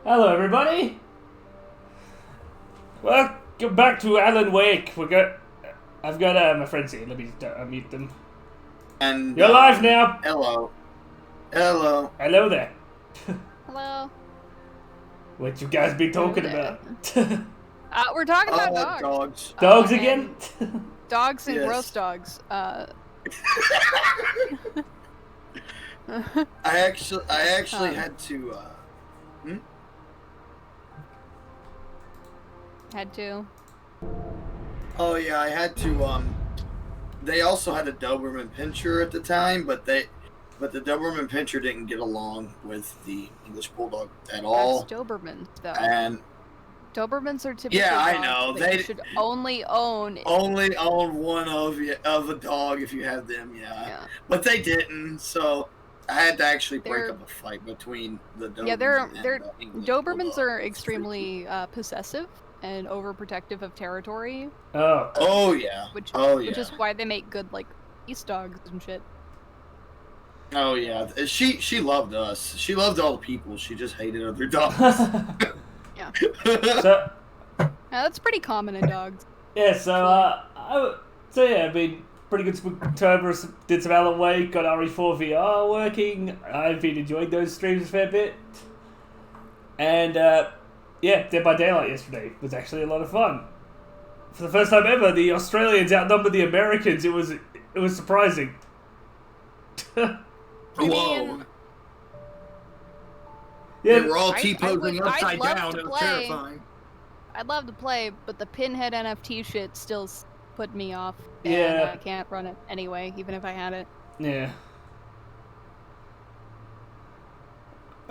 Hello, everybody. Welcome back to AlanWake. I've got my friends here. Let me unmute them. And you're live now. Hello. Hello. Hello there. Hello. What you guys be talking about? We're talking about dogs. Dogs. Dogs again? Dogs and Yes. gross dogs. I actually had to. Had to. Oh yeah, I had to. They also had a Doberman Pinscher at the time, but the Doberman Pinscher didn't get along with the English Bulldog at all. That's Dobermans, though. And Dobermans are typically I dogs know. that They you should only own one of a dog if you have them. Yeah. But they didn't, so I had to actually break up a fight between the Dobermans. Yeah, English Dobermans Bulldog. are extremely possessive and overprotective of territory. Oh yeah. Which Which is why they make good peace dogs and shit. Oh yeah. She loved us. She loved all the people. She just hated other dogs. Yeah. So, Yeah, that's pretty common in dogs. yeah. I mean, pretty good Spooktober. Did some AlanWake. Got RE4 VR working. I've been enjoying those streams a fair bit. And yeah, Dead by Daylight yesterday was actually a lot of fun. For the first time ever, the Australians outnumbered the Americans. It was surprising. Whoa. Yeah, They were all I'd T-posing upside love down. to It was play. terrifying. I'd love to play, but the pinhead NFT shit still put me off. Yeah. And I can't run it anyway, even if I had it. Yeah.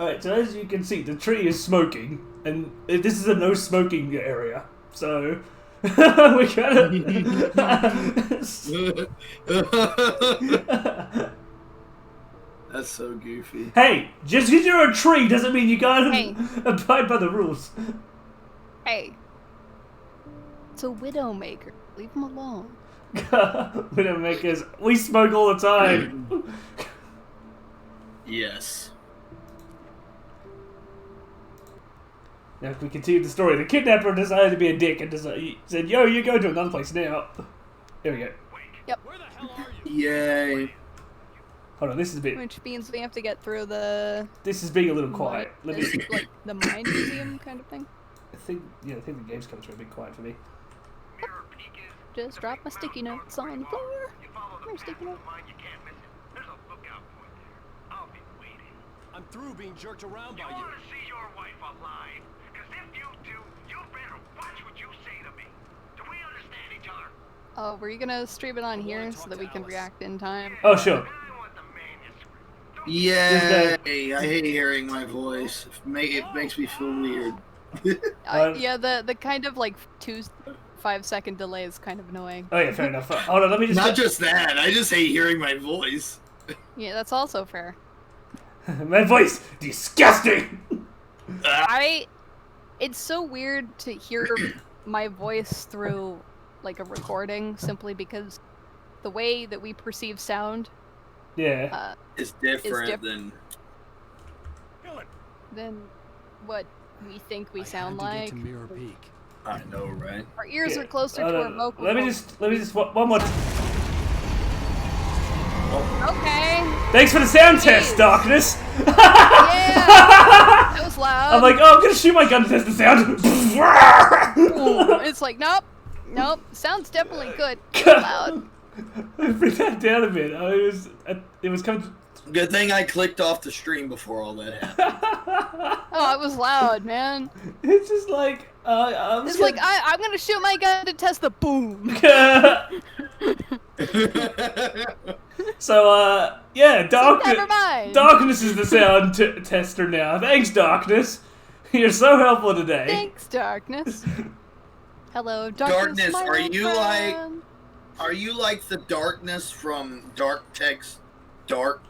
Alright, so as you can see, the tree is smoking, and this is a no smoking area, so we That's so goofy. Hey, just because you're a tree doesn't mean you gotta Hey. abide by the rules. Hey. It's a Widowmaker. Leave him alone. Widowmakers, we smoke all the time. Yes. Now, if we continue the story, the kidnapper decided to be a dick and said, "Yo, you go to another place now." Here we go. Yep. Where the hell are you? Yay. Hold on, this is a bit. Which means we have to get through the... This is being a little quiet. Let me. the mine museum kind of thing. I think the game's coming through a bit quiet for me. Just drop my sticky notes on the floor. Where's sticky notes? I'm through being jerked around by You you. want to see your wife alive? Because if you do, you better watch what you say to me. Do we understand each other? Oh, were you gonna stream it on here so that we can react in time? Oh, sure. I want the manuscript. Yay. I hate hearing my voice. It makes me feel weird. Yeah, the kind of 5-second delay is kind of annoying. Oh yeah, fair enough. Hold on, let me just. Not just that. I just hate hearing my voice. Yeah, that's also fair. My voice, disgusting. It's so weird to hear my voice through a recording simply because the way that we perceive sound Yeah. It's different than... than what we think we sound I had to like. get to Mirror Peak. I know, right? Our ears Yeah. are closer to our vocal Let me cords. just one more. Okay. Thanks for the sound test, Darkness. Yeah. That was loud. I'm like, oh, I'm gonna shoot my gun to test the sound. It's like, nope. Sounds definitely good. Loud. Bring that down a bit. It was coming. Good thing I clicked off the stream before all that happened. Oh, it was loud, man. It's just like, I'm It's just like I'm gonna shoot my gun to test the boom. So, yeah, Never mind. Darkness is the sound tester now. Thanks, Darkness. You're so helpful today. Thanks, Darkness. Hello, Darkness. Darkness, my are old you friend. Are you like the Darkness from DarkTech's Dark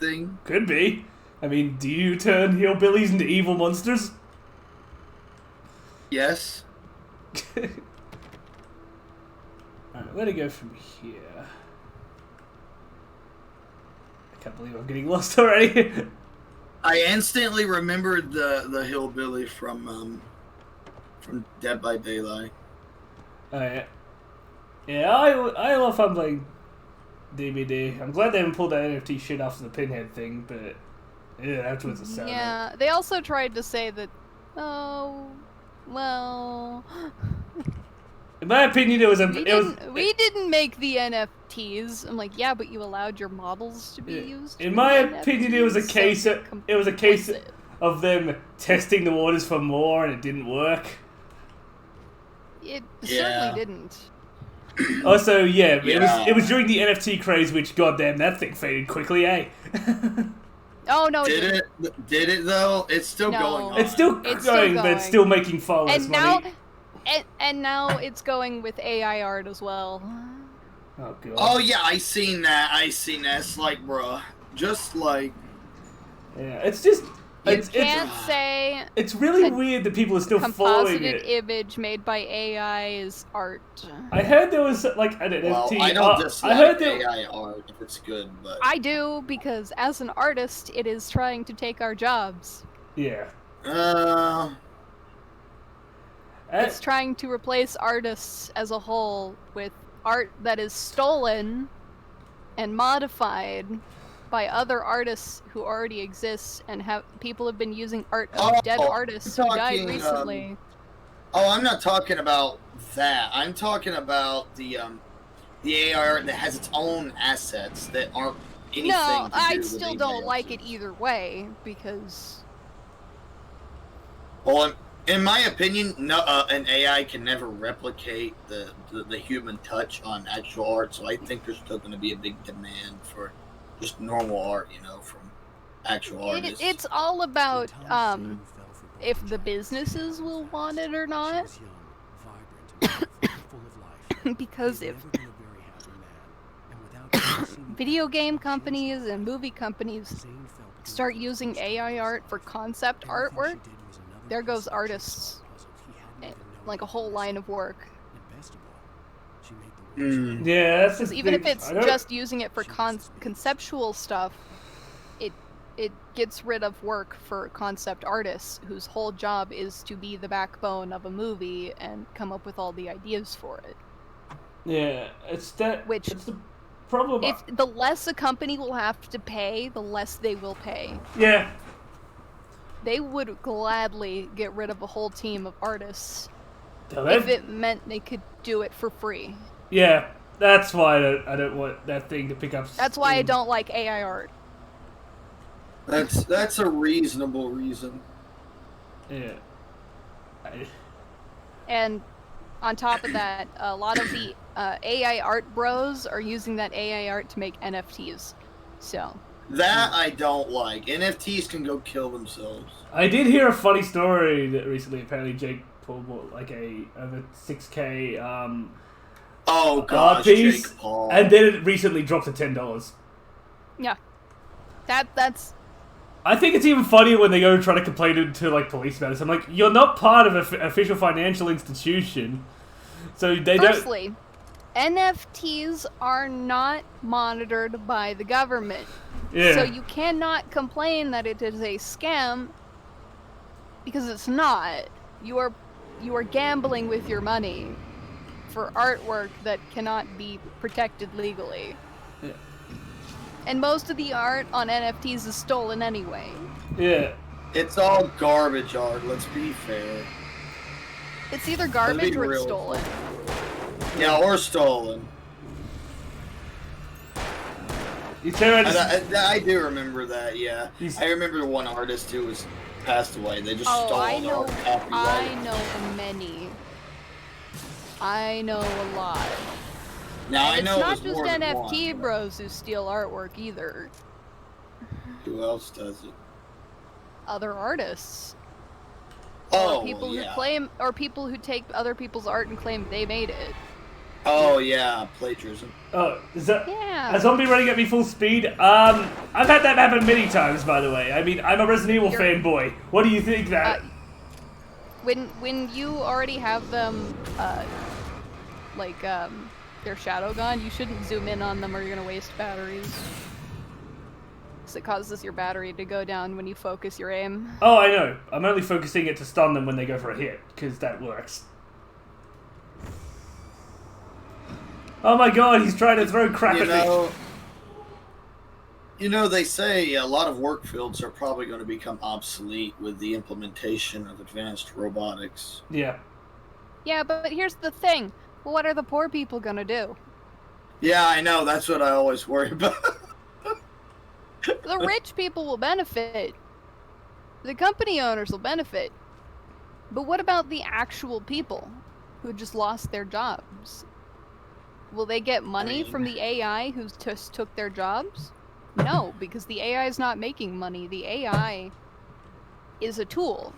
thing? Could be. I mean, do you turn hillbillies into evil monsters? Yes. Alright, where to go from here? I can't believe I'm getting lost already. I instantly remembered the hillbilly from Dead by Daylight. Yeah, I love fun playing DBD. I'm glad they haven't pulled that NFT shit after the Pinhead thing, but yeah, afterwards it's sad. Yeah, they also tried to say that, oh, well, In my opinion, it was we didn't make the NFTs. I'm like, yeah, but you allowed your models to be used. In for my the opinion, it was a NFTs, case so of them testing the waters for more, and it didn't work. It Yeah. certainly didn't. Also, yeah, it was during the NFT craze, which goddamn that thing faded quickly, eh? Oh no, Did didn't. it? Did it though? It's still No. going on. It's still It's going, still but it's going. still making far less And money. now, and now it's going with AI art as well. Oh god. Oh yeah, I seen that. It's like, bruh, just like Yeah, it's just Can't say it's really a weird that people are still following composited it. image made by AI is art. I heard there was like an well, NFT. I don't I dislike heard there. AI art if it's good, but I do, because as an artist, it is trying to take our jobs. Yeah. It's trying to replace artists as a whole with art that is stolen and modified by other artists who already exist, and people have been using art of dead artists who died talking, recently. I'm not talking about that. I'm talking about the AI art that has its own assets that aren't anything No, to do I with still anybody don't like it else's. either way, because Well, in my opinion, no, an AI can never replicate the human touch on actual art. So I think there's still going to be a big demand for just normal art, from actual artists. it's all about if the businesses will want it or not. Because if video game companies and movie companies start using AI art for concept artwork, there goes artists. Like a whole line of work. Yeah, that's Because the even thing. if it's just using it for conceptual stuff, it gets rid of work for concept artists whose whole job is to be the backbone of a movie and come up with all the ideas for it. Yeah, it's that. Which, it's the problem. if the less a company will have to pay, the less they will pay. Yeah. They would gladly get rid of a whole team of artists So if it meant they could do it for free. Yeah, that's why I don't want that thing to pick up. That's why I steam. don't like AI art. That's a reasonable reason. Yeah. And on top of that, a lot of the AI art bros are using that AI art to make NFTs. So. That I don't like. NFTs can go kill themselves. I did hear a funny story that recently. Apparently, Jake Paul bought like over 6K Oh art gosh, piece, Jake Paul. and then it recently dropped to $10. Yeah. That's. I think it's even funnier when they go try to complain to like police about it. So I'm like, you're not part of an official financial institution, so they Firstly, NFTs are not monitored by the government. don't. Yeah. So you cannot complain that it is a scam, because it's not. You are gambling with your money for artwork that cannot be protected legally. Yeah. And most of the art on NFTs is stolen anyway. Yeah. It's all garbage art, let's be fair. It's either garbage or it's real. stolen. Yeah, or stolen. You turn around And I do remember that, yeah. He's- I remember one artist who was passed away. They just Oh, stole I the know. art copyright. I know many. I know a lot. Now, I And know it's it not was just more than NFT one. bros who steal artwork either. Who else does it? Other artists. Oh, Or people yeah. who claim, or people who take other people's art and claim they made it. Oh, yeah, plagiarism. Oh, is that Yeah. a zombie running at me full speed? I've had that happen many times, by the way. I mean, I'm a Resident Evil You're- fanboy. What do you think that? When you already have them, their shadow gun, you shouldn't zoom in on them or you're gonna waste batteries. Because it causes your battery to go down when you focus your aim. Oh, I know. I'm only focusing it to stun them when they go for a hit, because that works. Oh my god, he's trying to throw crap at me. You know, they say a lot of work fields are probably going to become obsolete with the implementation of advanced robotics. Yeah. Yeah, but here's the thing. Well, what are the poor people gonna do? Yeah, I know. That's what I always worry about. The rich people will benefit. The company owners will benefit. But what about the actual people who just lost their jobs? Will they get money from the AI who just took their jobs? No, because the AI is not making money. The AI is a tool.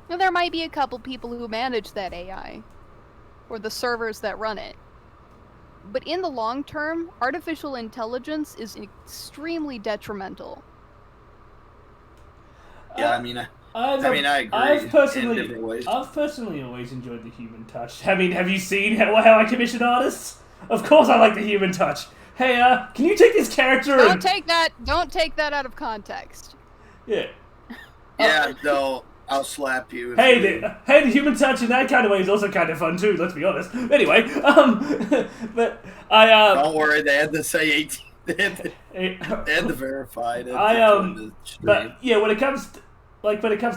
Now, there might be a couple people who manage that AI, or the servers that run it. But in the long term, artificial intelligence is extremely detrimental. Yeah, I agree. I've personally always enjoyed the human touch. I mean, have you seen how I commission artists? Of course I like the human touch. Hey, can you take this character Don't take that out of context. Yeah. Yeah, no, I'll slap you. The human touch in that kind of way is also kind of fun too, let's be honest. Anyway, but I, Don't worry, they had to say 18. They had to verify it. But yeah, when it comes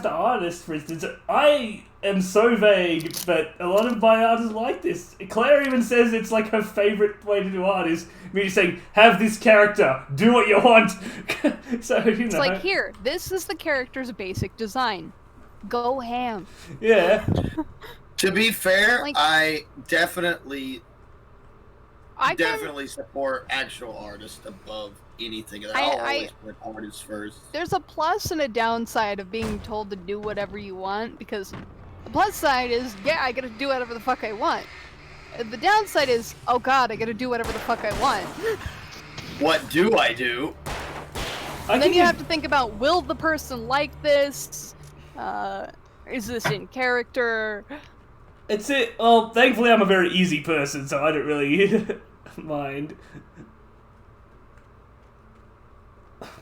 to artists, for instance, I am so vague, but a lot of my artists like this. Claire even says it's like her favorite way to do art is me saying, have this character, do what you want. So, It's like, here, this is the character's basic design. Go ham. Yeah. To be fair, Like, I definitely support actual artists above anything. I'll always put artists first. There's a plus and a downside of being told to do whatever you want, because the plus side is, yeah, I gotta do whatever the fuck I want. The downside is, oh god, I gotta do whatever the fuck I want. What do I do? And then you have to think about, will the person like this? Is this in character? It's it. Well, thankfully I'm a very easy person, so I don't really mind.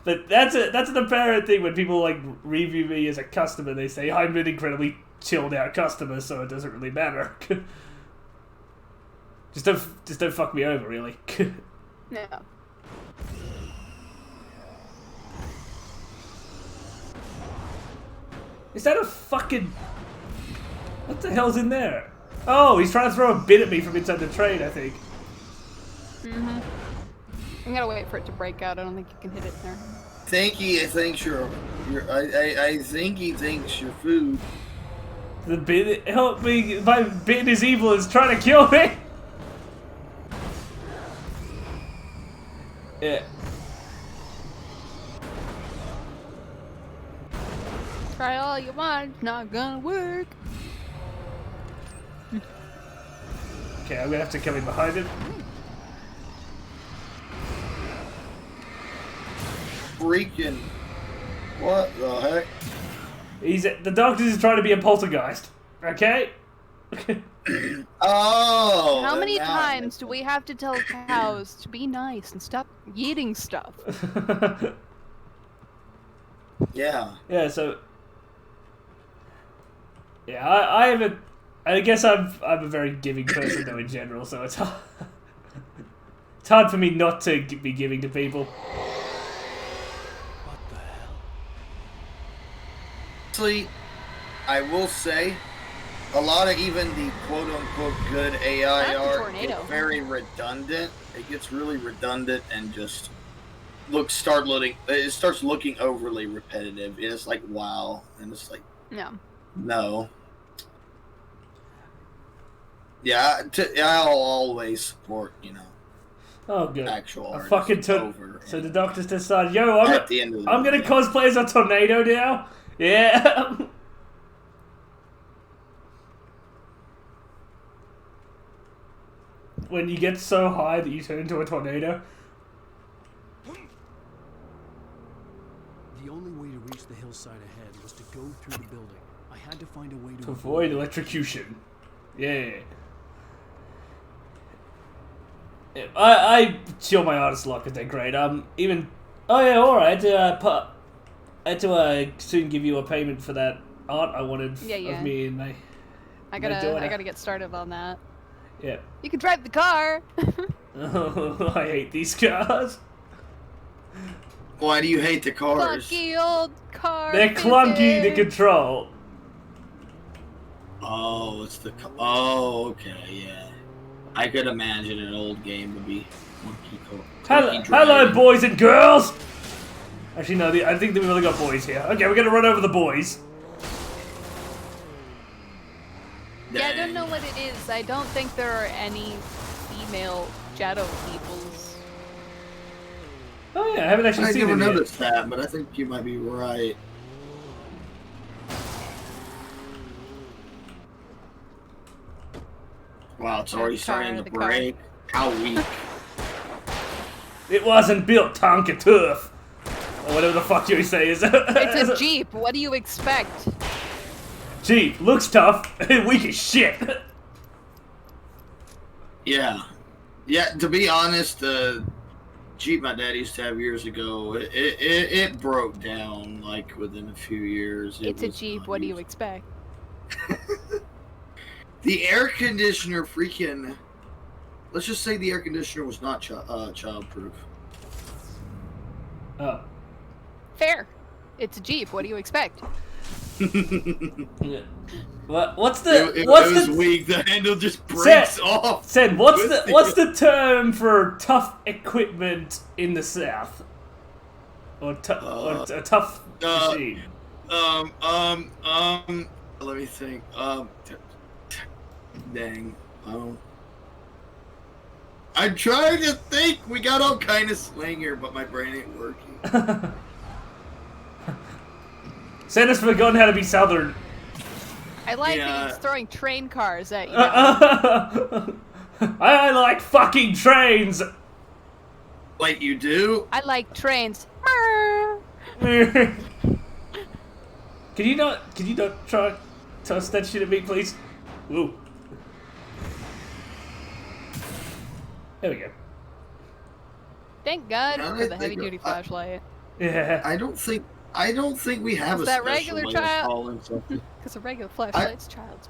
But that's an apparent thing when people like review me as a customer. They say I'm an incredibly chilled out customer, so it doesn't really matter. just don't fuck me over, really. Yeah. Is that a fucking... What the hell's in there? Oh, he's trying to throw a bit at me from inside the train, I think. Mm-hmm. I gotta wait for it to break out. I don't think you can hit it there. I think he thinks you're food. The bit... Help me, my bit is evil is trying to kill me! Yeah. Try all you want, it's not gonna work. Okay, I'm gonna have to come in behind him. Freaking... What the heck? The doctor's is trying to be a poltergeist. Okay? Oh! How many times do we have to tell cows to be nice and stop eating stuff? Yeah. Yeah, so... Yeah, I guess I'm a very giving person though in general, so it's hard, it's hard for me not to be giving to people. What the hell? Actually, I will say, a lot of even the quote-unquote good AI art gets very redundant. It gets really redundant and just it starts looking overly repetitive. And it's like, wow. And it's like, no. Yeah, I'll always support, Oh, good. actual I artists fucking took. over. So the doctor's decided, yo, I'm gonna day. cosplay as a tornado now. Yeah. When you get so high that you turn into a tornado. The only way to reach the hillside ahead was to go through the building. I had to find a way To avoid electrocution. Yeah. I chill my artists a lot because they're great. Even Oh yeah, alright. I had to soon give you a payment for that art I wanted of me and my daughter. I gotta get started on that. Yeah. You can drive the car. Oh, I hate these cars. Why do you hate the cars? Clunky old car. They're clunky to control. Oh, it's the. Oh, okay, yeah. I could imagine an old game would be Hello, boys and girls. Actually, no. I think we've only got boys here. Okay, we're gonna run over the boys. Yeah, I don't know what it is. I don't think there are any female shadow peoples. Oh yeah, I haven't actually seen it never yet. noticed that, but I think you might be right. Wow, it's already starting to break. How weak. It wasn't built Tonka Turf. Or whatever the fuck you say is. It's a Jeep. What do you expect? Jeep. Looks tough. Weak as shit. Yeah. Yeah, to be honest, the Jeep my dad used to have years ago, it broke down, like, within a few years. It's a Jeep. What do you expect? The air conditioner freaking... Let's just say the air conditioner was not child-proof. Oh. Fair. It's a Jeep. What do you expect? Yeah. What's the... It what's was the... weak. The handle just breaks off. Sen, what's the term for tough equipment in the South? Or a tough machine? Let me think. Dang. I'm trying to think. We got all kind of slang here, but my brain ain't working. Santa's forgotten how to be Southern. I like that he's throwing train cars at you. I like fucking trains. Like you do? I like trains. Can you not try to toss that shit at me, please? Ooh. There we go. Thank God for the heavy-duty flashlight. Yeah. I don't think we have a that special regular way child? of calling something. Because a regular flashlight's child's.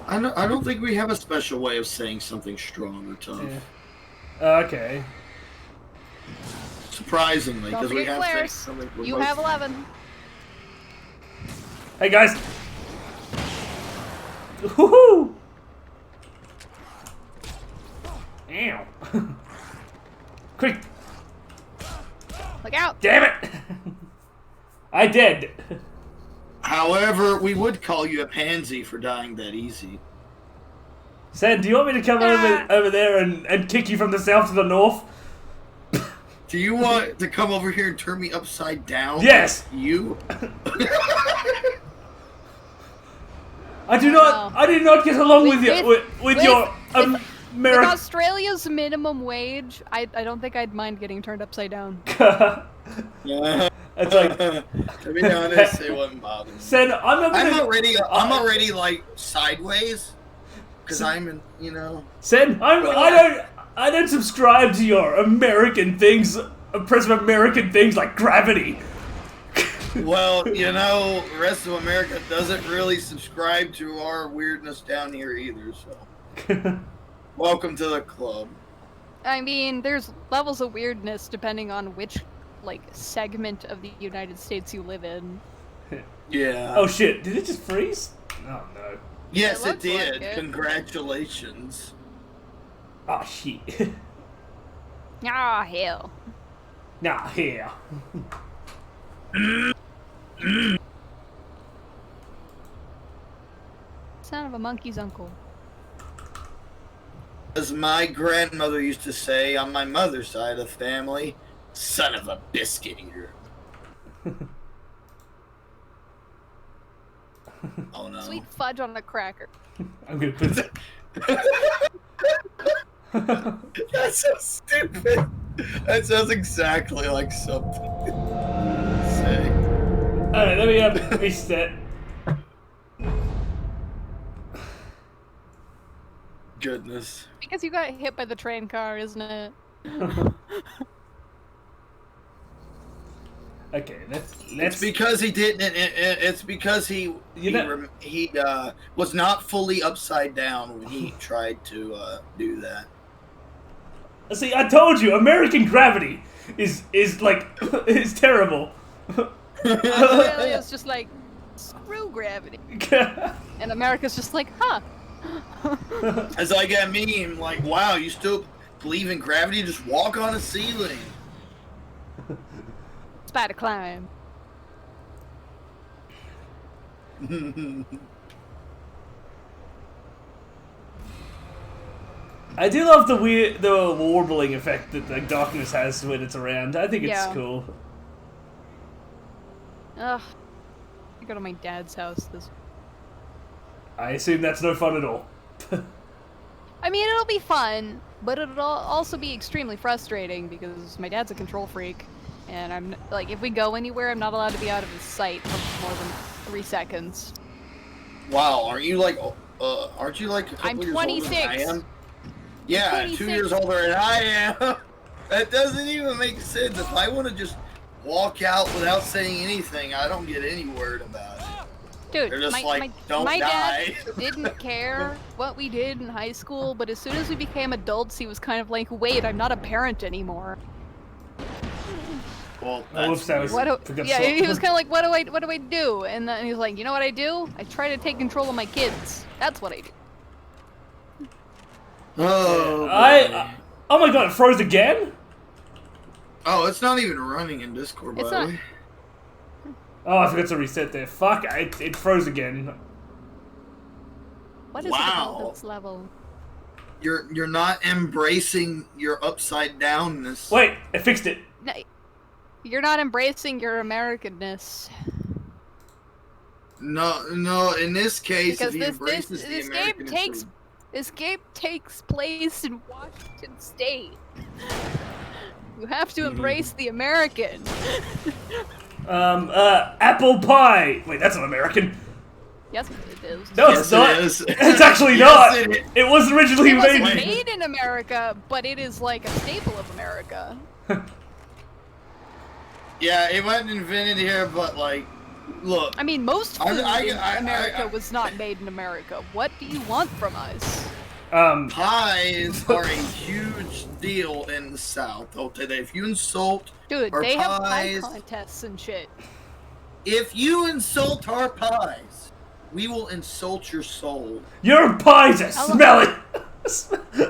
I don't think we have a special way of saying something strong or tough. Yeah. Okay. Surprisingly, Don't because we forget have flares. something. You have 11. Hey guys. Woohoo! Ow. Quick. Look out! Damn it! I did. However, we would call you a pansy for dying that easy. Sen, do you want me to come over there and kick you from the south to the north? Do you want to come over here and turn me upside down? Yes! Like you? I do not get along with your American. With Australia's minimum wage, I don't think I'd mind getting turned upside down. It's like, to be honest, it wouldn't bother me. Sen, I'm already like sideways because I'm in, Sen, I don't subscribe to your American things, oppressive American things like gravity. Well, the rest of America doesn't really subscribe to our weirdness down here either, so. Welcome to the club. I mean, there's levels of weirdness depending on which, segment of the United States you live in. Yeah. Oh shit, did it just freeze? Oh no. Yes, it looks did. like it. Congratulations. Oh shit. Ah, hell. Nah, here. Son of a monkey's uncle. As my grandmother used to say on my mother's side of the family, son of a biscuit eater. Oh no. Sweet fudge on a cracker. I'm gonna put That's so stupid. That sounds exactly like something to say. Alright, let me reset. Goodness. Because you got hit by the train car, isn't it? Okay, let's. It's because he didn't. It's because he was not fully upside down when he tried to do that. See, I told you, American gravity is like is terrible. Australia's just like, screw gravity. And America's just like, huh. It's like a meme, like, wow, you still believe in gravity? Just walk on a ceiling. Spider climb. I do love the warbling effect that like darkness has when it's around. I think it's cool. Ugh. I go to my dad's house this. I assume that's no fun at all. I mean, it'll be fun, but it'll also be extremely frustrating because my dad's a control freak, and I'm like, if we go anywhere, I'm not allowed to be out of his sight for more than 3 seconds. Wow, aren't you like a couple I'm years 26. older than I am? Yeah, 26. 2 years older than I am. That doesn't even make sense. If I want to just walk out without saying anything, I don't get any word about it. Dude, They're just like, don't my die. dad didn't care what we did in high school, but as soon as we became adults, he was kind of like, wait, I'm not a parent anymore. Well, he was kind of like, what do I do? And then he was like, you know what I do? I try to take control of my kids. That's what I do. Oh, oh my god, it froze again? Oh, it's not even running in Discord, by the way. Oh, I forgot to reset there. Fuck, it froze again. What is it about this level? You're not embracing your upside downness. Wait, I fixed it. No, you're not embracing your Americanness. No. In this case, because this game takes place in Washington State. You have to embrace the American. Apple pie. Wait, that's not American. Yes, it is. No, it's not. It is. It's actually not. It was originally made in America, but it is like a staple of America. Yeah, it wasn't invented here, but like, look. I mean, most food in America was not made in America. What do you want from us? Pies are a huge deal in the South. Okay, if you insult our they pies, have pie contests and shit. If you insult our pies, we will insult your soul. Your pies are smelly.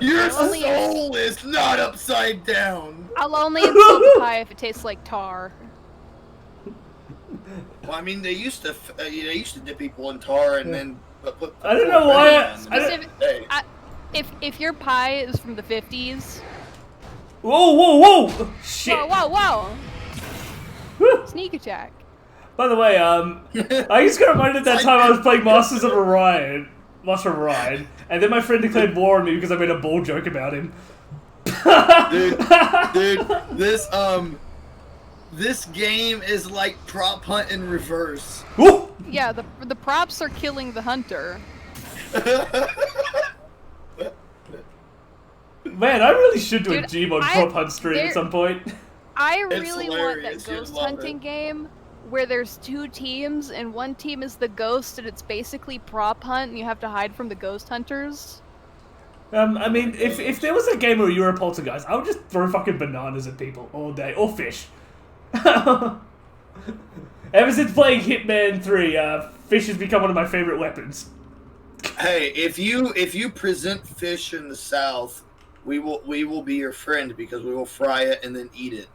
Your soul is not upside down. I'll only insult the pie if it tastes like tar. Well, I mean, they used to dip people in tar and then put I don't know why. If your pie is from the 50s. Whoa! Shit! Whoa! Sneak attack. By the way, I just got reminded that time I was playing Master of Orion, and then my friend declared war on me because I made a ball joke about him. dude, this game is like prop hunt in reverse. Woo! Yeah, the props are killing the hunter. Man, I really should do a Gmod prop hunt stream at some point. I really want that ghost hunting game where there's 2 teams and one team is the ghost and it's basically prop hunt and you have to hide from the ghost hunters. I mean, if there was a game where you were a poltergeist, I would just throw fucking bananas at people all day, or fish. Ever since playing Hitman 3, fish has become one of my favorite weapons. Hey, if you present fish in the South, we will be your friend because we will fry it and then eat it.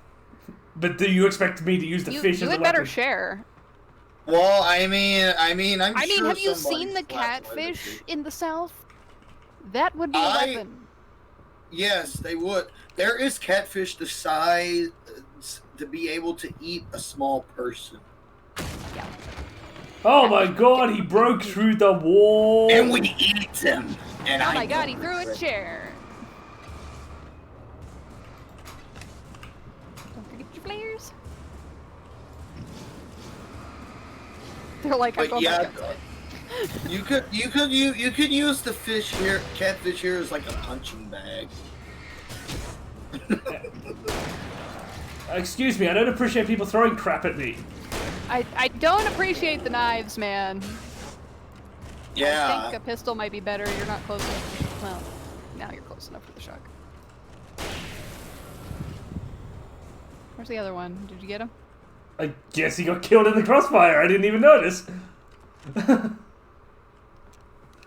But do you expect me to use the fish as a weapon? You had better share. Well, I mean, sure. Have you seen the catfish in the South? That would be a weapon. Yes, they would. There is catfish the size to be able to eat a small person. Yeah. Oh my god, he broke through the wall. And we eat him. And oh my god, he threw a chair. Don't forget your flares. They're like, I'm going back outside. You could use the catfish here as like a punching bag. Excuse me, I don't appreciate people throwing crap at me. I don't appreciate the knives, man. Yeah. I think a pistol might be better. You're not close enough. Well, now you're close enough for the shotgun. Where's the other one? Did you get him? I guess he got killed in the crossfire. I didn't even notice.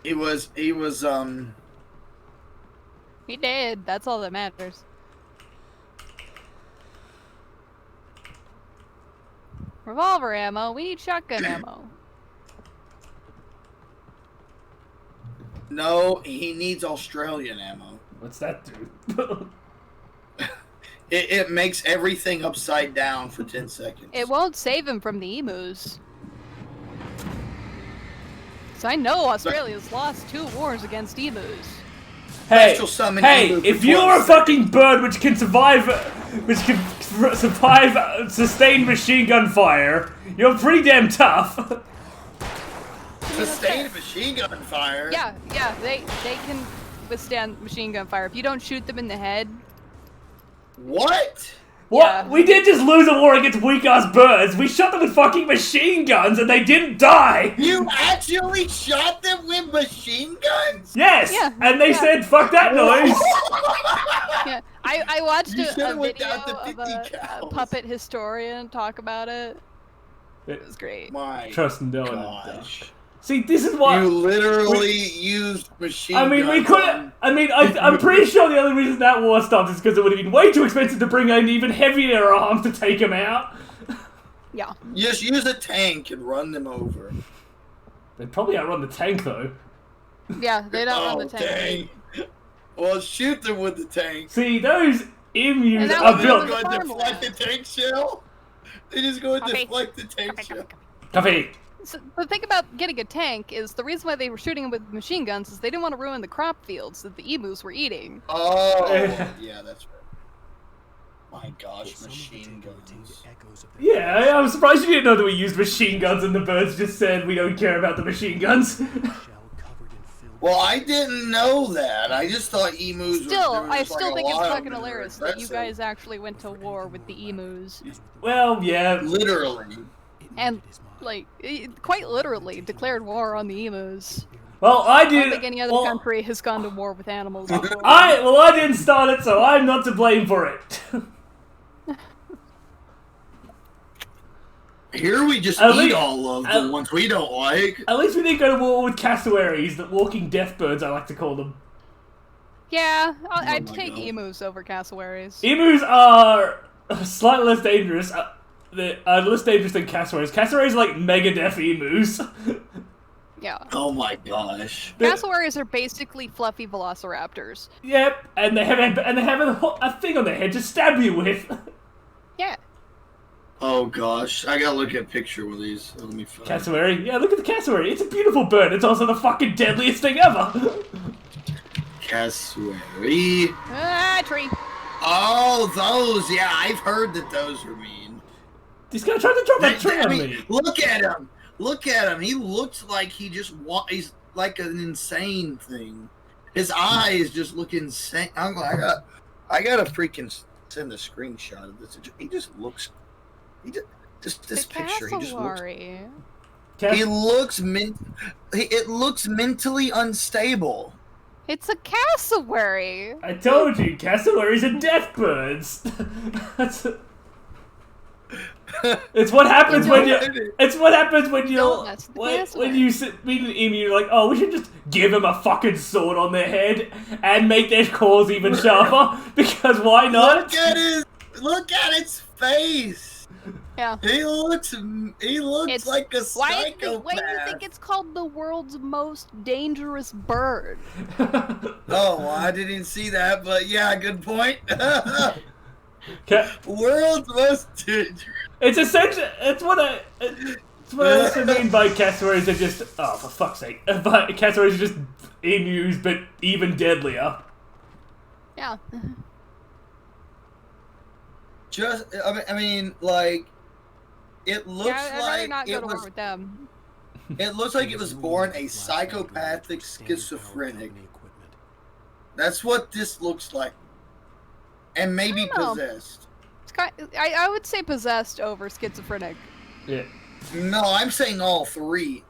He was, He did. That's all that matters. Revolver ammo. We need shotgun ammo. No, he needs Australian ammo. What's that do? It makes everything upside down for 10 seconds. It won't save him from the emus. So I know Australia's lost 2 wars against emus. Hey, Special summon hey! emu If for you're 12 a fucking bird which can survive sustained machine gun fire, you're pretty damn tough. Sustained machine gun fire? Yeah, they can withstand machine gun fire. If you don't shoot them in the head. What? What? Yeah. We did just lose a war against weak-ass birds. We shot them with fucking machine guns and they didn't die! You actually shot them with machine guns? Yes! Yeah, And they yeah. said, fuck that noise! Yeah, I watched You a should've went video down to of 50 a cows. puppet historian talk about it. It was great. My Trust no one. gosh. See, this is what... You literally used machine I mean, we guns could. on- I'm pretty sure the only reason that war stopped is because it would have been way too expensive to bring in even heavier arms to take him out. Yeah. Just use a tank and run them over. They'd probably outrun the tank though. Yeah, they don't run the tank. Dang. Well, shoot them with the tank. See, those emus And that are was They're the built. going to farm deflect the tank shell. They just go and Coffee. deflect the tank shell. Coffee. So the thing about getting a tank is the reason why they were shooting them with machine guns is they didn't want to ruin the crop fields that the emus were eating. Oh, yeah, that's right. My gosh, Some of the machine tape retained guns. echoes of the Yeah, I'm surprised you didn't know that we used machine guns and the birds just said we don't care about the machine guns. shell covered in film. Well, I didn't know that. I just thought emus Still, were I just still like think it's alive fucking and they were hilarious that you aggressive. guys actually went to war with the emus. Well, yeah. Literally. And, like, quite literally declared war on the emus. Well, I I don't did. think any other well, country has gone to war with animals before. I didn't start it, so I'm not to blame for it. Here we just At eat least- all of at- the ones we don't like. At least we didn't go to war with cassowaries, the walking death birds, I like to call them. Yeah, I'd my take God. emus over cassowaries. Emus are slightly less dangerous. They're less dangerous than cassowaries. Cassowaries are like mega deaf emus. Yeah. Oh my gosh. Cassowaries are basically fluffy velociraptors. Yep, and they have a thing on their head to stab you with. Yeah. Oh gosh. I gotta look at a picture with these. Let me find. Cassowary? Yeah, look at the cassowary. It's a beautiful bird. It's also the fucking deadliest thing ever. Cassowary. Ah, tree. Oh, those. Yeah, I've heard that those are mean. This guy tried to drop a tree on me. Look at him. Look at him. He looks like he just he's like an insane thing. His eyes just look insane. I gotta freaking send a screenshot of this. He just looks. Just this The picture. He just looks. cassowary. He looks it looks mentally unstable. It's a cassowary. I told you, cassowaries are death birds. It's what happens when you. It's what happens when you. Don't mess with the When cassowary. you meet an emu, you're like, oh, we should just give him a fucking sword on their head and make their claws even sharper. Because why not? Look at its face. Yeah. He looks It's like a why psychopath. do you think it's called the world's most dangerous bird? Oh, well, I didn't see that, but yeah, good point. World's most dangerous. It's essentially. It's what I also mean by cassowaries. They're just. Oh, for fuck's sake! But cassowaries are just emus, but even deadlier. Yeah. I mean, like, it looks Yeah, I'd rather like not go it to war was. with them. It looks like it was born a psychopathic schizophrenic. That's what this looks like, and maybe I don't know. possessed. It's I would say possessed over schizophrenic. Yeah. No, I'm saying all three.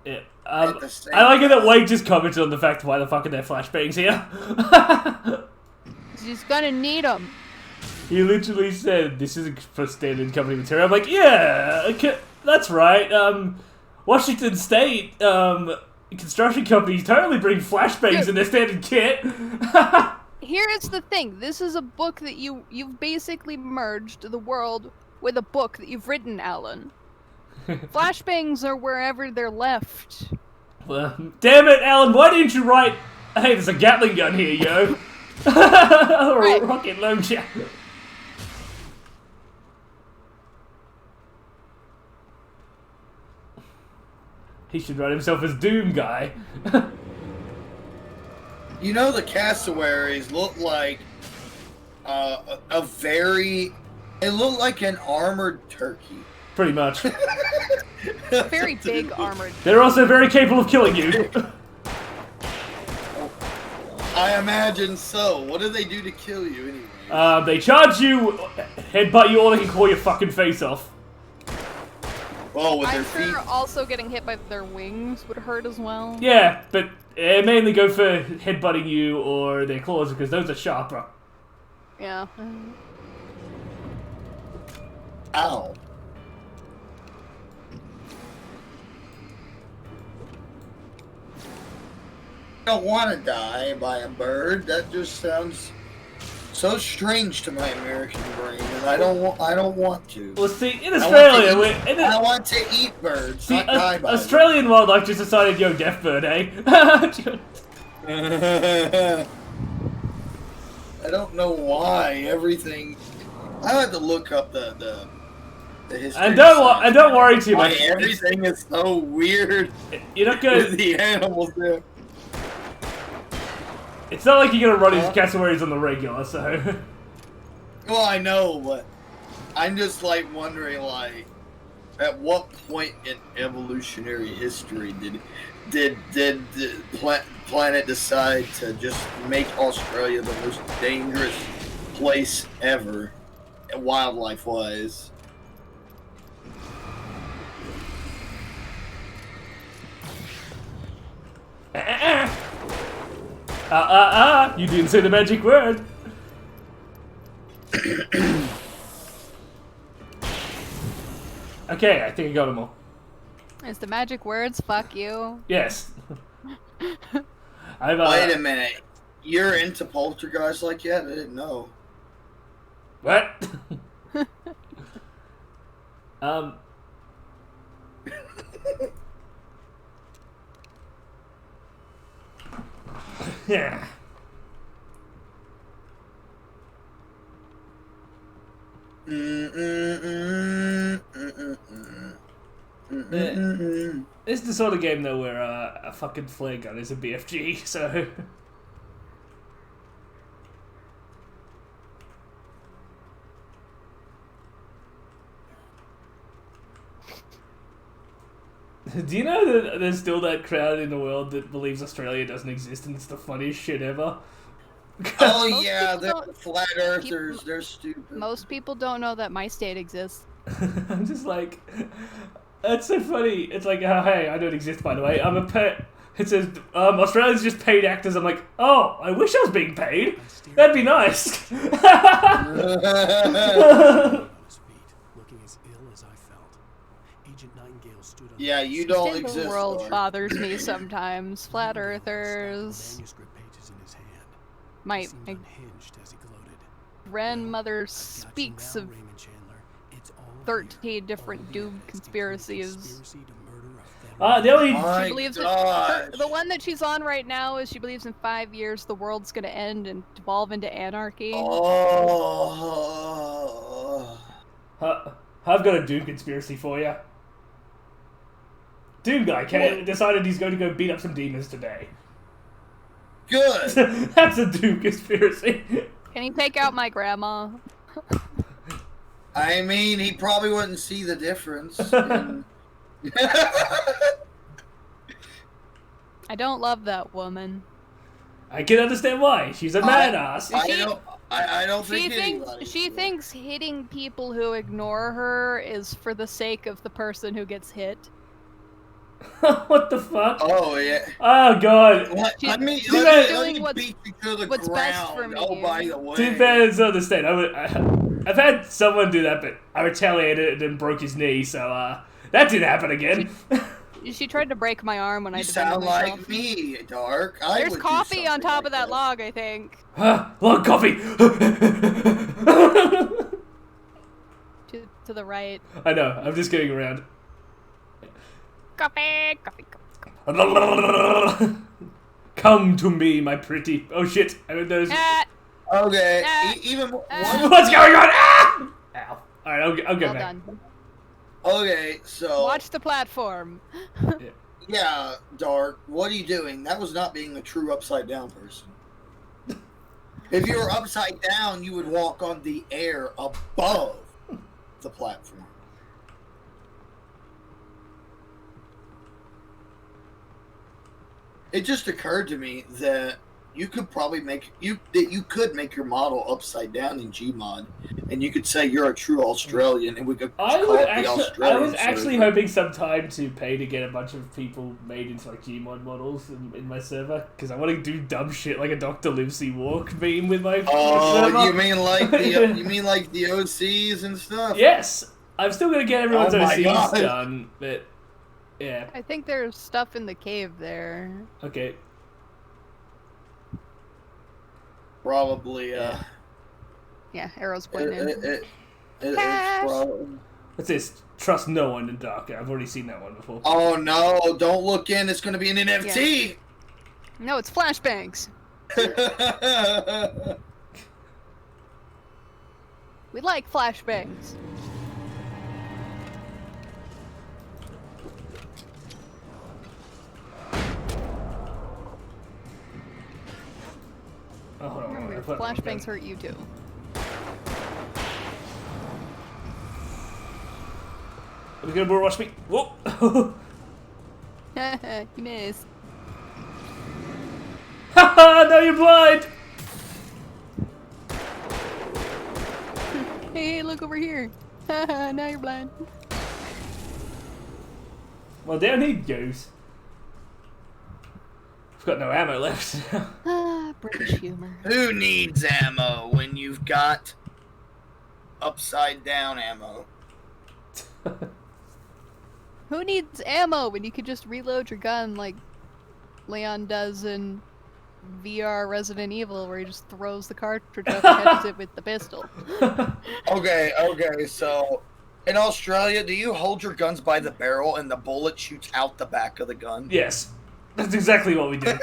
Yeah. At the same I like it that time. Wade just commented on the fact why the fuck are there flashbangs here. She's gonna need them. He literally said, "This isn't for standard company material." I'm like, "Yeah, okay, that's right. Washington State construction companies totally bring flashbangs in their standard kit." Here's the thing. This is a book that you've basically merged the world with a book that you've written, Alan. Flashbangs are wherever they're left. Well, damn it, Alan! Why didn't you write? Hey, there's a Gatling gun here, yo. Or a rocket launcher. He should write himself as Doom Guy. You know, the cassowaries look like They look like an armored turkey. Pretty much. Very big armored. They're also very capable of killing you. I imagine so. What do they do to kill you anyway? They charge you, headbutt you, or they can claw your fucking face off. Oh, with their I'm feet. sure also getting hit by their wings would hurt as well. Yeah, but they mainly go for headbutting you or their claws because those are sharper. Yeah. Ow. I don't want to die by a bird. That just sounds so strange to my American brain, and I don't want to. Well, see, in Australia, I want to eat birds, see, not die by Australian wildlife just decided, yo, death bird, eh? them. I don't know why everything. I had to look up the history. And don't worry too Why much. everything is so weird. You're not With gonna. the animals there. It's not like you're gonna run into cassowaries on the regular, so. Well, I know, but I'm just like wondering, like, at what point in evolutionary history did the planet decide to just make Australia the most dangerous place ever, wildlife-wise? You didn't say the magic word. Okay, I think I got them all. Is the magic words fuck you? Yes. Wait a minute. You're into poltergeist like that? I didn't know. What? Yeah. It's the sort of game though where a fucking flare gun is a BFG, so. Do you know that there's still that crowd in the world that believes Australia doesn't exist and it's the funniest shit ever? Oh Most yeah, people they're don't- flat earthers. They're stupid. Most people don't know that my state exists. I'm just like, that's so funny. It's like, oh, hey, I don't exist, by the way. I'm a pet. It says, Australians just paid actors. I'm like, oh, I wish I was being paid. That'd be nice. Looking as ill as I felt. Agent Nightingale stood on Yeah, you don't The exist. world Lord. bothers me sometimes. Flat earthers. manuscript pages in his hand. My Seemed unhinged as he gloated. grandmother Got you speaks now, of Raymond Chandler. It's all 13 here. different All he doomed has, conspiracies. conspiracy to murder a The only. My She believes gosh. the one that she's on right now is she believes in 5 years the world's gonna end and devolve into anarchy. Oh. I've got a Doom conspiracy for you. Doom guy decided he's going to go beat up some demons today. Good. That's a Doom conspiracy. Can you take out my grandma? I mean, he probably wouldn't see the difference. in- I don't love that woman. I can understand why. She's a badass. I don't She think thinks anybody she would. thinks hitting people who ignore her is for the sake of the person who gets hit. What the fuck? Oh yeah. Oh god. What? She- Let me she's let me doing beat you to the what's ground. best for me. Oh, by the way. To be fair, it's understand. I've had someone do that, but I retaliated and broke his knee, so that didn't happen again. She tried to break my arm when I You defended sound myself. like me, Dark. I There's would do coffee on something top like of that log, I think. Log coffee. To the right. I know. I'm just getting around. Coffee, coffee, coffee. Come to me, my pretty. Oh shit! I don't know. Ah, Okay. Even What's going on? Ah! Ow! All right, I'll go well back. done. Okay, so Watch the platform. yeah, Dark. What are you doing? That was not being a true upside down person. If you were upside down, you would walk on the air above the platform. It just occurred to me that you could probably make you could make your model upside down in Gmod, and you could say you're a true Australian, and we could call it the Australian. I was actually server. hoping sometime to pay to get a bunch of people made into like Gmod models in my server because I want to do dumb shit like a Dr. Livesey walk meme with my server. Oh, you mean like the OCs and stuff? Yes, I'm still gonna get everyone's Oh my OCs God. done, but yeah, I think there's stuff in the cave there. okay. Probably. Yeah, arrows pointing in. It's Cash. probably. What's this? Trust no one in Dark. I've already seen that one before. Oh no! Don't look in. It's gonna be an NFT. No, it's flashbangs. We like flashbangs. Oh, hold on. Remember, I put- flashbangs hurt you too. Are we gonna more watch me? Whoa! You missed. Haha! Now you're blind. Hey, look over here. Now you're blind. Well, down he goes. I've got no ammo left. Ah, British humor. Who needs ammo when you've got upside down ammo? Who needs ammo when you could just reload your gun like Leon does in VR Resident Evil, where he just throws the cartridge up and catches it with the pistol? Okay, so in Australia, do you hold your guns by the barrel and the bullet shoots out the back of the gun? Yes, that's exactly what we do.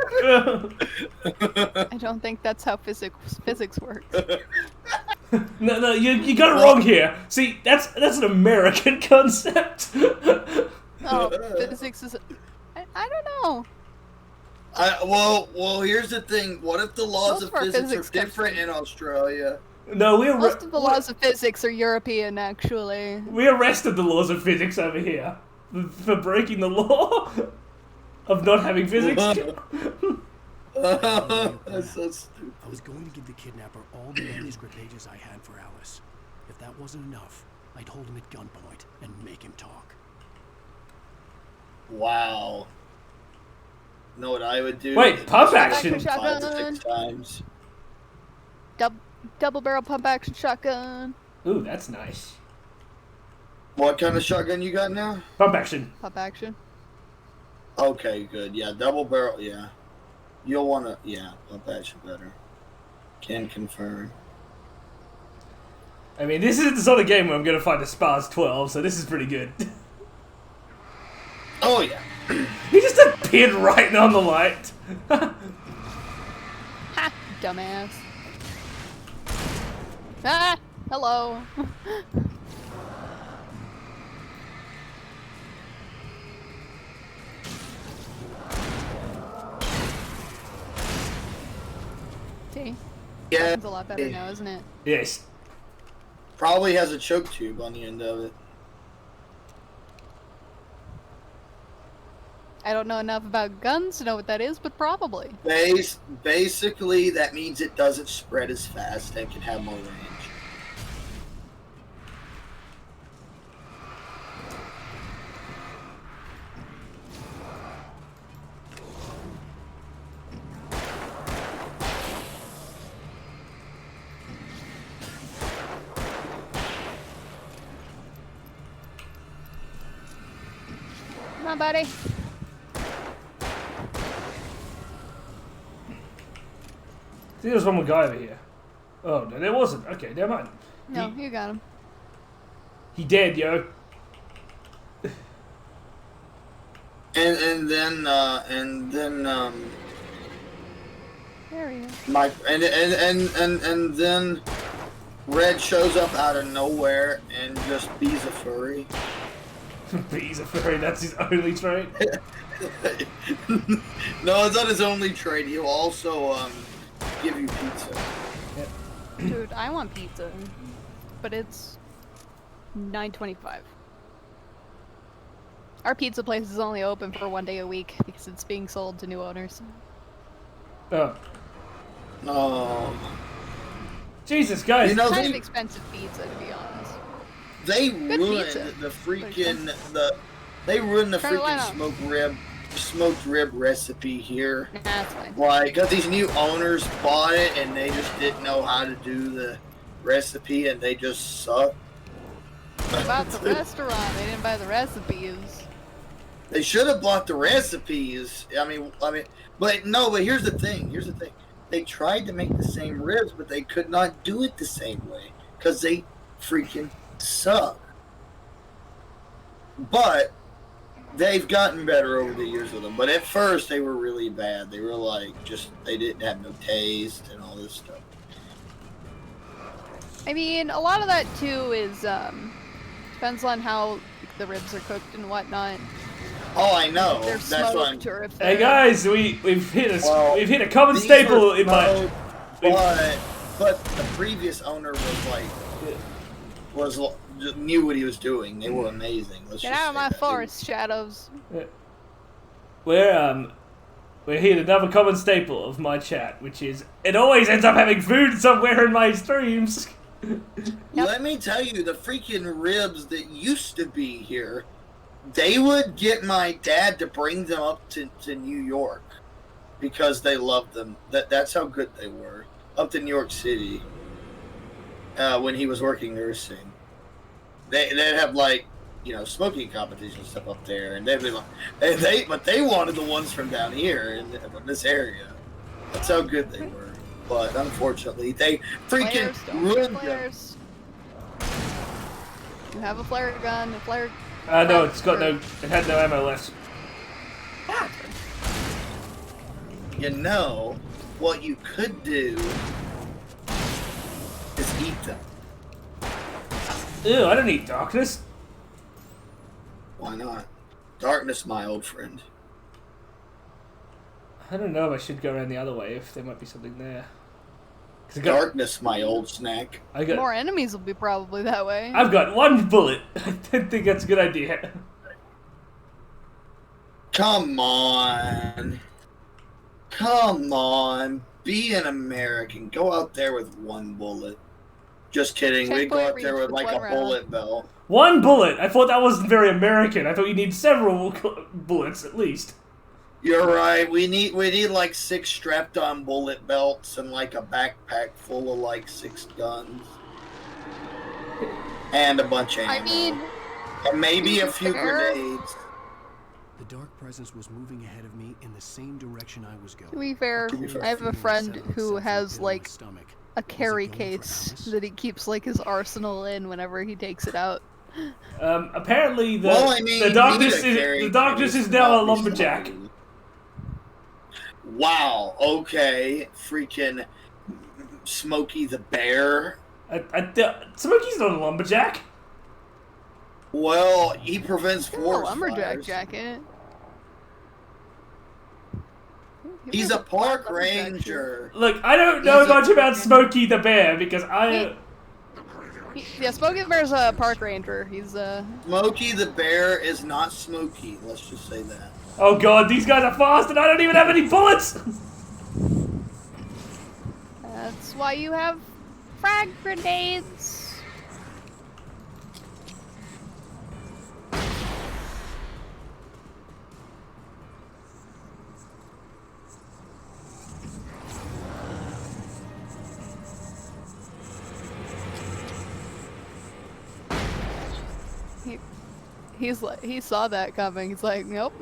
I don't think that's how physics works. No, you got it wrong here. See, that's an American concept. Oh, physics is. I don't know. Well, here's the thing. What if the laws Most of of our physics physics are comes different from- in Australia? No, Most of the laws of physics are European, actually. we arrested the laws of physics over here for breaking the law of not having physics. That's so stupid. I was going to give the kidnapper all the manuscript pages I had for Alice. If that wasn't enough, I'd hold him at gunpoint and make him talk. Wow. Know what I would do? Wait, pump action? 5 to 6 times. Double barrel pump action shotgun. Ooh, that's nice. What kind of shotgun you got now? Pump action. Pump action. Okay, good. Yeah, double barrel. Yeah, you'll want to. Yeah, pump action better. Can confirm. I mean, this isn't the sort of game where I'm gonna find a Spars 12, so this is pretty good. Oh yeah. He just appeared right on the light. Ha! Dumbass. Ah! Hello. See? Yeah. It's a lot better now, isn't it? Yes. Probably has a choke tube on the end of it. I don't know enough about guns to know what that is, but probably. Basically, that means it doesn't spread as fast and can have more range. Come on, buddy. I think there's one more guy over here. Oh, no, there wasn't. Okay, never mind. No, you got him. He dead, yo. And then There he is. and then Red shows up out of nowhere and just bees a furry. He's a furry, that's his only trait. No, it's not his only trait. He'll also give you pizza. Dude, I want pizza, but it's $9.25. Our pizza place is only open for 1 day a week because it's being sold to new owners. Oh. Oh. Jesus, guys. You know, Kind of expensive pizza, to be honest. They Good ruined pizza. the freaking they ruined the freaking smoked rib recipe here. Nah, that's fine. Like, cause these new owners bought it and they just didn't know how to do the recipe and they just suck. About the restaurant, they didn't buy the recipes. They should have bought the recipes. I mean, but no. But here's the thing. They tried to make the same ribs, but they could not do it the same way because they freaking suck. But they've gotten better over the years with them. But at first, they were really bad. They were like they didn't have no taste and all this stuff. I mean, a lot of that too is depends on how the ribs are cooked and whatnot. Oh, I know. If they're That's what I'm. smoked or if Hey they're... guys, we've hit a common These staple are in my. smoked, but the previous owner just knew what he was doing. They were amazing. Get out of my forest, shadows. We're hit another common staple of my chat, which is it always ends up having food somewhere in my streams. Let me tell you, the freaking ribs that used to be here, they would get my dad to bring them up to New York because they loved them. That's how good they were. Up to New York City when he was working nursing. They'd have like, smoking competition stuff up there, and they'd be like, but they wanted the ones from down here in this area. That's how good they were. But unfortunately, they freaking ruined them. You have a flare gun, a flare. No, it had no ammo left. What you could do is eat them. Ew, I don't eat darkness. Why not? Darkness, my old friend. I don't know if I should go around the other way if there might be something there. Darkness, my old snack. More enemies will be probably that way. I've got one bullet. I don't think that's a good idea. Come on. Be an American. Go out there with one bullet. Just kidding. We go out there with like a bullet belt. One bullet? I thought that wasn't very American. I thought you need several bullets at least. You're right. We need like 6 strapped-on bullet belts and like a backpack full of like 6 guns and a bunch of ammo. And maybe a few grenades. The dark presence was moving ahead of me in the same direction I was going. To be fair, I have a friend who has like a carry case that he keeps like his arsenal in whenever he takes it out. Apparently the darkness is now a lumberjack. Wow, okay. Freaking Smokey the Bear. Smokey's not a lumberjack. Well, he prevents forest lumberjack fires. jacket. He's a park ranger. Look, I don't know much about Smokey the Bear because Yeah, Smokey the Bear's a park ranger. He's Smokey the Bear is not Smokey. Let's just say that. Oh god, these guys are fast and I don't even have any bullets! That's why you have frag grenades. He saw that coming. He's like, nope.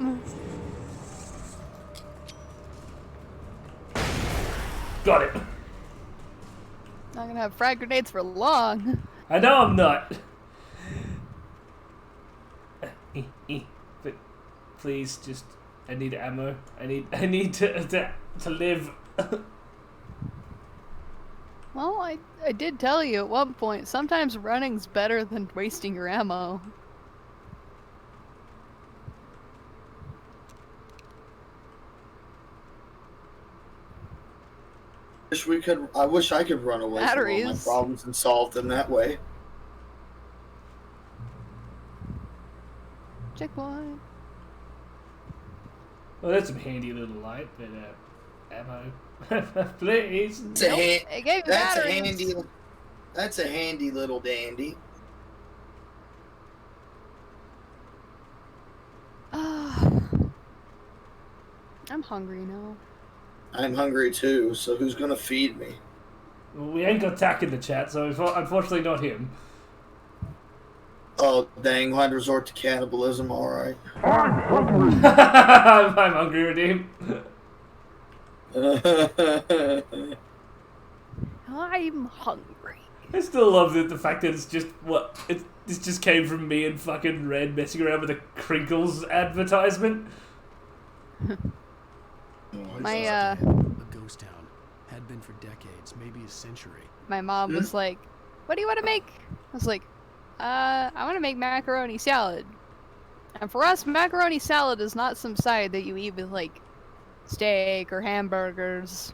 Got it. Not gonna have frag grenades for long. I know I'm not. But please, just I need ammo. I need to live. Well, I did tell you at one point, sometimes running's better than wasting your ammo. I wish I could run away from all my problems and solve them that way. Checkpoint. Well, that's some handy little light, but ammo, please. It gave you batteries. That's a handy little dandy. I'm hungry now. I'm hungry too, so who's gonna feed me? Well, we ain't got Tack in the chat, so unfortunately not him. Oh, dang, I'd resort to cannibalism, alright. I'm hungry, Redeem. I'm hungry. I still love the fact that it's just this just came from me and fucking Red messing around with a Crinkles advertisement. My a ghost town had been for decades, maybe a century. My mom was like, "What do you want to make?" I was like, I want to make macaroni salad." And for us, macaroni salad is not some side that you eat with like steak or hamburgers.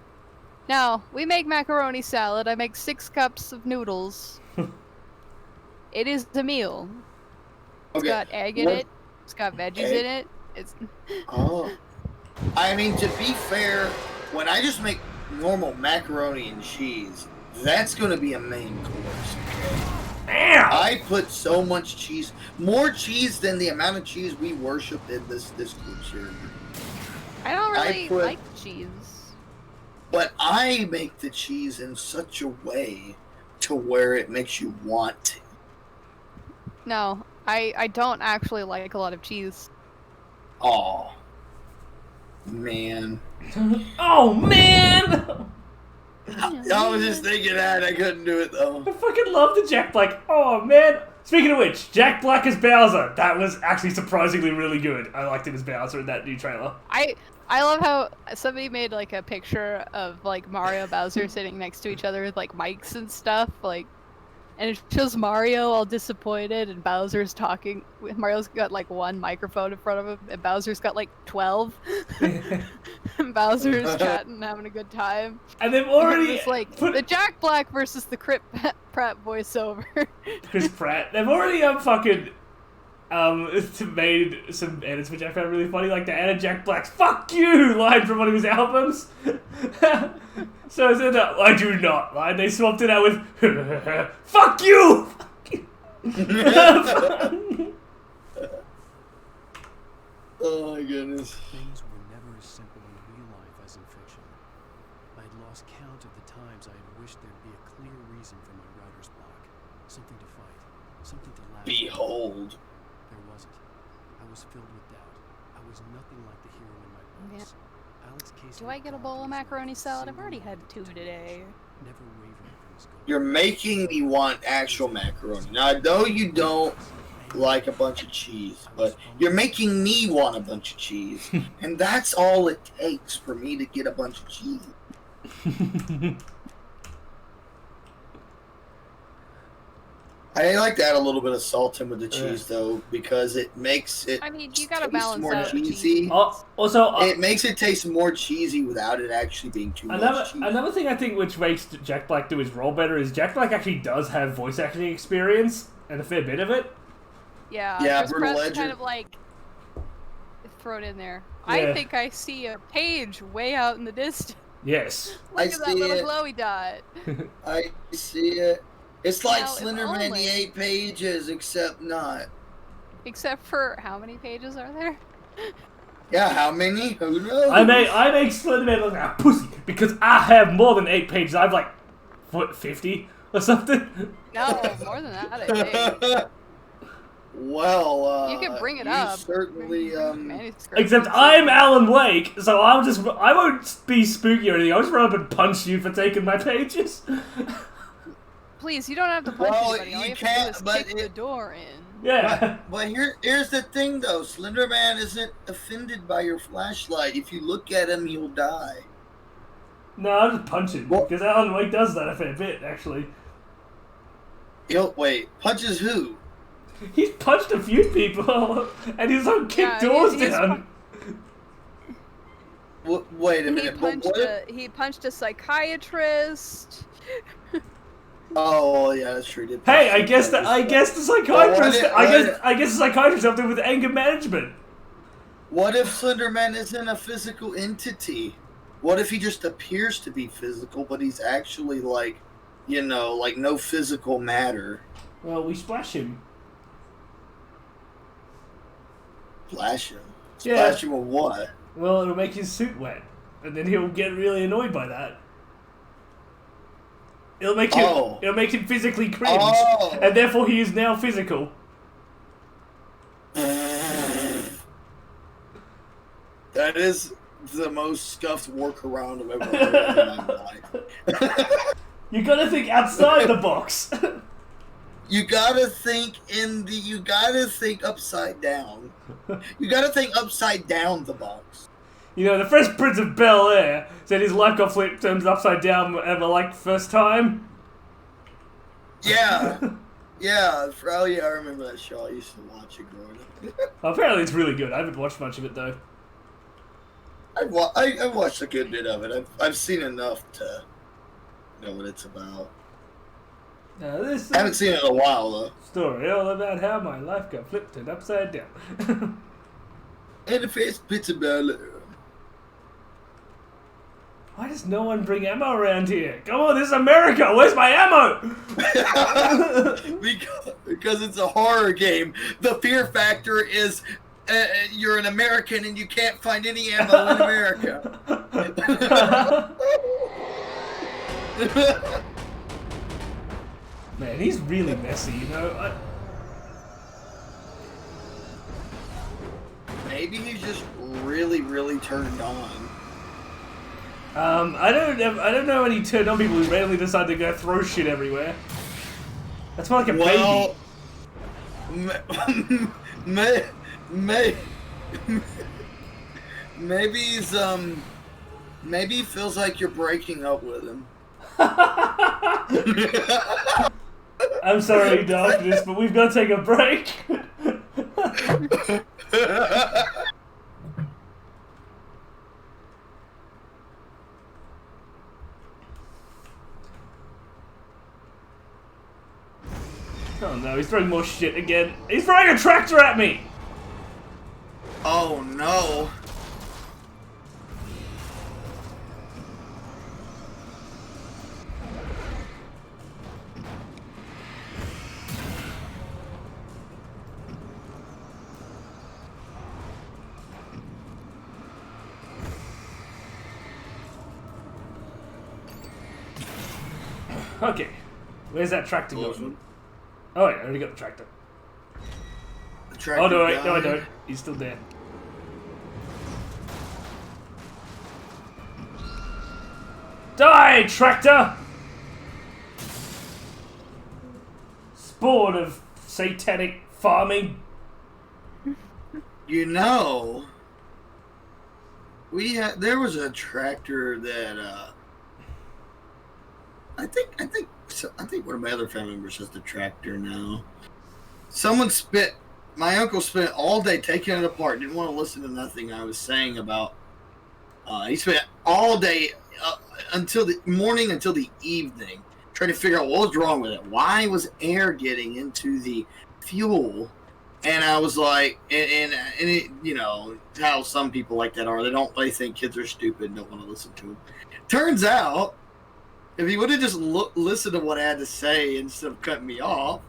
No, we make macaroni salad. I make 6 cups of noodles. It is the meal. It's got egg in it. It's got veggies in it. It's. Oh. I mean, to be fair, when I just make normal macaroni and cheese, that's going to be a main course. Damn! I put so much cheese, more cheese than the amount of cheese we worship in this group here. I don't really like cheese. But I make the cheese in such a way to where it makes you want to. No, I don't actually like a lot of cheese. Aw. Man. Oh, man! I was just thinking that. I couldn't do it, though. I fucking love the Jack Black. Oh, man. Speaking of which, Jack Black as Bowser. That was actually surprisingly really good. I liked him as Bowser in that new trailer. I love how somebody made like a picture of like Mario and Bowser sitting next to each other with like mics and stuff, like, and it shows Mario all disappointed and Bowser's talking. Mario's got like 1 microphone in front of him and Bowser's got like 12. And Bowser's chatting, having a good time. And they've already it's like the Jack Black versus the Chris Pratt voiceover. Chris Pratt. They've already fucking made some edits which I found really funny, like they added Jack Black's "fuck you" line from one of his albums. So instead of "I do not" line, they swapped it out with "fuck you." Oh my goodness. Things were never as simple in real life as in fiction. I had lost count of the times I had wished there'd be a clear reason for my writer's block. Something to fight. Something to laugh at. Behold. There wasn't. I was filled with doubt. I was nothing like the hero in my books. Alex Casey. Do I get a bowl of macaroni salad? I've already had 2 today. Never wavering from his goal. You're making me want actual macaroni. Now, I know you don't like a bunch of cheese, but you're making me want a bunch of cheese. And that's all it takes for me to get a bunch of cheese. I like to add a little bit of salt in with the cheese though, because it makes it. I mean, you gotta taste balance more out cheesy. Also, It makes it taste more cheesy without it actually being too much cheese. Another thing I think which makes Jack Black do his role better is Jack Black actually does have voice acting experience and a fair bit of it. Yeah, Yeah, Chris Brutal Pratt's Legend. kind of like throw it in there. Yeah. I think I see a page way out in the distance. Yes. Look at that little glowy dot. I see it. It's like Now, if Slenderman only- the 8 pages, except not. Except for how many pages are there? Yeah, how many? Who knows? I make Slenderman look like a pussy because I have more than 8 pages. I have like, what, 50 or something? No, more than that, I think. Well, You can bring it you up. certainly, Manuscript. Except I'm Alan Wake, so I won't be spooky or anything. I'll just run up and punch you for taking my pages. Please, you don't have to punch Well, anybody. All you you have can't, to do but is kick the door in. Yeah. But here's the thing, though. Slenderman isn't offended by your flashlight. If you look at him, you'll die. No, I'll just punch him, What? because Alan Wake does that a fair bit, actually. Wait, punches who? He's punched a few people, and he's on kick doors he's down. Wait a minute. He punched a psychiatrist. Oh yeah, that's true. Hey, I guess the psychiatrist. I guess the psychiatrist helped him with anger management. What if Slenderman isn't a physical entity? What if he just appears to be physical, but he's actually like, like no physical matter? Well, we splash him. Splash him. Yeah. Splash him with what? Well, it'll make his suit wet, and then he'll get really annoyed by that. It'll make him physically cringe, and therefore he is now physical. That is the most scuffed workaround I've ever heard in my life. You gotta think outside the box. You gotta think upside down. You gotta think upside down the box. You know, the Fresh Prince of Bel-Air said his life got flipped turns upside down ever, like, first time. Yeah. Yeah, oh yeah, I remember that show. I used to watch it growing up. Apparently it's really good. I haven't watched much of it, though. I watched a good bit of it. I've seen enough to know what it's about. This I haven't seen it in a while, though. Story all about how my life got flipped and upside down. And the face bits about it. Why does no one bring ammo around here? Come on, this is America! Where's my ammo? Because it's a horror game. The fear factor is you're an American and you can't find any ammo in America. Man, he's really messy, you know? Maybe he's just really, really turned on. I don't know any turned on people who randomly decide to go throw shit everywhere. That's more like a baby. Maybe he's maybe he feels like you're breaking up with him. I'm sorry, Darkness, but we've got to take a break. Oh no, he's throwing more shit again. He's throwing a tractor at me! Oh no. Okay, where's that tractor going? Oh wait, I already got the tractor. Oh no, wait, no I don't. He's still there. Die, tractor! Spawn of satanic farming. You know, there was a tractor that I think one of my other family members has the tractor now. My uncle spent all day taking it apart. Didn't want to listen to nothing I was saying about. He spent all day until the morning until the evening trying to figure out what was wrong with it. Why was air getting into the fuel? And I was like, and it, you know how some people like that are. They think kids are stupid and don't want to listen to them. Turns out, if he would have just listened to what I had to say instead of cutting me off,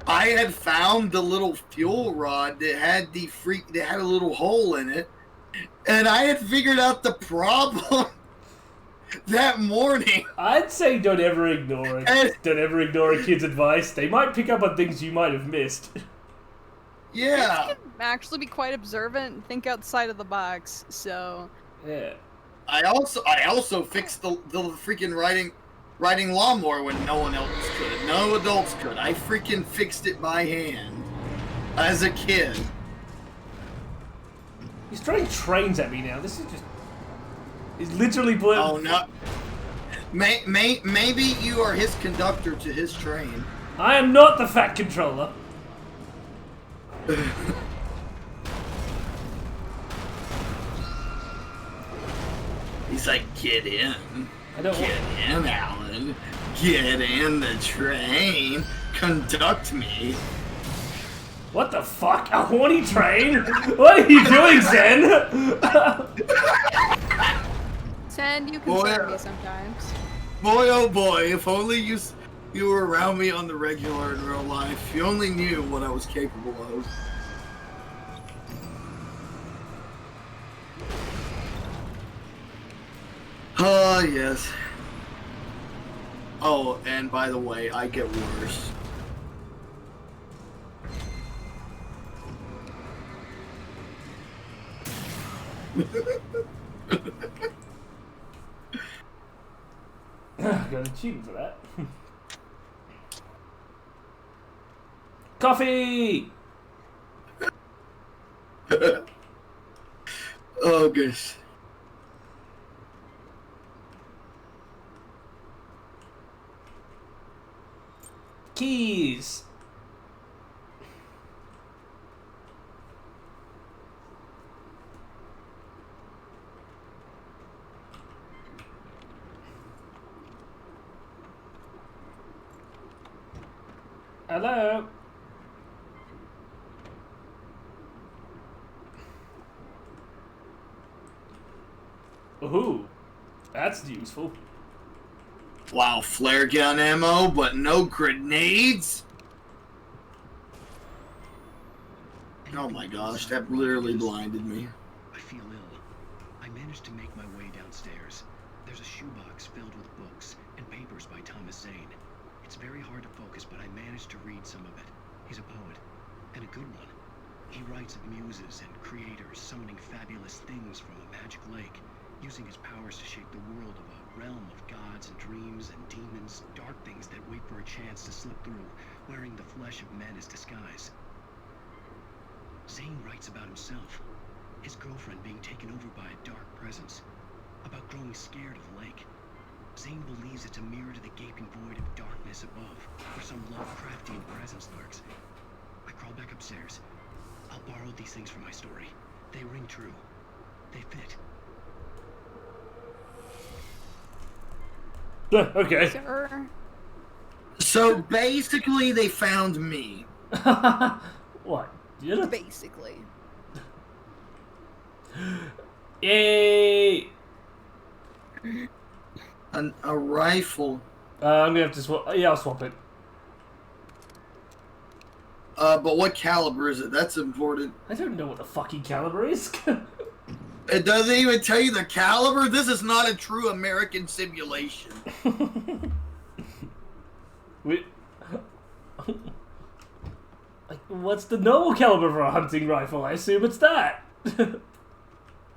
I had found the little fuel rod that had a little hole in it, and I had figured out the problem that morning. I'd say don't ever ignore it. Don't ever ignore a kid's advice. They might pick up on things you might have missed. Yeah. Kids can actually be quite observant and think outside of the box, so... Yeah. I also fixed the freaking riding lawnmower when no one else could. No adults could. I freaking fixed it by hand as a kid. He's throwing trains at me now. This is just... He's literally blue. Oh no. Maybe you are his conductor to his train. I am not the fat controller. He's like, get in. Get in, Alan. Get in the train. Conduct me. What the fuck? A horny train? What are you doing, Zen? Zen, you can scare me sometimes. Boy, oh boy, if only you were around me on the regular in real life. You only knew what I was capable of. Oh, yes. Oh, and by the way, I get worse. Got an achievement for that. Coffee! Oh, gosh. Keys! Hello? Ooh, that's useful. Wow, flare gun ammo, but no grenades? Oh my gosh, that literally blinded me. I feel ill. I managed to make my way downstairs. There's a shoebox filled with books and papers by Thomas Zane. It's very hard to focus, but I managed to read some of it. He's a poet, and a good one. He writes of muses and creators summoning fabulous things from a magic lake, using his powers to shape the world of a realm of gods and dreams and demons, dark things that wait for a chance to slip through, wearing the flesh of men as disguise. Zane writes about himself, his girlfriend being taken over by a dark presence, about growing scared of the lake. Zane believes it's a mirror to the gaping void of darkness above, where some Lovecraftian presence lurks. I crawl back upstairs. I'll borrow these things for my story. They ring true. They fit. Okay. Sure. So basically, they found me. What? Yeah. Basically. Yay! A rifle. I'm gonna have to swap. Yeah, I'll swap it. But what caliber is it? That's important. I don't know what the fucking caliber is. It doesn't even tell you the caliber? This is not a true American simulation. Like, what's the normal caliber for a hunting rifle? I assume it's that.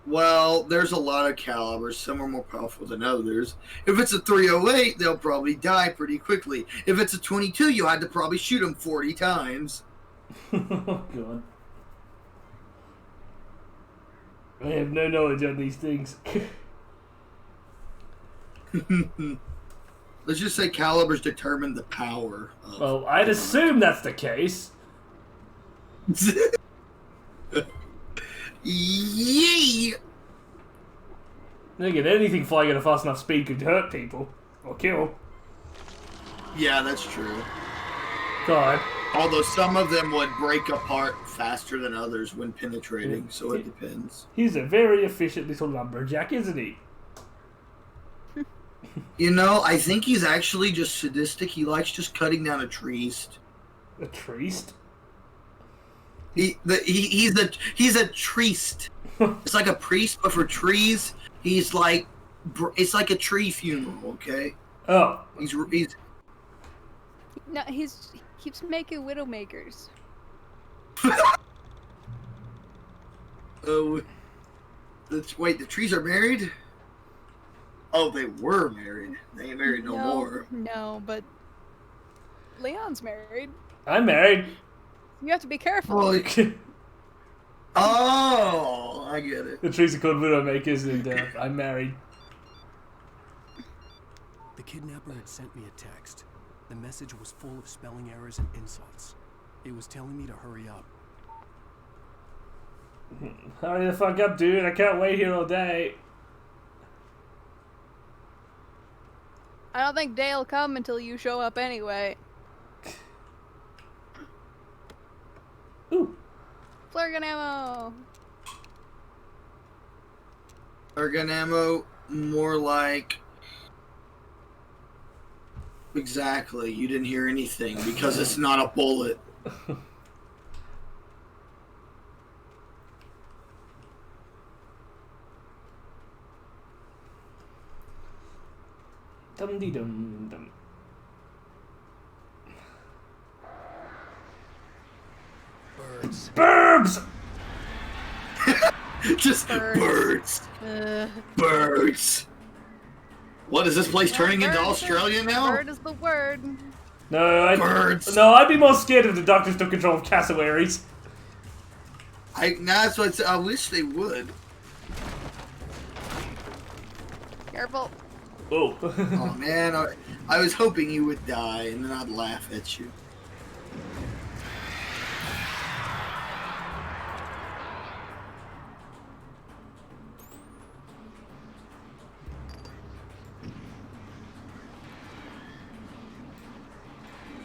Well, there's a lot of calibers. Some are more powerful than others. If it's a .308, they'll probably die pretty quickly. If it's a .22, you had to probably shoot them 40 times. Oh, God. I have no knowledge on these things. let's just say calibers determine the power. Well, I'd assume that's the case. Yee! Again, anything flying at a fast enough speed could hurt people. Or kill. Yeah, that's true. God. Although some of them would break apart faster than others when penetrating, so it depends. He's a very efficient little lumberjack, isn't he? You know, I think he's actually just sadistic. He likes just cutting down a treist. A treist? He's a treist. It's like a priest, but for trees. He's like, it's like a tree funeral. Okay. Oh. He's. No, he keeps making widowmakers. Oh. Wait, the trees are married? Oh, they were married. They ain't married no more. No, but Leon's married. I'm married. You have to be careful. Oh, I get it. The trees are called widowmakers, and I'm married. The kidnapper had sent me a text. The message was full of spelling errors and insults. It was telling me to hurry up. Hurry the fuck up, dude. I can't wait here all day. I don't think Day'll come until you show up anyway. Ooh. Flare gun ammo! Flare gun ammo, more like... Exactly, you didn't hear anything because it's not a bullet. Dum-dee-dum-dum. Birds. Burbs! Just birds. Birds. What, is this place turning into Australia now? Bird is the word. No, Birds. No, I'd be more scared if the doctors took control of cassowaries. That's what I wish they would. Careful. Oh. Oh man, I was hoping you would die and then I'd laugh at you.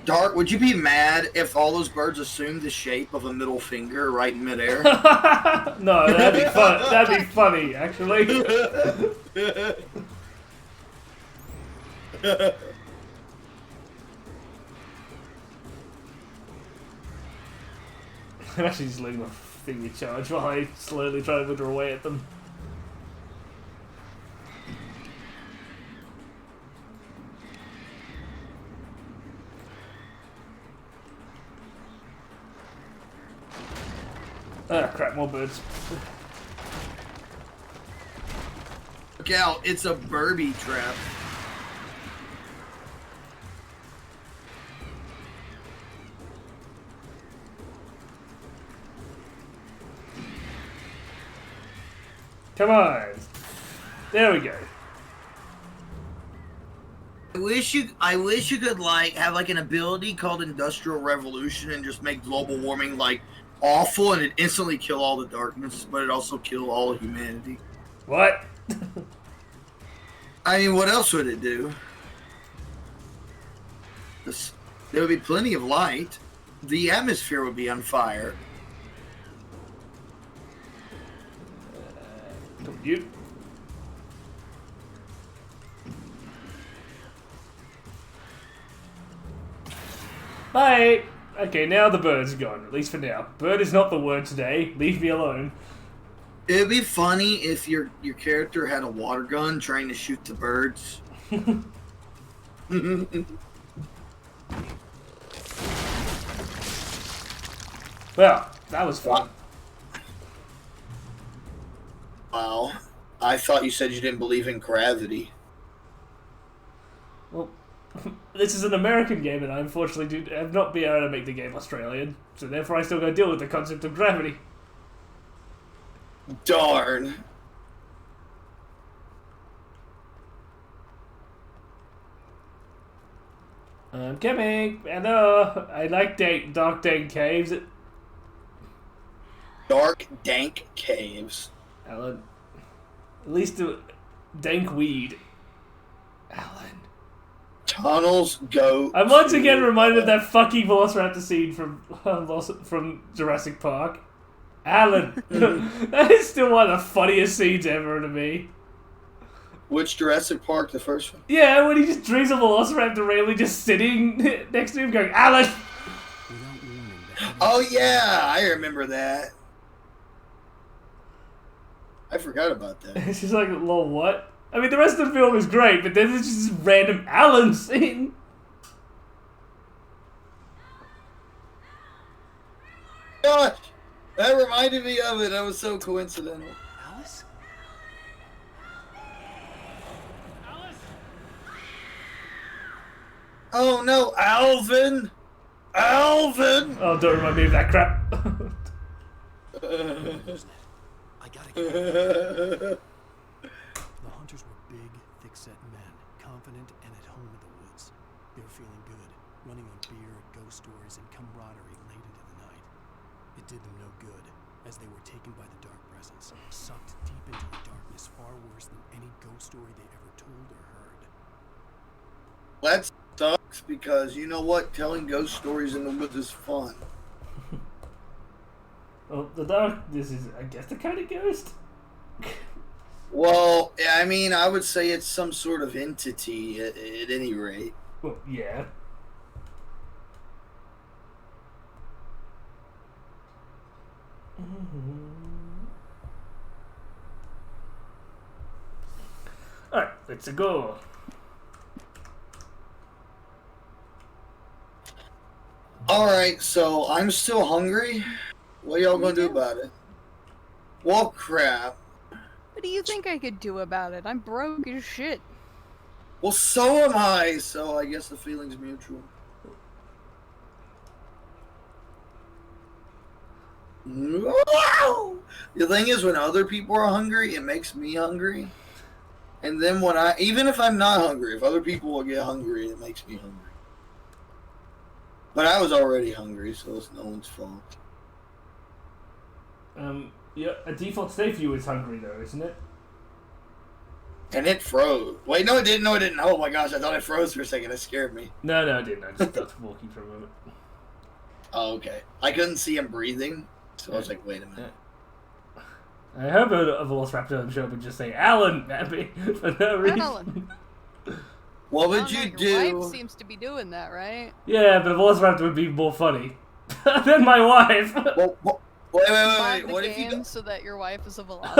Dark, would you be mad if all those birds assumed the shape of a middle finger right in midair? No, that'd be fun. That'd be funny, actually. I'm actually just leaving the thing in charge while I slowly try to wither away at them. Ah, crap, more birds. Look out, it's a Burby trap. Come on. There we go. I wish you could like have like an ability called Industrial Revolution and just make global warming like awful and it instantly kill all the darkness, but it also kill all of humanity. What? I mean, what else would it do? There would be plenty of light. The atmosphere would be on fire. You. Bye! Okay, now the bird's gone, at least for now. Bird is not the word today. Leave me alone. It'd be funny if your character had a water gun trying to shoot the birds. Well, that was fun. Wow. I thought you said you didn't believe in gravity. Well, this is an American game, and I unfortunately have not been able to make the game Australian, so therefore I still gotta deal with the concept of gravity. Darn. I'm coming. Hello. I like dark dank caves. Dark, dank caves. Alan. At least dank weed. Alan. Tunnels go. I'm once again reminded of that fucking Velociraptor scene from Jurassic Park. Alan. That is still one of the funniest scenes ever to me. Which Jurassic Park? The first one? Yeah, when he just dreams of Velociraptor randomly just sitting next to him going, Alan! Oh yeah, I remember that. I forgot about that. It's just like, lol, what? I mean, the rest of the film is great, but then it's just this random Alan scene. Gosh, that reminded me of it. That was so coincidental. Alice? Oh no, Alvin! Alvin! Oh, don't remind me of that crap. I gotta get The hunters were big, thick-set men, confident and at home in the woods. They were feeling good, running on beer, ghost stories, and camaraderie late into the night. It did them no good, as they were taken by the dark presence, sucked deep into a darkness far worse than any ghost story they ever told or heard. That sucks because you know what? Telling ghost stories in the woods is fun. Well, the darkness is, I guess, the kind of ghost. Well, I mean, I would say it's some sort of entity at any rate. Well, yeah. Alright, let's go. Alright, so I'm still hungry. What y'all gonna do about it? Well, crap. What do you think I could do about it? I'm broke as shit. Well, so am I, so I guess the feeling's mutual. The thing is, when other people are hungry, it makes me hungry. And then when even if I'm not hungry, if other people will get hungry, it makes me hungry. But I was already hungry, so it's no one's fault. Yeah, a default state view is hungry though, isn't it? And it froze. Wait, no, it didn't. No, it didn't. Oh my gosh, I thought it froze for a second. It scared me. No, I didn't. I just stopped walking for a moment. Oh, okay. I couldn't see him breathing, so I was like, wait a minute. I hope a Velociraptor on the show would just say Alan at me for no reason. Alan. What would you Your do? wife seems to be doing that, right? Yeah, but a Velociraptor would be more funny than my wife. Well, wait. Buy the What if you? game so that your wife is a velociraptor.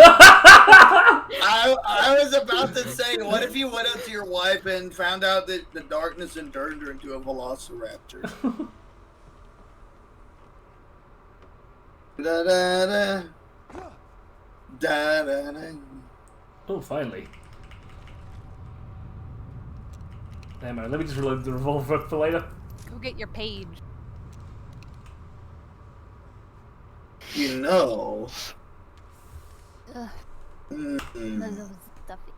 I was about to say, what if you went up to your wife and found out that the darkness had turned her into a velociraptor? Da da da. Da da da. Oh, finally. Damn it, let me just reload the revolver for later. Go get your page. You know. Ugh. Mm-mm. Stuffy.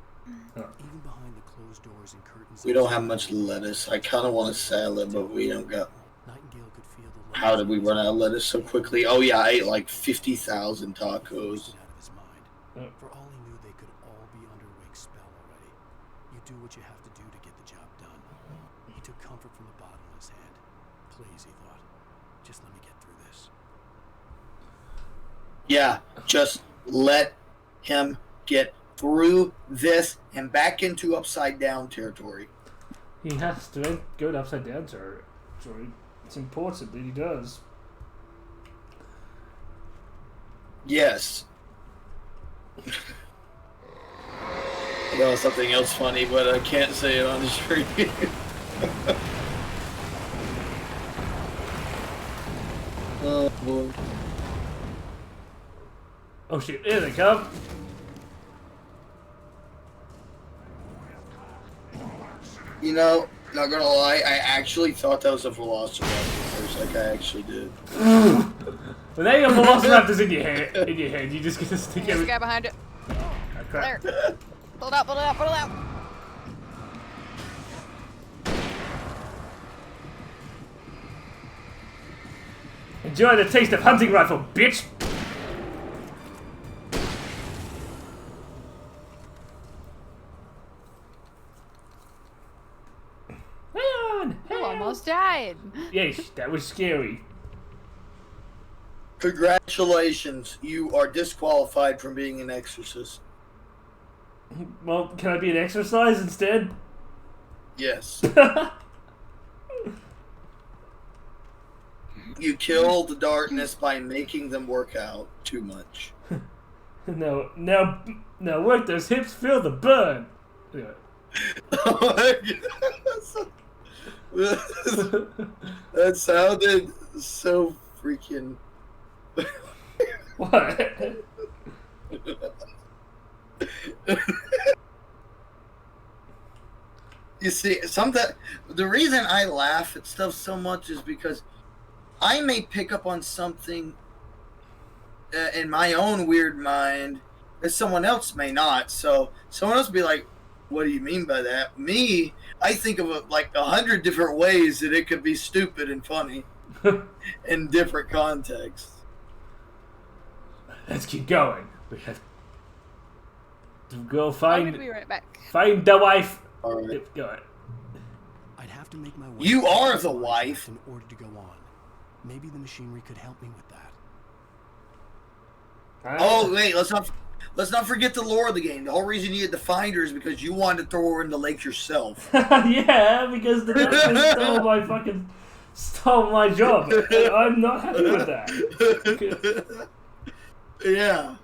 Even behind the closed doors and curtains. We don't have much lettuce. I kind of want a salad, but we don't got. Nightingale could feel the How did we run out of lettuce so quickly? Oh yeah, I ate like 50,000 tacos. out of his mind. Yep. For all he knew, they could all be under Wake's spell already. You do what you have to do to get the job done. He took comfort from the bottle in his hand. Please, he thought, just let me get through this. Yeah, just let him get through this and back into upside down territory. He has to go to upside down territory. It's important that he does. Yes. That was something else funny, but I can't say it on the stream. Oh boy. Oh shit, here they come. You know, not gonna lie, I actually thought that was a velociraptor first, like I actually did. When they got Velociraptors in your head, you just get to stick There's a every... guy behind it. Oh, crap. There. Pull it out, pull it out, pull it out. Enjoy the taste of hunting rifle, bitch! Leon! You almost died. Yes, that was scary. Congratulations, you are disqualified from being an exorcist. Well, can I be an exercise instead? Yes. You kill the darkness by making them work out too much. No, work those hips, feel the burn. Yeah. Oh my God. That sounded so freaking... What? You see, the reason I laugh at stuff so much is because I may pick up on something in my own weird mind that someone else may not. So someone else will be like, "What do you mean by that?" Me, I think of it like 100 different ways that it could be stupid and funny in different contexts. Let's keep going. We have to go I'm find gonna be right back. find the wife. All right. Yep, go ahead. I'd have to make my way. You to are the the project wife. in order to go on. Maybe the machinery could help me with that. Oh wait, let's not forget the lore of the game. The whole reason you had to find her is because you wanted to throw her in the lake yourself. Yeah, because the Dutchman stole my job. And I'm not happy with that. Yeah.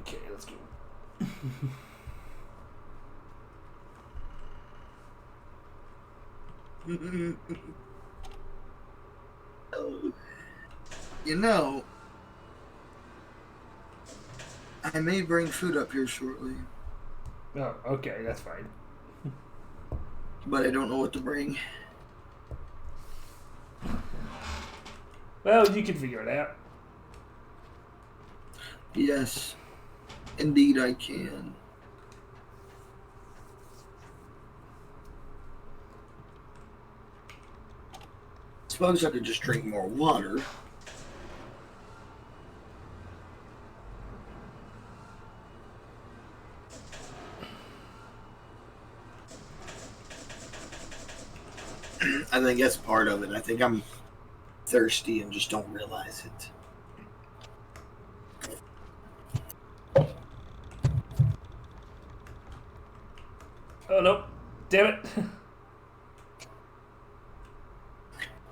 Okay, let's go. You know, I may bring food up here shortly, Oh, okay, that's fine. but I don't know what to bring. Well, you can figure it out. Yes, indeed I can. Suppose I could just drink more water. I think that's part of it. I think I'm thirsty and just don't realize it. Oh, no. Damn it.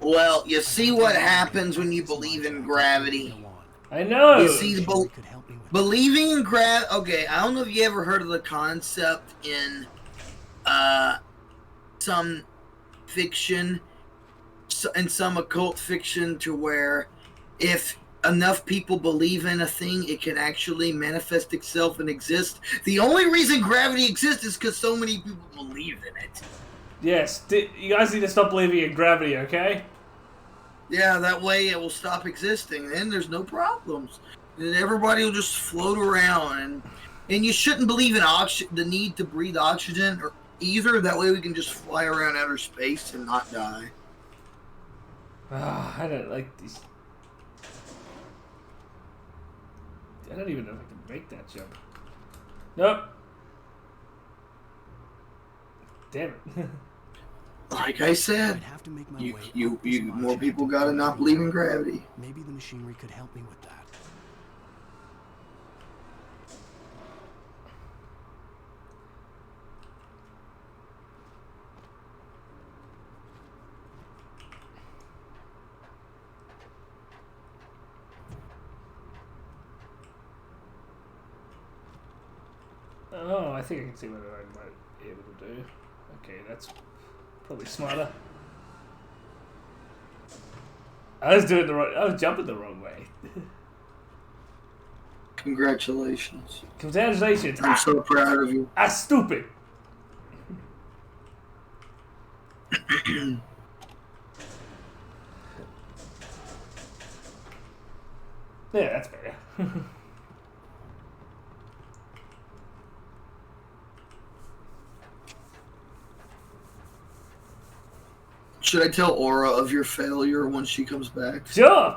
Well, you see what happens when you believe in gravity. Go on. I know. You see, Machinery could help me with that. believing in Okay, I don't know if you ever heard of the concept in some fiction, in some occult fiction, to where if enough people believe in a thing, it can actually manifest itself and exist. The only reason gravity exists is because so many people believe in it. Yes, you guys need to stop believing in gravity, okay? Yeah, that way it will stop existing. Then there's no problems. And everybody will just float around. And you shouldn't believe in the need to breathe oxygen or either. That way we can just fly around outer space and not die. I don't like these. I don't even know if I can make that jump. Nope. Damn it. Like I said, I'd have to make my you way up you this more large people to gotta the not believe in project. gravity. Maybe the machinery could help me with that. Oh, I think I can see what I might be able to do. Okay, that's probably smarter. I was jumping the wrong way. Congratulations. Congratulations. I'm so proud of you. Stupid. Yeah, that's better. should I tell Aura of your failure when she comes back? Sure.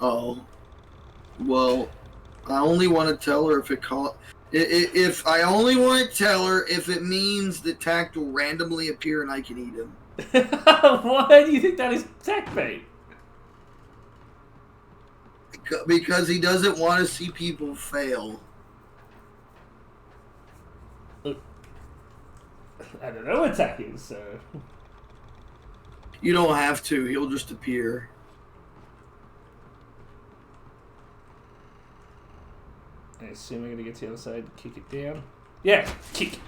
Oh. Well, I only want to tell her if if I only want to tell her if it means the tact will randomly appear and I can eat him. Why do you think that is tech bait? Because he doesn't want to see people fail. I don't know what tech is, so... You don't have to. He'll just appear. I assume I'm gonna get to the other side and kick it down. Yeah, kick.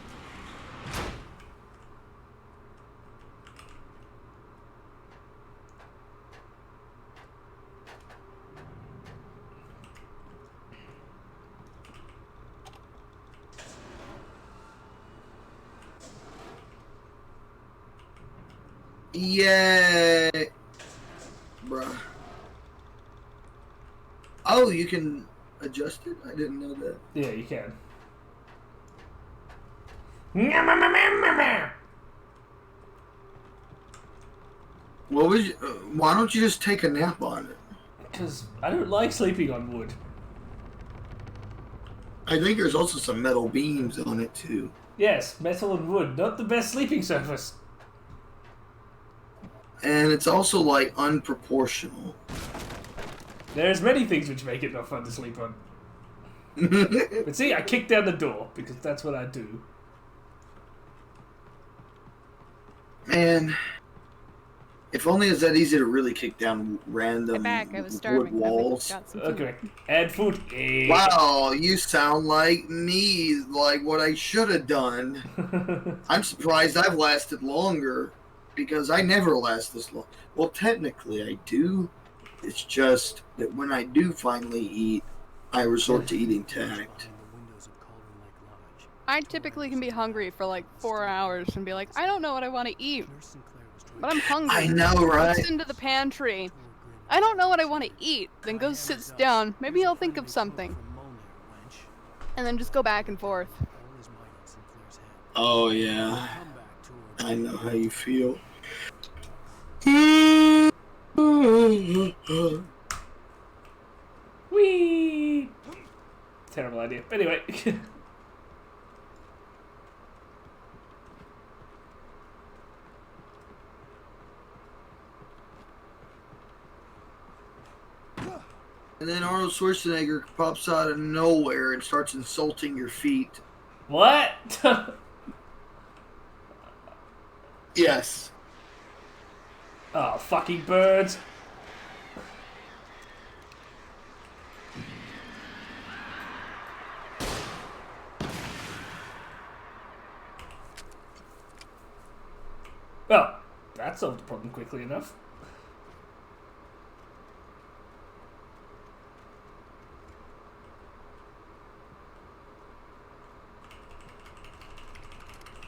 Yay! Bruh. Oh, you can adjust it? I didn't know that. Yeah, you can. What was you, why don't you just take a nap on it? Because I don't like sleeping on wood. I think there's also some metal beams on it too. Yes, metal and wood, not the best sleeping surface. And it's also like unproportional. There's many things which make it not fun to sleep on. But see, I kicked down the door because that's what I do. Man, if only it's that easy to really kick down random Get back, I was wood starving. walls. Got some food. Okay, add food. Wow, you sound like me, like what I should have done. I'm surprised I've lasted longer, because I never last this long. Well, technically I do. It's just that when I do finally eat, I resort to eating tact. I typically can be hungry for like 4 hours and be like, I don't know what I want to eat, but I'm hungry. I know, right? Goes into the pantry. I don't know what I want to eat. Then goes, sits down. Maybe I'll think of something. And then just go back and forth. Oh, yeah. I know how you feel. Whee! Terrible idea. Anyway. And then Arnold Schwarzenegger pops out of nowhere and starts insulting your feet. What? Yes. Oh, fucking birds. Well, that solved the problem quickly enough.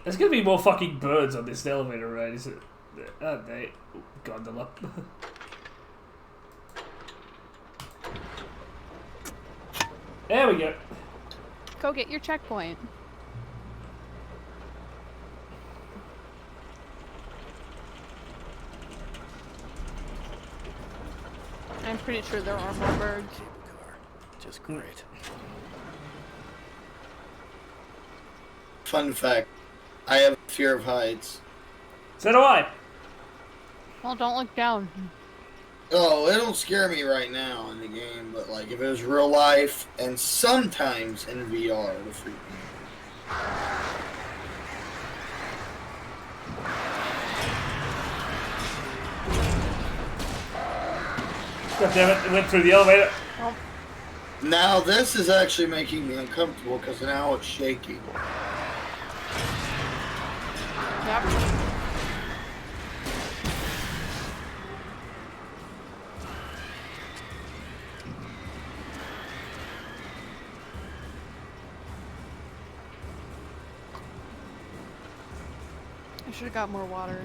There's gonna be more fucking birds on this elevator ride, is it? Aren't they? Gondola. There we go. Go get your checkpoint. I'm pretty sure there are more birds. Just great. Fun fact, I have fear of heights. So do I. Well, don't look down. Oh, it don't scare me right now in the game, but like if it was real life and sometimes in VR, it would freak me out. God damn it, it went through the elevator. Oh, Now this is actually making me uncomfortable because now it's shaking. yep. I should have got more water.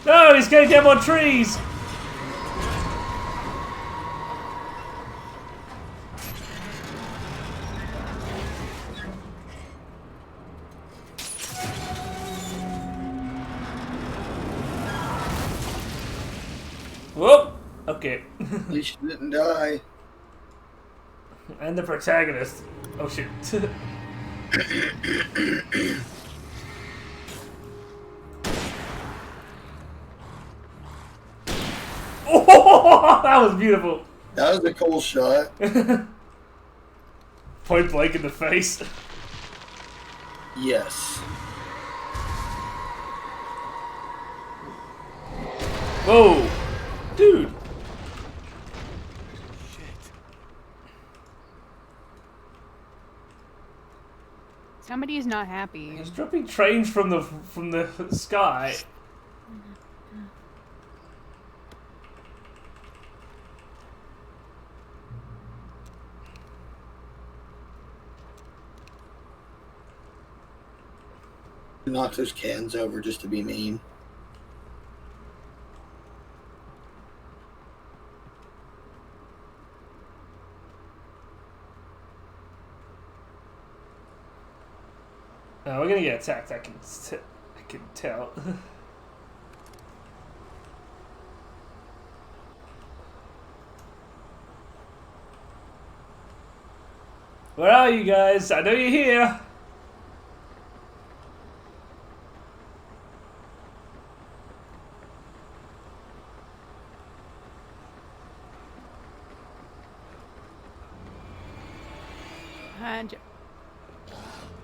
No, he's going down more trees. Okay. At least you didn't die. And the protagonist. Oh shit. Oh, that was beautiful. That was a cool shot. Point blank in the face. Yes. Whoa, dude. Somebody's not happy. He's dropping trains from the sky. Knock those cans over just to be mean. Oh, we're gonna get attacked. I can tell. Where are you guys? I know you're here. And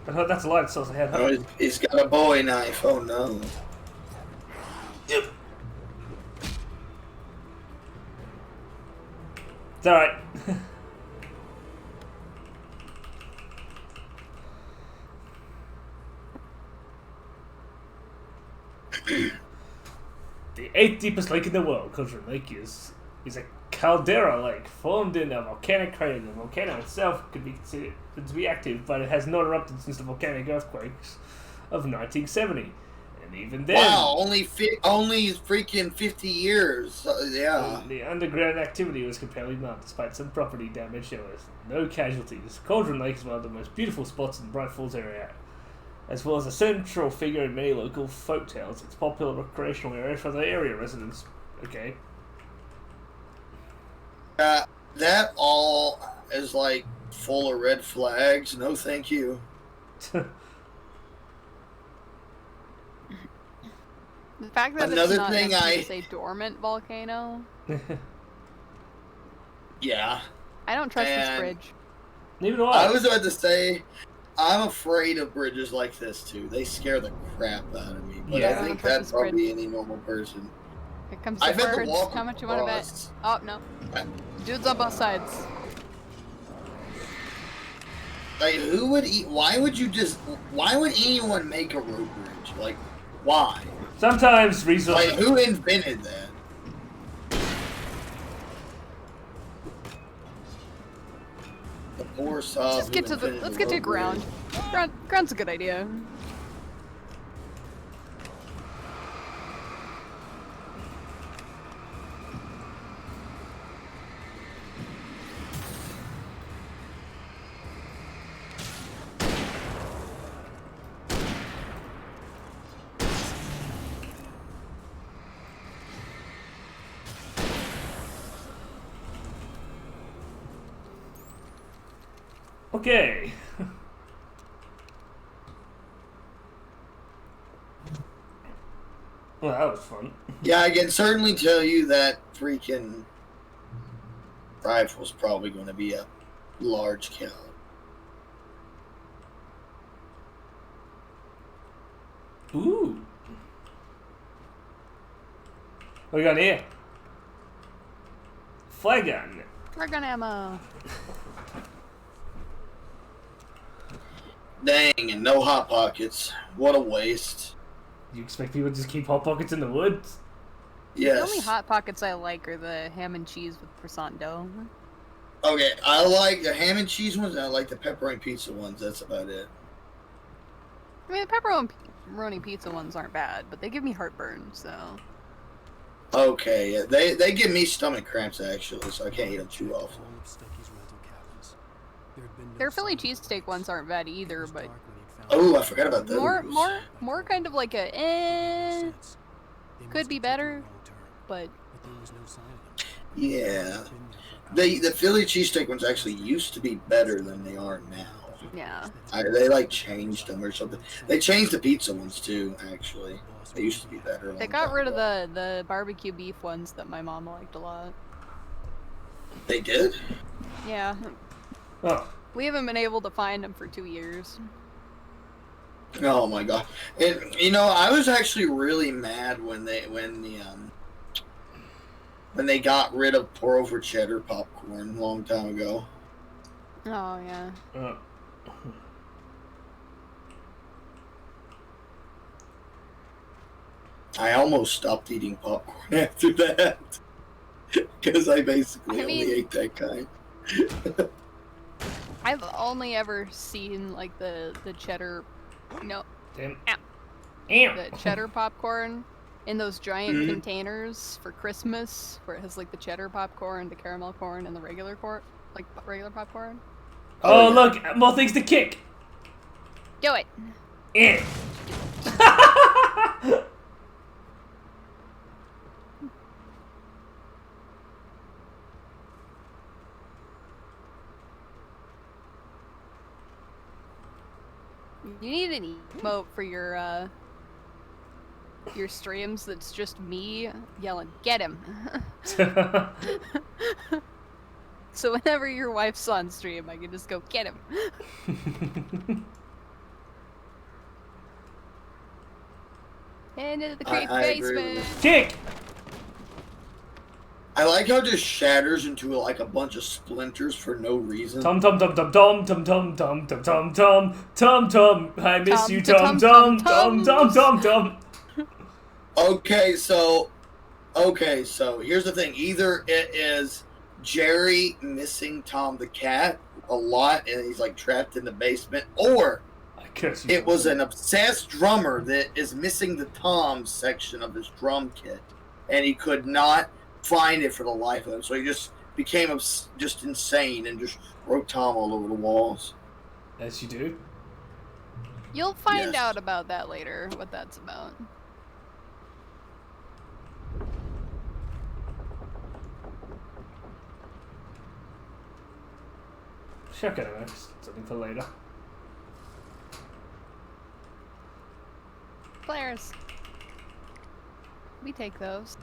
Oh, that's a light source I have. Oh, he's got a bowie knife. Oh no. Yep. It's alright. The 8th deepest lake in the world, Cauldron Lake, is a caldera lake formed in a volcanic crater. The volcano itself could be considered to be active, but it has not erupted since the volcanic earthquakes of 1970. And even then, wow, only freaking 50 years. Yeah. the underground activity was completely not, despite some property damage. There was no casualties. Cauldron Lake is one of the most beautiful spots in the Bright Falls area, as well as a central figure in many local folk tales. It's a popular recreational area for the area residents. Okay. That all is like full of red flags. No, thank you. the fact that Another it's not thing a dormant volcano. Yeah. I don't trust this bridge. Neither do I. I was about to say, I'm afraid of bridges like this too. They scare the crap out of me. But Yeah. I think that's probably any normal person. Here comes the I've had to birds. walk How much you want to bet? across. Oh no, dudes on both sides. Like, who would eat? Why would anyone make a road bridge? Like, why? Sometimes resources. Like, who invented that? The poor sub. Let's get to ground. Ground's a good idea. Okay. Well, that was fun. Yeah, I can certainly tell you that freaking rifle's probably going to be a large caliber. Ooh. What we got here? Flag gun. Flare gun ammo. Dang, and no hot pockets. What a waste. You expect people to just keep hot pockets in the woods? Yes. The only hot pockets I like are the ham and cheese with croissant dough. Okay, I like the ham and cheese ones, and I like the pepperoni pizza ones. That's about it. I mean, the pepperoni pizza ones aren't bad, but they give me heartburn, so. Okay, yeah, they give me stomach cramps, actually, so I can't eat them too often. Their Philly cheesesteak ones aren't bad either, but Oh, I forgot about those. more kind of like a could be better, but Yeah. The Philly cheesesteak ones actually used to be better than they are now. Yeah. They like changed them or something. They changed the pizza ones too, actually. They used to be better. They got rid of the barbecue beef ones that my mom liked a lot. They did? Yeah. Oh. We haven't been able to find them for 2 years. Oh my god! And you know, I was actually really mad when they got rid of pour over cheddar popcorn a long time ago. Oh yeah. I almost stopped eating popcorn after that because I basically only ate that kind. I've only ever seen like the cheddar, Damn. the cheddar popcorn in those giant containers for Christmas, where it has like the cheddar popcorn, the caramel corn, and the regular popcorn. Oh, look, more things to kick. Do it. Yeah. You need an emote for your streams that's just me yelling, "Get him!" So whenever your wife's on stream, I can just go, "Get him!" Into the creepy basement. Kick. I like how it just shatters into like a bunch of splinters for no reason. Tom tom tom tom tom tom tom tom tom tom tom tom tom. I miss you, tom tom tom tom tom tom. Okay, so here's the thing. Either it is Jerry missing Tom the cat a lot and he's like trapped in the basement, or it was an obsessed drummer that is missing the Tom section of his drum kit and he could not find it for the life of him. So he just became just insane and just wrote Tom all over the walls. As you do. You'll find out about that later, what that's about. Check it out. Something for later. Flares. We take those.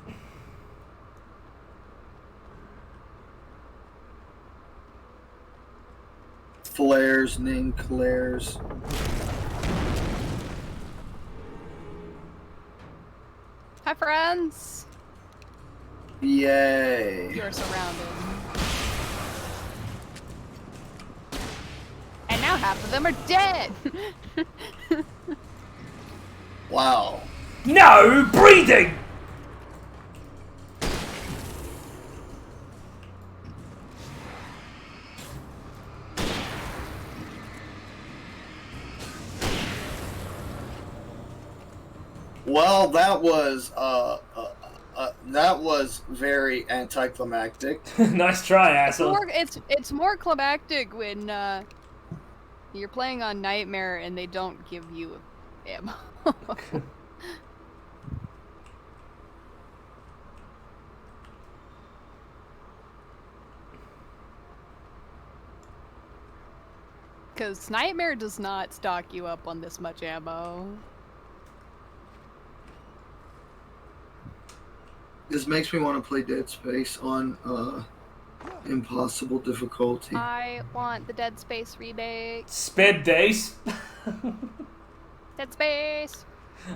Flares, ninclares. Hi, friends. Yay. You're surrounded. And now half of them are dead. Wow. No breathing. Well, that was very anticlimactic. Nice try, asshole. It's more climactic when you're playing on Nightmare and they don't give you ammo. Because Nightmare does not stock you up on this much ammo. This makes me want to play Dead Space on impossible difficulty. I want the Dead Space remake. Sped days. Dead Space.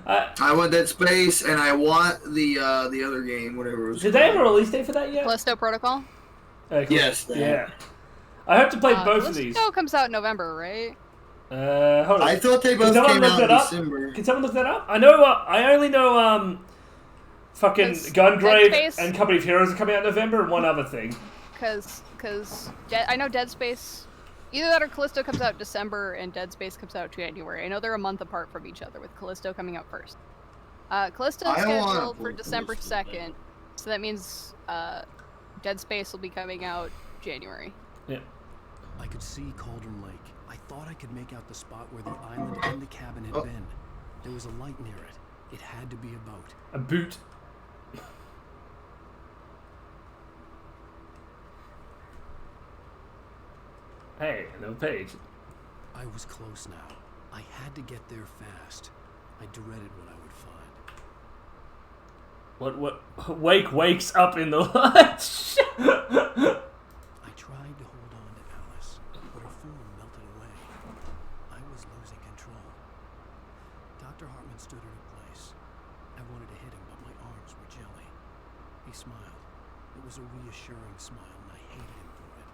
I want Dead Space, and I want the other game, whatever it was. Did they have a release date for that yet? Callisto Protocol? Okay. Yes. Yeah. I hope to play both of these. Callisto comes out in November, right? Hold on. I thought they both came out in December. Can someone look that up? I know. I only know. Fucking Gungrave and Company of Heroes are coming out in November, and one other thing. Because I know Dead Space. Either that or Callisto comes out December and Dead Space comes out January. I know they're a month apart from each other, with Callisto coming out first. Callisto is scheduled for December 2nd, so that means Dead Space will be coming out January. Yeah. I could see Cauldron Lake. I thought I could make out the spot where the island and the cabin had been. There was a light near it. It had to be a boat. A boot. Another page. I was close now. I had to get there fast. I dreaded what I would find. What? Wake wakes up in the lunch. I tried to hold on to Alice, but her form melted away. I was losing control. Dr. Hartman stood her in place. I wanted to hit him, but my arms were jelly. He smiled. It was a reassuring smile, and I hated him for it.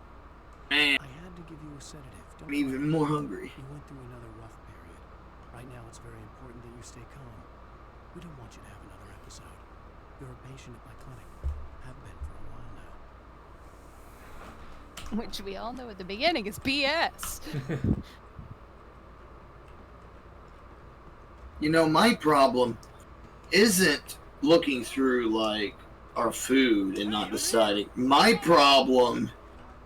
Man, I had to give you a sedative. Don't I'm even more hungry. You went through another rough period. Right now, it's very important that you stay calm. We don't want you to have another episode. You're a patient at my clinic. Have been for a while now. Which we all know at the beginning is BS. You know, my problem isn't looking through, like, our food and not deciding. My problem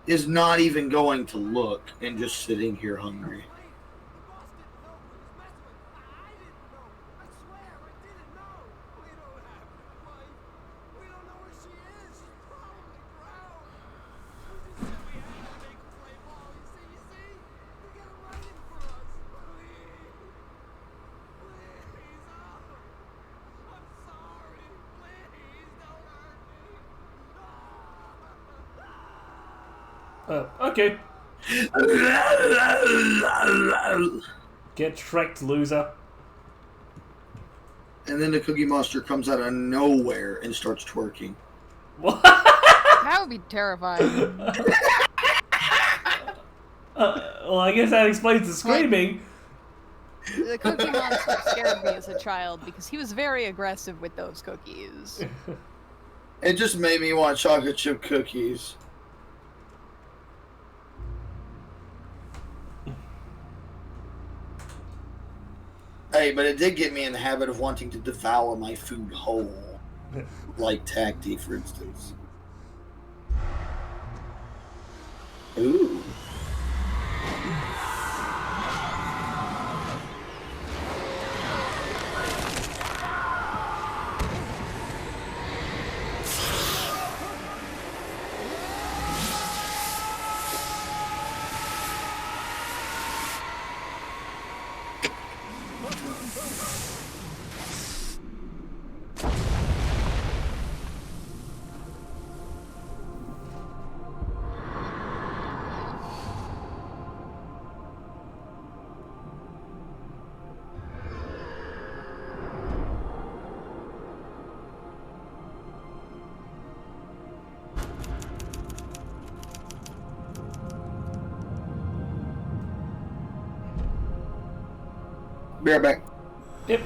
is not even going to look and just sitting here hungry. Okay. Get Shrek'd, loser. And then the Cookie Monster comes out of nowhere and starts twerking. What? That would be terrifying. Well, I guess that explains the screaming. The Cookie Monster scared me as a child because he was very aggressive with those cookies. It just made me want chocolate chip cookies. Hey, but it did get me in the habit of wanting to devour my food whole. Like Tacti, for instance. Ooh. Be right back. Yep.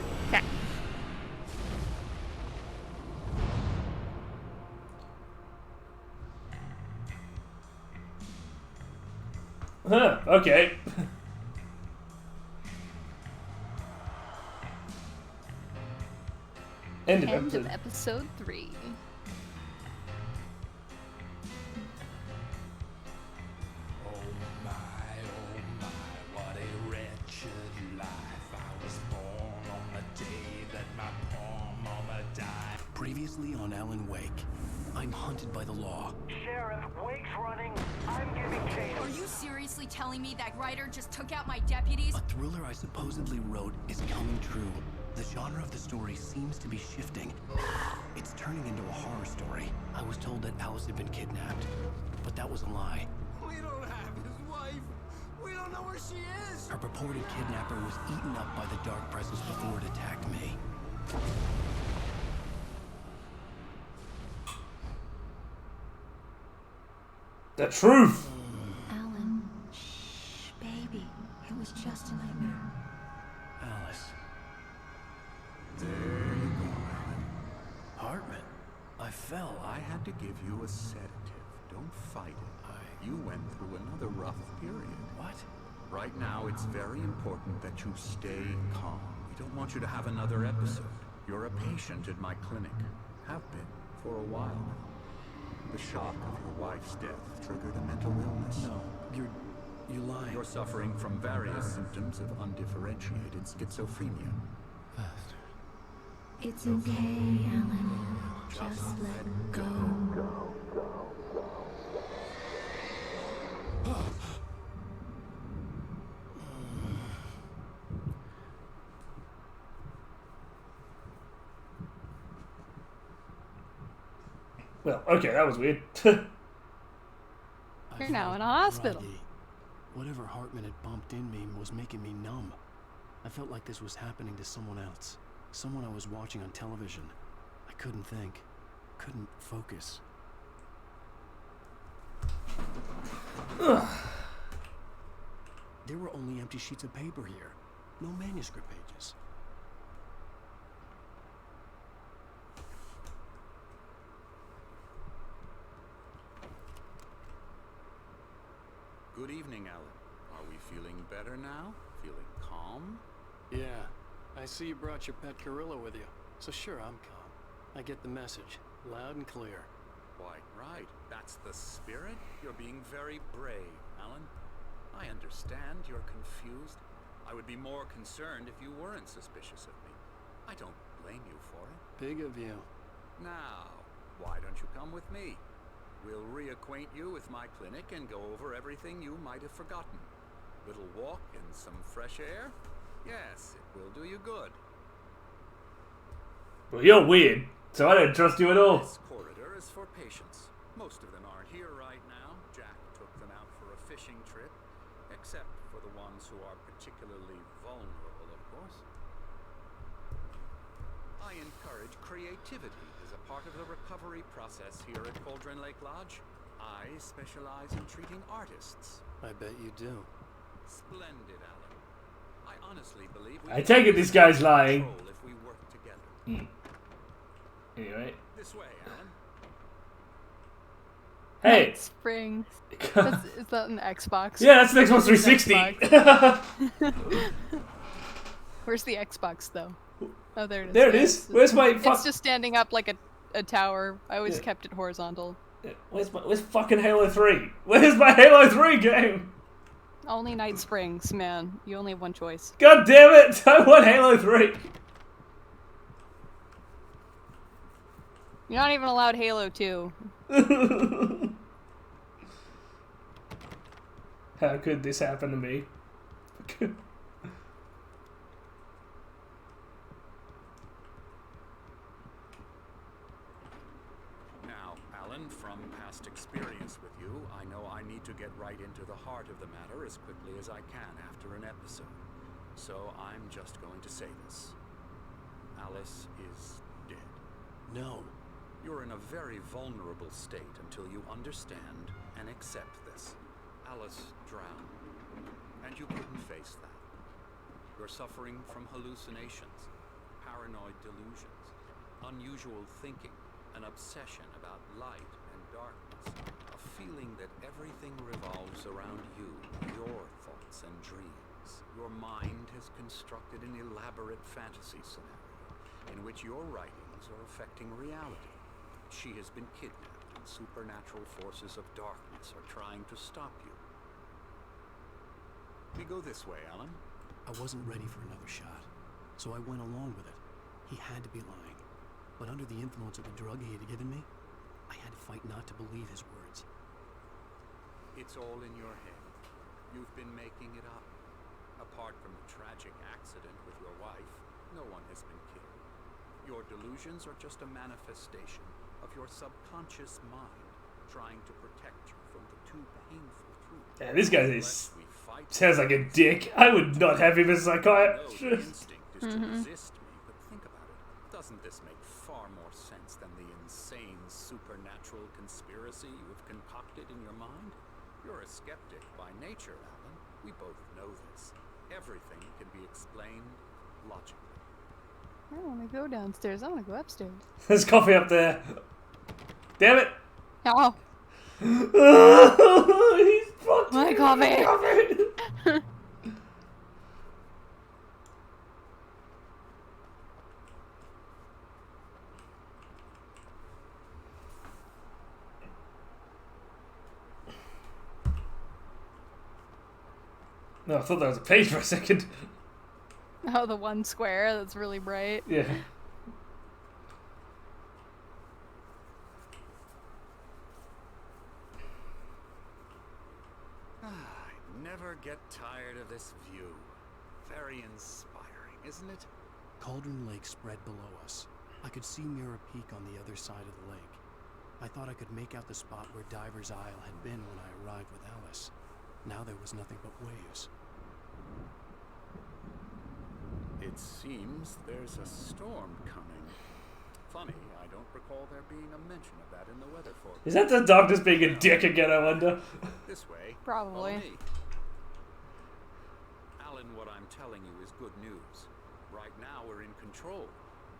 Huh, okay. End of episode. episode 3. Oh my, what a wretched life. I was born on the day that my poor mama died. Previously on AlanWake, I'm hunted by the law. Sheriff, Wake's running. I'm giving chase. Are you seriously telling me that writer just took out my deputies? A thriller I supposedly wrote is coming true. The genre of the story seems to be shifting. It's turning into a horror story. I was told that Alice had been kidnapped, but that was a lie. We don't have his wife. We don't know where she is. Her purported kidnapper was eaten up by the dark presence before it attacked me. The truth! Alan, shh, baby. It was just a nightmare. Alice. There you go, Alan. Hartman. I fell. I had to give you a sedative. Don't fight it. You went through another rough period. What? Right now, it's very important that you stay calm. We don't want you to have another episode. You're a patient at my clinic. Have been for a while now. The shock of your wife's death triggered a mental illness. No, you're lying. You're suffering from various symptoms of undifferentiated schizophrenia. It's okay, Alan. Just let go. Well, okay, that was weird. You're I now felt in a hospital. groggy. Whatever Hartman had bumped in me was making me numb. I felt like this was happening to someone else. Someone I was watching on television. I couldn't think. Couldn't focus. There were only empty sheets of paper here. No manuscript pages. Good evening, Alan. Are we feeling better now? Feeling calm? Yeah, I see you brought your pet gorilla with you. So sure, I'm calm. I get the message, loud and clear. Quite right. That's the spirit. You're being very brave, Alan. I understand you're confused. I would be more concerned if you weren't suspicious of me. I don't blame you for it. Big of you. Now, why don't you come with me? We'll reacquaint you with my clinic and go over everything you might have forgotten. Little walk in some fresh air? Yes, it will do you good. Well, you're weird, so I don't trust you at all. This corridor is for patients. Most of them aren't here right now. Jack took them out for a fishing trip. Except for the ones who are particularly vulnerable, of course. I encourage creativity as a part of the recovery process here at Cauldron Lake Lodge. I specialize in treating artists. I bet you do. Splendid, Alan. I honestly believe we I take it this guy's lying. if we work together. Anyway. This way, Alan. Hey! Night Springs. Is that an Xbox? Yeah, that's the Xbox 360! Where's the Xbox, though? Oh, there it is. There it is! Where's my fuck? It's just standing up like a tower. I always kept it horizontal. Where's fucking Halo 3? Where's my Halo 3 game? Only Night Springs, man. You only have one choice. God damn it! I want Halo 3! You're not even allowed Halo 2. How could this happen to me? Now, Alan, from past experience with you, I know I need to get right into the heart of the matter as quickly as I can after an episode. So I'm just going to say this. Alice is dead. No. You're in a very vulnerable state until you understand and accept this. Alice drowned, and you couldn't face that. You're suffering from hallucinations, paranoid delusions, unusual thinking, an obsession about light and darkness, a feeling that everything revolves around you, your thoughts and dreams. Your mind has constructed an elaborate fantasy scenario in which your writings are affecting reality. She has been kidnapped, and supernatural forces of darkness are trying to stop you. We go this way, Alan. I wasn't ready for another shot, so I went along with it. He had to be lying. But under the influence of the drug he had given me, I had to fight not to believe his words. It's all in your head. You've been making it up. Apart from the tragic accident with your wife, no one has been killed. Your delusions are just a manifestation of your subconscious mind trying to protect you from the too painful truth. Yeah, this guy sounds like a dick. I would not have him as a psychiatrist. The instinct is to resist me, but think about it. Doesn't this make far more sense than the insane supernatural conspiracy you have concocted in your mind? You're a skeptic by nature, Alan. We both know this. Everything can be explained logically. I don't want to go downstairs. I want to go upstairs. There's coffee up there. Damn it! Oh. He's fucking My coffee. No, I thought that was a page for a second. Oh, the one square that's really bright. Yeah. I never get tired of this view. Very inspiring, isn't it? Cauldron Lake spread below us. I could see Mirror Peak on the other side of the lake. I thought I could make out the spot where Diver's Isle had been when I arrived with Alice. Now there was nothing but waves. It seems there's a storm coming. Funny, I don't recall there being a mention of that in the weather forecast. Is that the doctor's being a dick again, I wonder? This way. Probably. Follow me. Alan, what I'm telling you is good news. Right now we're in control.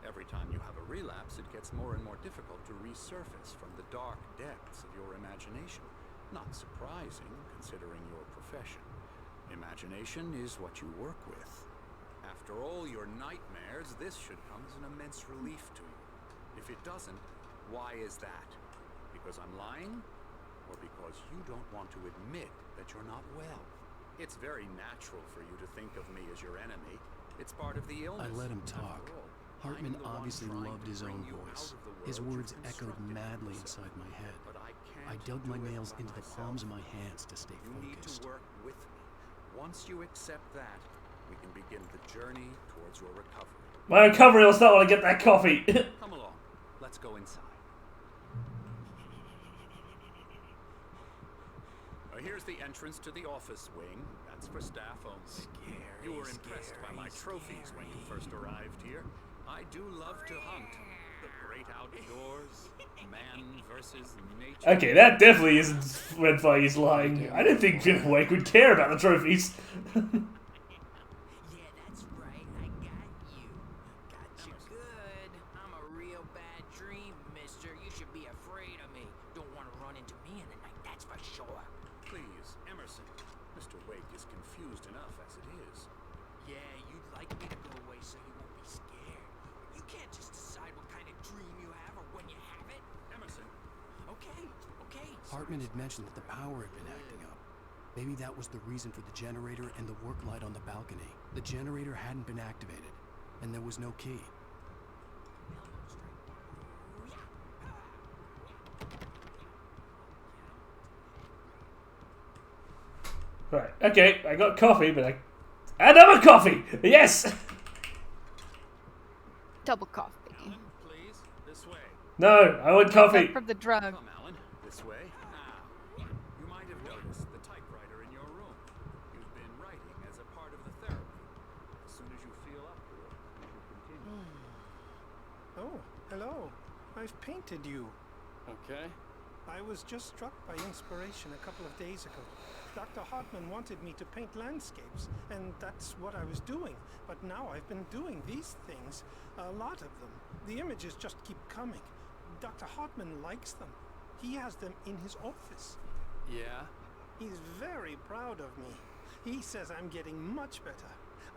Every time you have a relapse, it gets more and more difficult to resurface from the dark depths of your imagination. Not surprising, considering your profession. Imagination is what you work with. After all your nightmares, this should come as an immense relief to you. If it doesn't, why is that? Because I'm lying? Or because you don't want to admit that you're not well? It's very natural for you to think of me as your enemy. It's part of the illness. I let him talk. Hartman obviously loved his own voice. His words echoed madly inside my head. I dug my nails into the palms of my hands to stay focused. You need to work with me. Once you accept that, we can begin the journey towards your recovery. My recovery will start when I get that coffee. Come along. Let's go inside. Here's the entrance to the office wing. That's for staff only. You were impressed by my trophies when you first arrived here. I do love to hunt. The great outdoors, man versus nature. Okay, that definitely isn't when he's lying. I didn't think AlanWake would care about the trophies. Yeah, that's right. I got you. Got you good. I'm a real bad dream, mister. You should be afraid of me. Don't want to run into me in the night, that's for sure. Please, Emerson. Mr. Wake is confused enough as it is. Yeah, you'd like me to go away so you won't be scared. You can't just decide what kind of dream you have or when you have it. Emerson. Okay. Hartman had mentioned that the power had been acting up. Maybe that was the reason for the generator and the work light on the balcony. The generator hadn't been activated, and there was no key. Right, okay, I got coffee, but another coffee! Yes! Double coffee. Alan, please, this way. No, I want coffee. From the drug. Come, Alan, this way. Now, you might have noticed the typewriter in your room. You've been writing as a part of the therapy. As soon as you feel up to it, you can continue. Oh, hello. I've painted you. Okay. I was just struck by inspiration a couple of days ago. Dr. Hartman wanted me to paint landscapes, and that's what I was doing. But now I've been doing these things, a lot of them. The images just keep coming. Dr. Hartman likes them. He has them in his office. Yeah? He's very proud of me. He says I'm getting much better.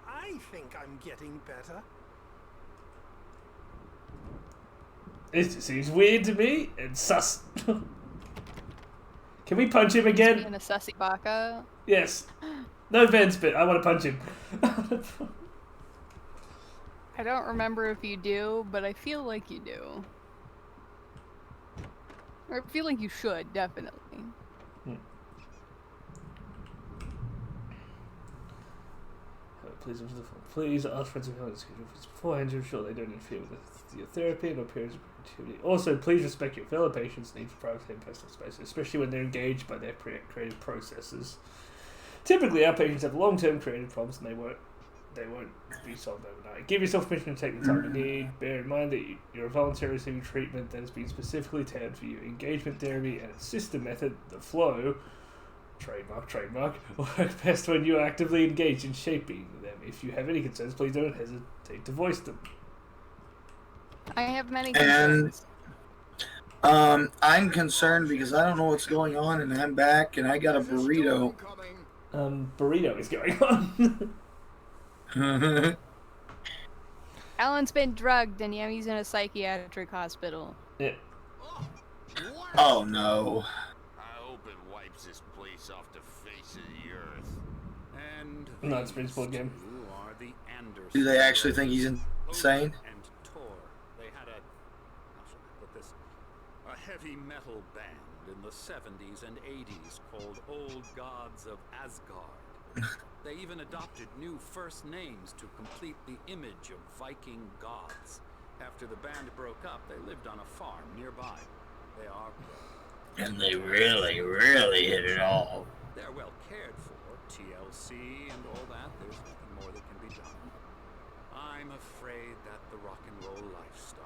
I think I'm getting better. It seems weird to me and sus. Can we punch him again? In a sussy baka. Yes. No offense, but I want to punch him. I don't remember if you do, but I feel like you do. Or I feel like you should, definitely. Please ask friends and family beforehand to ensure they don't interfere with your therapy and periods of activity. Also, please respect your fellow patients' need for privacy and personal space, especially when they're engaged by their creative processes. Typically, our patients have long-term creative problems, and they won't be solved overnight. Give yourself permission to take the time you need. Bear in mind that you're voluntarily receiving treatment that has been specifically tailored for you. Engagement therapy and its system method, the flow, trademark, work best when you are actively engaged in shaping them. If you have any concerns, please don't hesitate to voice them. I have many concerns. And I'm concerned because I don't know what's going on, and I'm back, and I got a burrito. Burrito is going on. Alan's been drugged, and yeah, he's in a psychiatric hospital. Yeah. Oh no. I hope it wipes this place off the face of the earth. And no, it's a pretty sport game. Are the Do they actually think he's insane? And Tor. They had how should I put this? A heavy metal band in the 70s and 80s called Old Gods of Asgard. They even adopted new first names to complete the image of Viking gods. After the band broke up, they lived on a farm nearby. They are And they really, really hit it all. They're well cared for. TLC and all that. There's nothing more that can be done. I'm afraid that the rock and roll lifestyle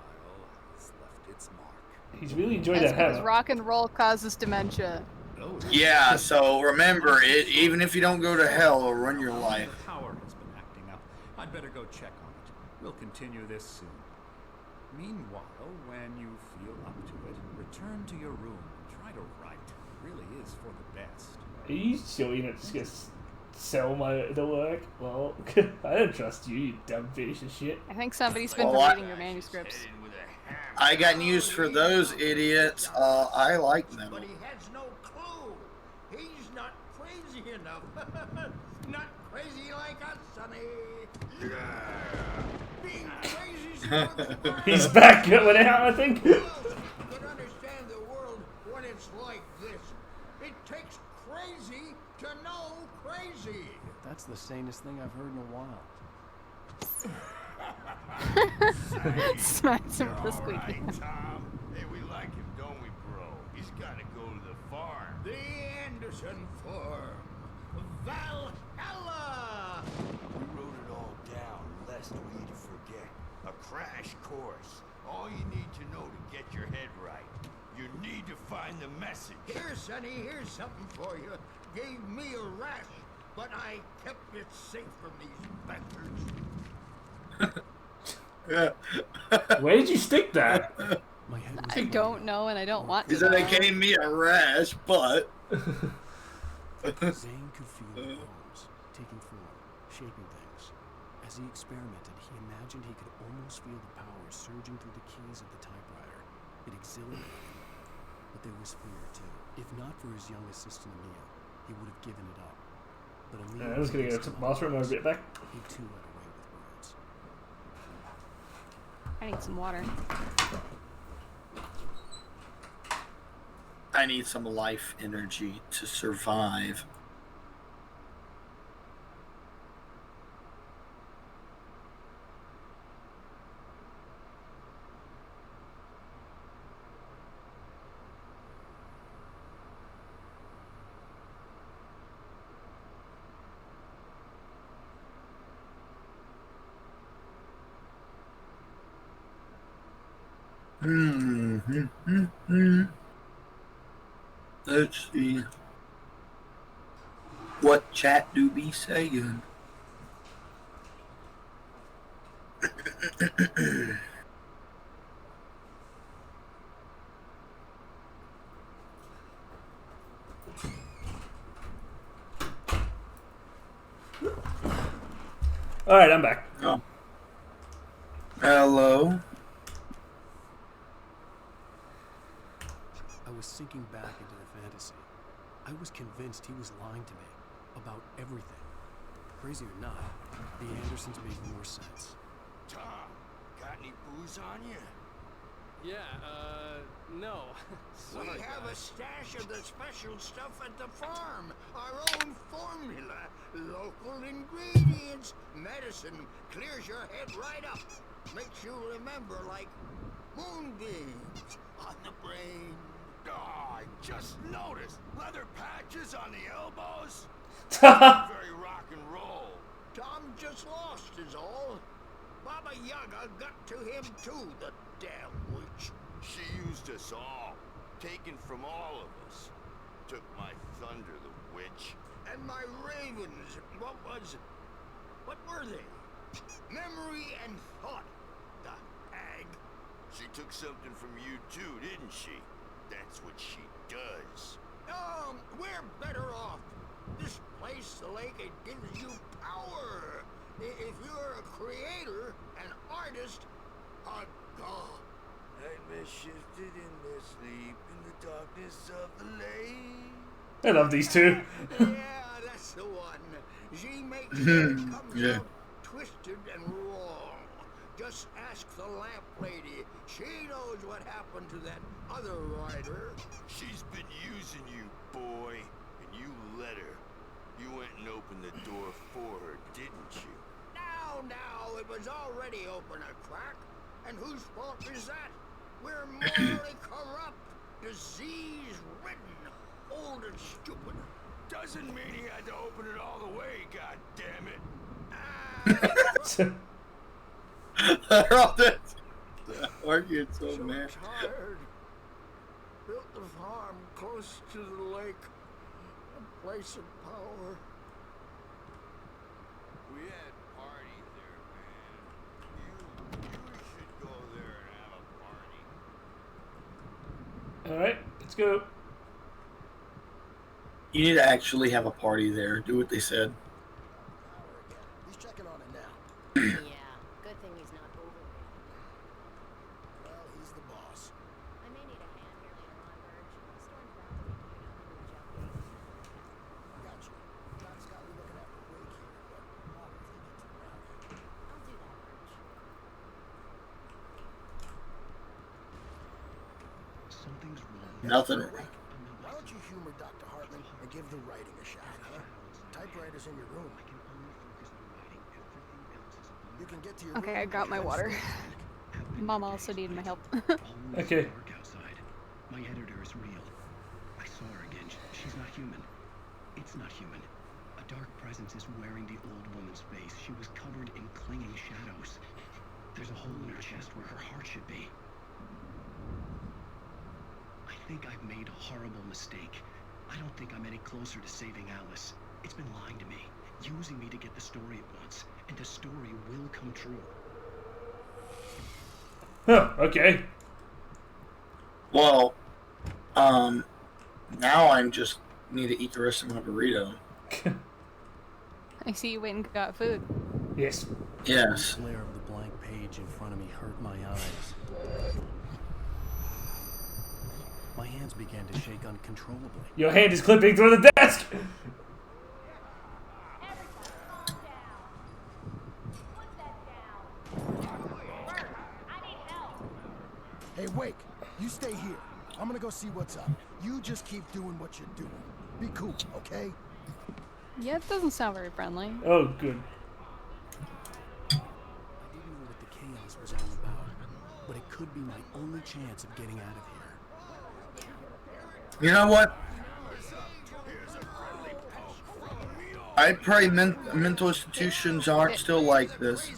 has left its mark. He's really enjoyed That's that because hammer. rock and roll causes dementia. Yeah, so remember, even if you don't go to hell, it'll run your life. The power has been acting up. I'd better go check on it. We'll continue this soon. Meanwhile, when you feel up to it, return to your room and try to write. It really is for the best. Are you sure you're not just gonna sell the work? Well, I don't trust you, you dumb piece of shit. I think somebody's been Well, reading your manuscripts. I got news for those idiots. I like metal. But he has no clue. He's not crazy enough. Not crazy like us, Sonny. Yeah. Being crazy's not the word. He's back going out, I think. Who else could understand the world when it's like this? It takes crazy to know crazy. That's the sanest thing I've heard in a while. Smacks him with the squeaky. Right, Tom. Hey, we like him, don't we, bro? He's got to go to the farm. The Anderson farm. Valhalla! We wrote it all down, lest we forget. A crash course. All you need to know to get your head right. You need to find the message. Here, Sonny, here's something for you. Gave me a rash, but I kept it safe from these bastards. Where did you stick that? My head was I don't know, and I don't want He to said know. it gave me a rash, but... Zane could feel the bones taking form, shaping things. As he experimented, he imagined he could almost feel the power surging through the keys of the typewriter. It exhilarated him, but there was fear too. If not for his young assistant Emil, he would have given it up. But Emil I was gonna go to the bathroom and I'll be right back. He too had a way with words. I need some water. I need some life energy to survive. Let's see. What chat do be saying? Alright, I'm back. Oh. Hello. I was sinking back into the fantasy. I was convinced he was lying to me about everything. Crazy or not, the Andersons made more sense. Tom, got any booze on you? Yeah, no. We have a stash of the special stuff at the farm. Our own formula. Local ingredients. Medicine clears your head right up. Makes you remember like moonbeams on the brain. Oh, I just noticed. Leather patches on the elbows. Very rock and roll. Tom just lost is all. Baba Yaga got to him too, the damn witch. She used us all. Taken from all of us. Took my thunder, the witch. And my ravens. What were they? Memory and thought. The hag. She took something from you too, didn't she? That's what she does. We're better off. This place, the lake, it gives you power. If you're a creator, an artist, a god. Nightmare shifted in their sleep in the darkness of the lake. I love these two. Yeah, that's the one. She makes it comes out twisted and wrong. Just ask the lamp lady. She knows what happened to that other rider. She's been using you, boy, and you let her. You went and opened the door for her, didn't you? Now, it was already open a crack. And whose fault is that? We're morally corrupt. disease-ridden, old and stupid. Doesn't mean he had to open it all the way, goddammit. They're all this. Arguing so mad. Tired. Built the farm close to the lake. A place of power. We had parties there, man. You should go there and have a party. Alright, let's go. You need to actually have a party there. Do what they said. He's checking on it now. Yeah, good thing he's not over me. Well, he's the boss. I may need a hand here later on, Verge. The storm's bound to make you know who jumping. Gotcha. Doc's got me looking after Wake here, but not if he gets around. I'll do that, Verge. Something's wrong. Nothing. Why don't you humor Dr. Hartman and give the writing a shot, huh? Typewriter's in your room. I can only focus on writing. Everything else is a blur. You can get to your Okay, room I got my and water. start Mom also needed my help. Okay. Dark outside. My editor is real. I saw her again. She's not human. It's not human. A dark presence is wearing the old woman's face. She was covered in clinging shadows. There's a hole in her chest where her heart should be. I think I've made a horrible mistake. I don't think I'm any closer to saving Alice. It's been lying to me, using me to get the story it wants, and the story will come true. Huh, okay. Well, now I'm just need to eat the rest of my burrito. I see you went and got food. Yes. Yes. The glare of the blank page in front of me hurt my eyes. My hands began to shake uncontrollably. Your hand is clipping through the desk! Hey, Wake, you stay here. I'm gonna go see what's up. You just keep doing what you're doing. Be cool, okay? Yeah, it doesn't sound very friendly. Oh, good. I didn't know what the chaos was all about, but it could be my only chance of getting out of here. You know what? I pray mental institutions aren't still like this.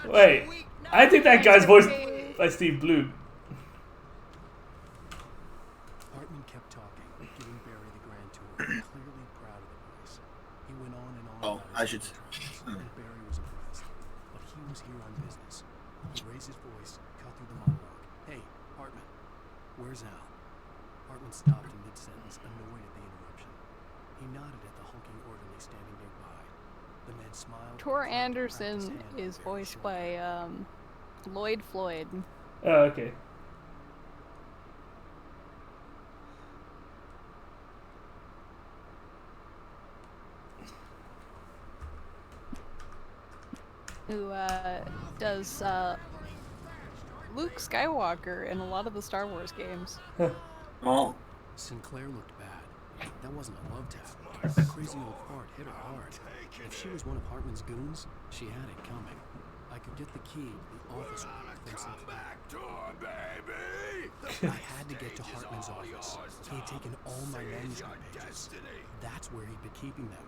Wait, I think that guy's voiced by Steve Bloom. Hartman kept talking, giving Barry the grand tour, clearly proud of the place. He went on and on. Oh, about I his should. experiences, and Barry was impressed, but he was here on business. He raised his voice, cut through the monologue. Hey, Hartman, where's Al? Hartman stopped in mid-sentence, annoyed at the interruption. He nodded at the hulking orderly standing nearby. The man smiled. Tor and wrapped his Anderson hand on is Barry's voiced shoulder. by Lloyd Floyd. Oh, okay. Who does Luke Skywalker in a lot of the Star Wars games. Oh. Sinclair looked bad. That wasn't a love tap. That crazy old fart hit her hard. If she was one of Hartman's goons, she had it coming. I could get the key to the office room from Sinclair. I had to get to Hartman's office. He had taken all my manuscript pages. That's where he'd been keeping them.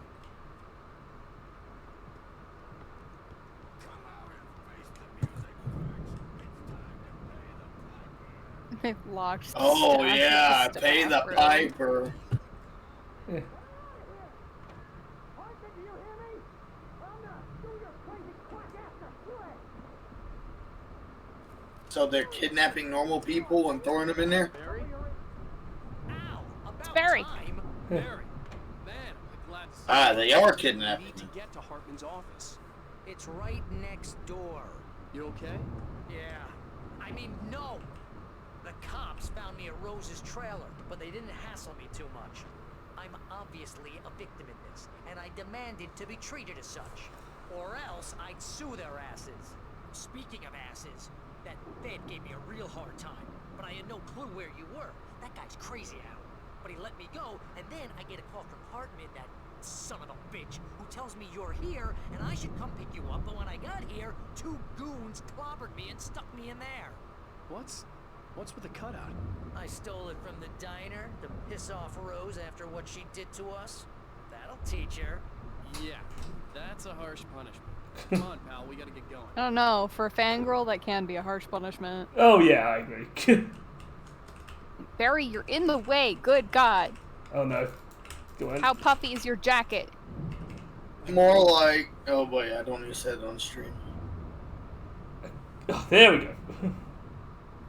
They've locked. Oh staff yeah, in the pay the staff room. piper. So they're kidnapping normal people and throwing them in there? It's Barry. Barry, man, I'm glad to see Ah, you. they are We kidnapping need to them. get to Hartman's office. It's right next door. You okay? Yeah. I mean, no. The cops found me at Rose's trailer, but they didn't hassle me too much. I'm obviously a victim in this, and I demanded to be treated as such. Or else I'd sue their asses. Speaking of asses, that Fed gave me a real hard time, but I had no clue where you were. That guy's crazy out. But he let me go, and then I get a call from Hartman, that son of a bitch, who tells me you're here, and I should come pick you up, but when I got here, 2 goons clobbered me and stuck me in there. What's What's with the cutout? I stole it from the diner to piss off Rose after what she did to us. That'll teach her. Yeah, that's a harsh punishment. Come on, pal, we gotta get going. I don't know. For a fangirl, that can be a harsh punishment. Oh yeah, I agree. Barry, you're in the way. Good God. Oh no. Go on. How puffy is your jacket? More like, oh boy, I don't need to say it on stream. Oh, there we go.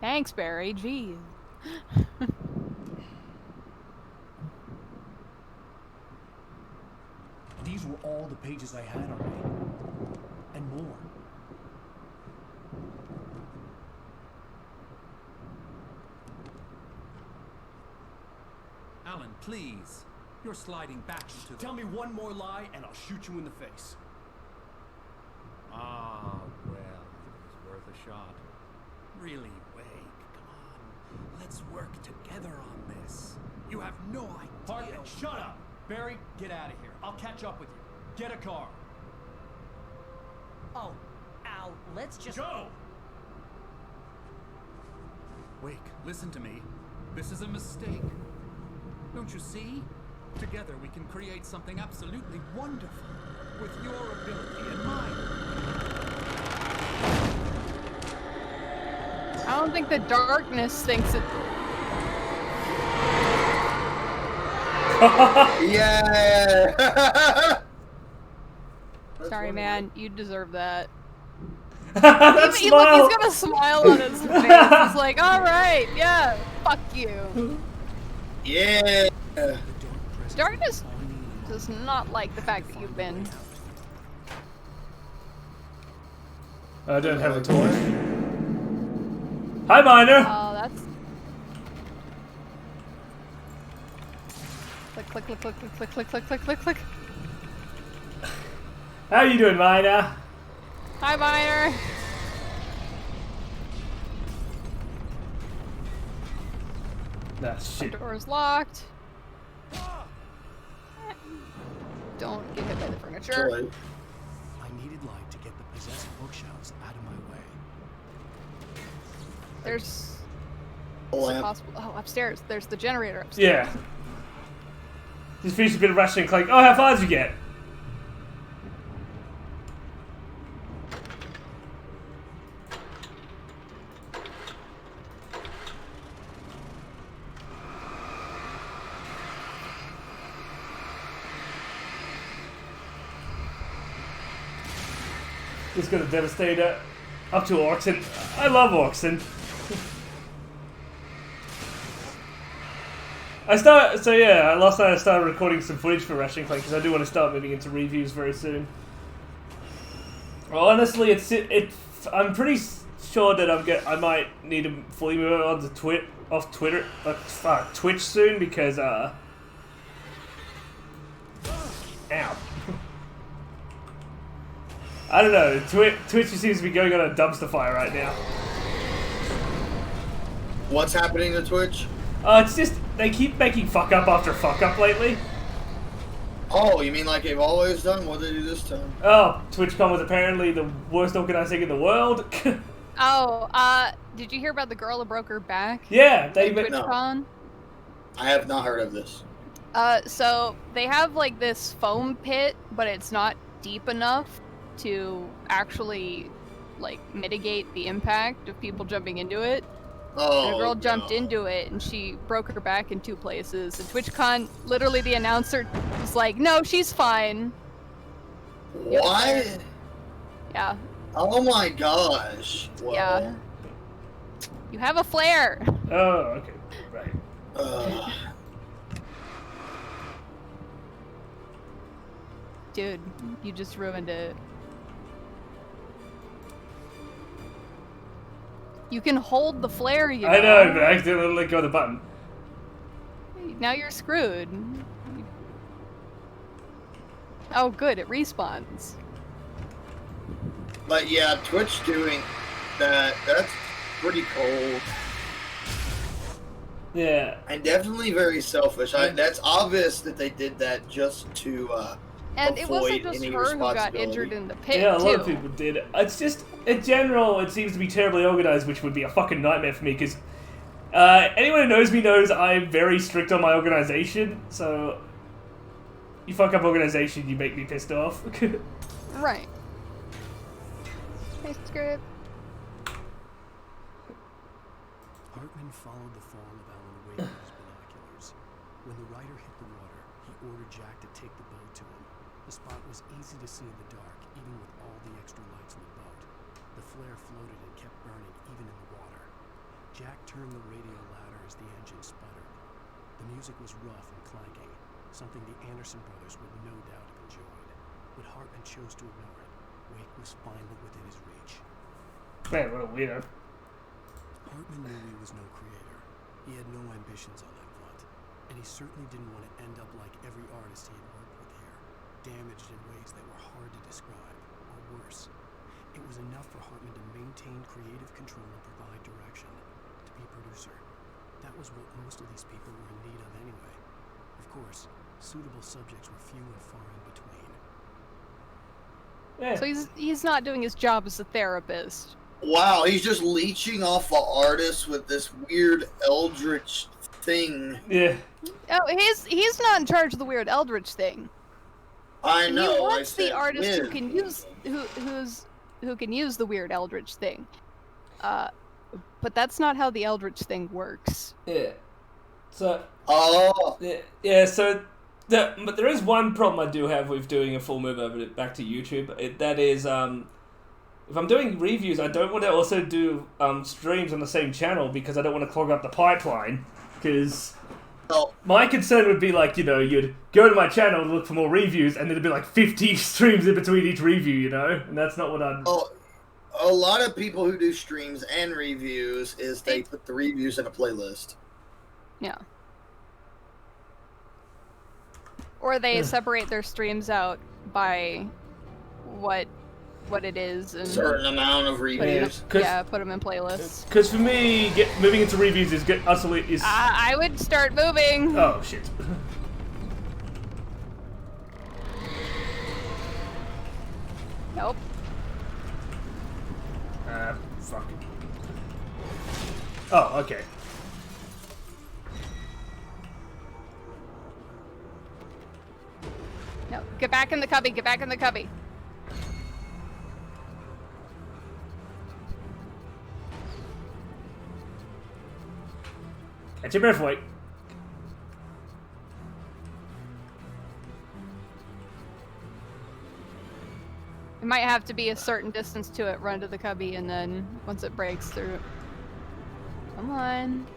Thanks, Barry. Jeez. These were all the pages I had on me. And more. Alan, please. You're sliding back into the... Tell me one more lie and I'll shoot you in the face. Ah, well, it was worth a shot. Really, Wake, come on. Let's work together on this. You have no idea... Hartman, shut up! Barry, get out of here. I'll catch up with you. Get a car. Oh, Al, let's just... Go! Wake, listen to me. This is a mistake. Don't you see? Together we can create something absolutely wonderful. With your ability and mine. I don't think the darkness thinks it. Yeah. Sorry, man. You deserve that. That Look, smile. he's got a smile on his face. He's like, all right, yeah, fuck you. Yeah. Darkness does not like the fact that you've been. I don't have a toy. Hi, Miner. Oh, that's. Click, click, click, click, click, click, click, click, click, click. How you doing, Miner? Hi, Miner. Nah, shit. The door's locked. Don't get hit by the furniture. I needed light to get the possessed bookshelves out of my way. There's. Lamp. Possible. Oh, upstairs. There's the generator upstairs. Yeah. Just finished a bit of rushing and click. Oh, how far did you get? Just gonna devastate it. Up to Orkson. I love Orkson. Last night I started recording some footage for Ratchet & Clank because I do want to start moving into reviews very soon. Well, honestly, I'm pretty sure that I might need to fully move on to Twitch soon because ow. I don't know. Twitch seems to be going on a dumpster fire right now. What's happening to Twitch? It's just they keep making fuck up after fuck up lately. Oh, you mean like they've always done? What did they do this time? Oh, TwitchCon was apparently the worst organizing in the world. Oh, did you hear about the girl who broke her back? Yeah, they TwitchCon? No. I have not heard of this. So they have like this foam pit, but it's not deep enough to actually like mitigate the impact of people jumping into it. Oh, and a girl jumped into it and she broke her back in 2 places. And TwitchCon, literally the announcer was like, "No, she's fine." What? Yeah. Oh my gosh. Whoa. Yeah. You have a flare. Oh, okay, right. Dude, you just ruined it. You can hold the flare, you know. I know, but I accidentally let go of the button. Now you're screwed. Oh, good, it respawns. But yeah, Twitch doing that's pretty cold. Yeah. And definitely very selfish. That's obvious that they did that just to and it wasn't avoid just any her who got responsibility. injured in the pit, Yeah, a lot too. of people did. It's just, in general, it seems to be terribly organized, which would be a fucking nightmare for me, because Anyone who knows me knows I'm very strict on my organization, so you fuck up organization, you make me pissed off. Right. Hey, script. Hartman followed the fall of AlanWake with his binoculars. When the rider hit the water, he ordered Jack to take the boat to him. The spot was easy to see in the dark, even with all the extra lights in the boat. The flare floated and kept burning, even in the water. Jack turned the radio louder as the engine sputtered. The music was rough and clanking, something the Anderson brothers would no doubt have enjoyed. But Hartman chose to ignore it. Wake was finally within his reach. Man, what a weirdo. Hartman knew he was no creator. He had no ambitions on that front, and he certainly didn't want to end up like every artist he had worked with here, damaged in ways that were hard to describe, or worse. It was enough for Hartman to maintain creative control and provide direction, to be producer. That was what most of these people were in need of anyway. Of course, suitable subjects were few and far in between. Yeah. So he's not doing his job as a therapist. Wow, he's just leeching off the artist with this weird eldritch thing. Yeah. Oh, he's not in charge of the weird eldritch thing. I know. He wants the artist when. who can use who can use the weird eldritch thing. But that's not how the eldritch thing works. Yeah. So. Oh. Yeah. So. But there is one problem I do have with doing a full move over back to YouTube. That is, if I'm doing reviews, I don't want to also do streams on the same channel because I don't want to clog up the pipeline. Because my concern would be like, you know, you'd go to my channel and look for more reviews, and there'd be like 50 streams in between each review, you know? And that's not what I'd... Oh, a lot of people who do streams and reviews is they put the reviews in a playlist. Yeah. Or they separate their streams out by what it is and certain amount of reviews. Put them in playlists. Because for me, moving into reviews is utterly... I would start moving. Oh, shit. Nope. Fuck. Oh, okay. No, get back in the cubby, get back in the cubby. Catch your breath, Wake. It might have to be a certain distance to it, run to the cubby, and then once it breaks through. Come on.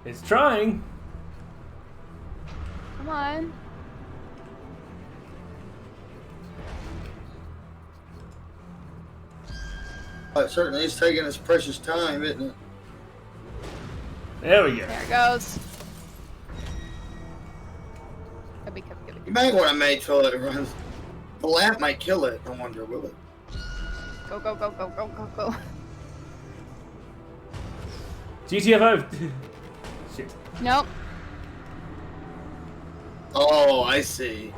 It's trying. Come on. It certainly is taking its precious time, isn't it? There we go. There it goes. Cubby, cubby, cubby. You might want to make sure that it runs. The lamp might kill it. I wonder, will it? Go, go, go, go, go, go, go. GTFO. Shit. Nope. Oh, I see.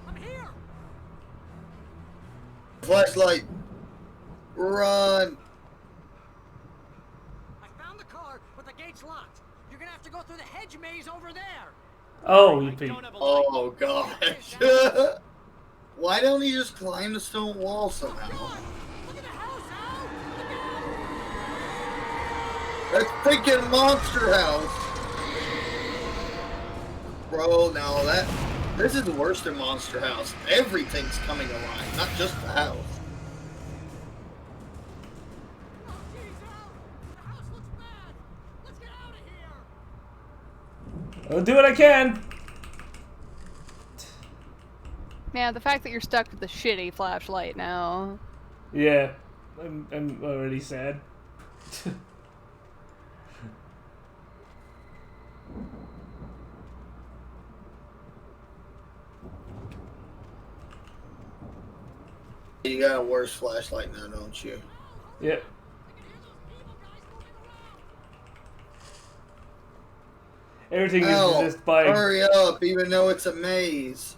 I'm here. Flashlight. Run. I found the car, but the gate's locked. You're gonna have to go through the hedge maze over there. Oh, you pee. Oh, gosh. Why don't he just climb the stone wall somehow? Look at the house, Al! That's freaking Monster House. Bro, now this is worse than Monster House. Everything's coming alive, not just the house. Oh, jeez, Al! The house looks bad. Let's get out of here. I'll do what I can. Man, the fact that you're stuck with the shitty flashlight now. Yeah, I'm already sad. You got a worse flashlight now, don't you? Yep. Everything Hell, is just by... hurry up, even though it's a maze.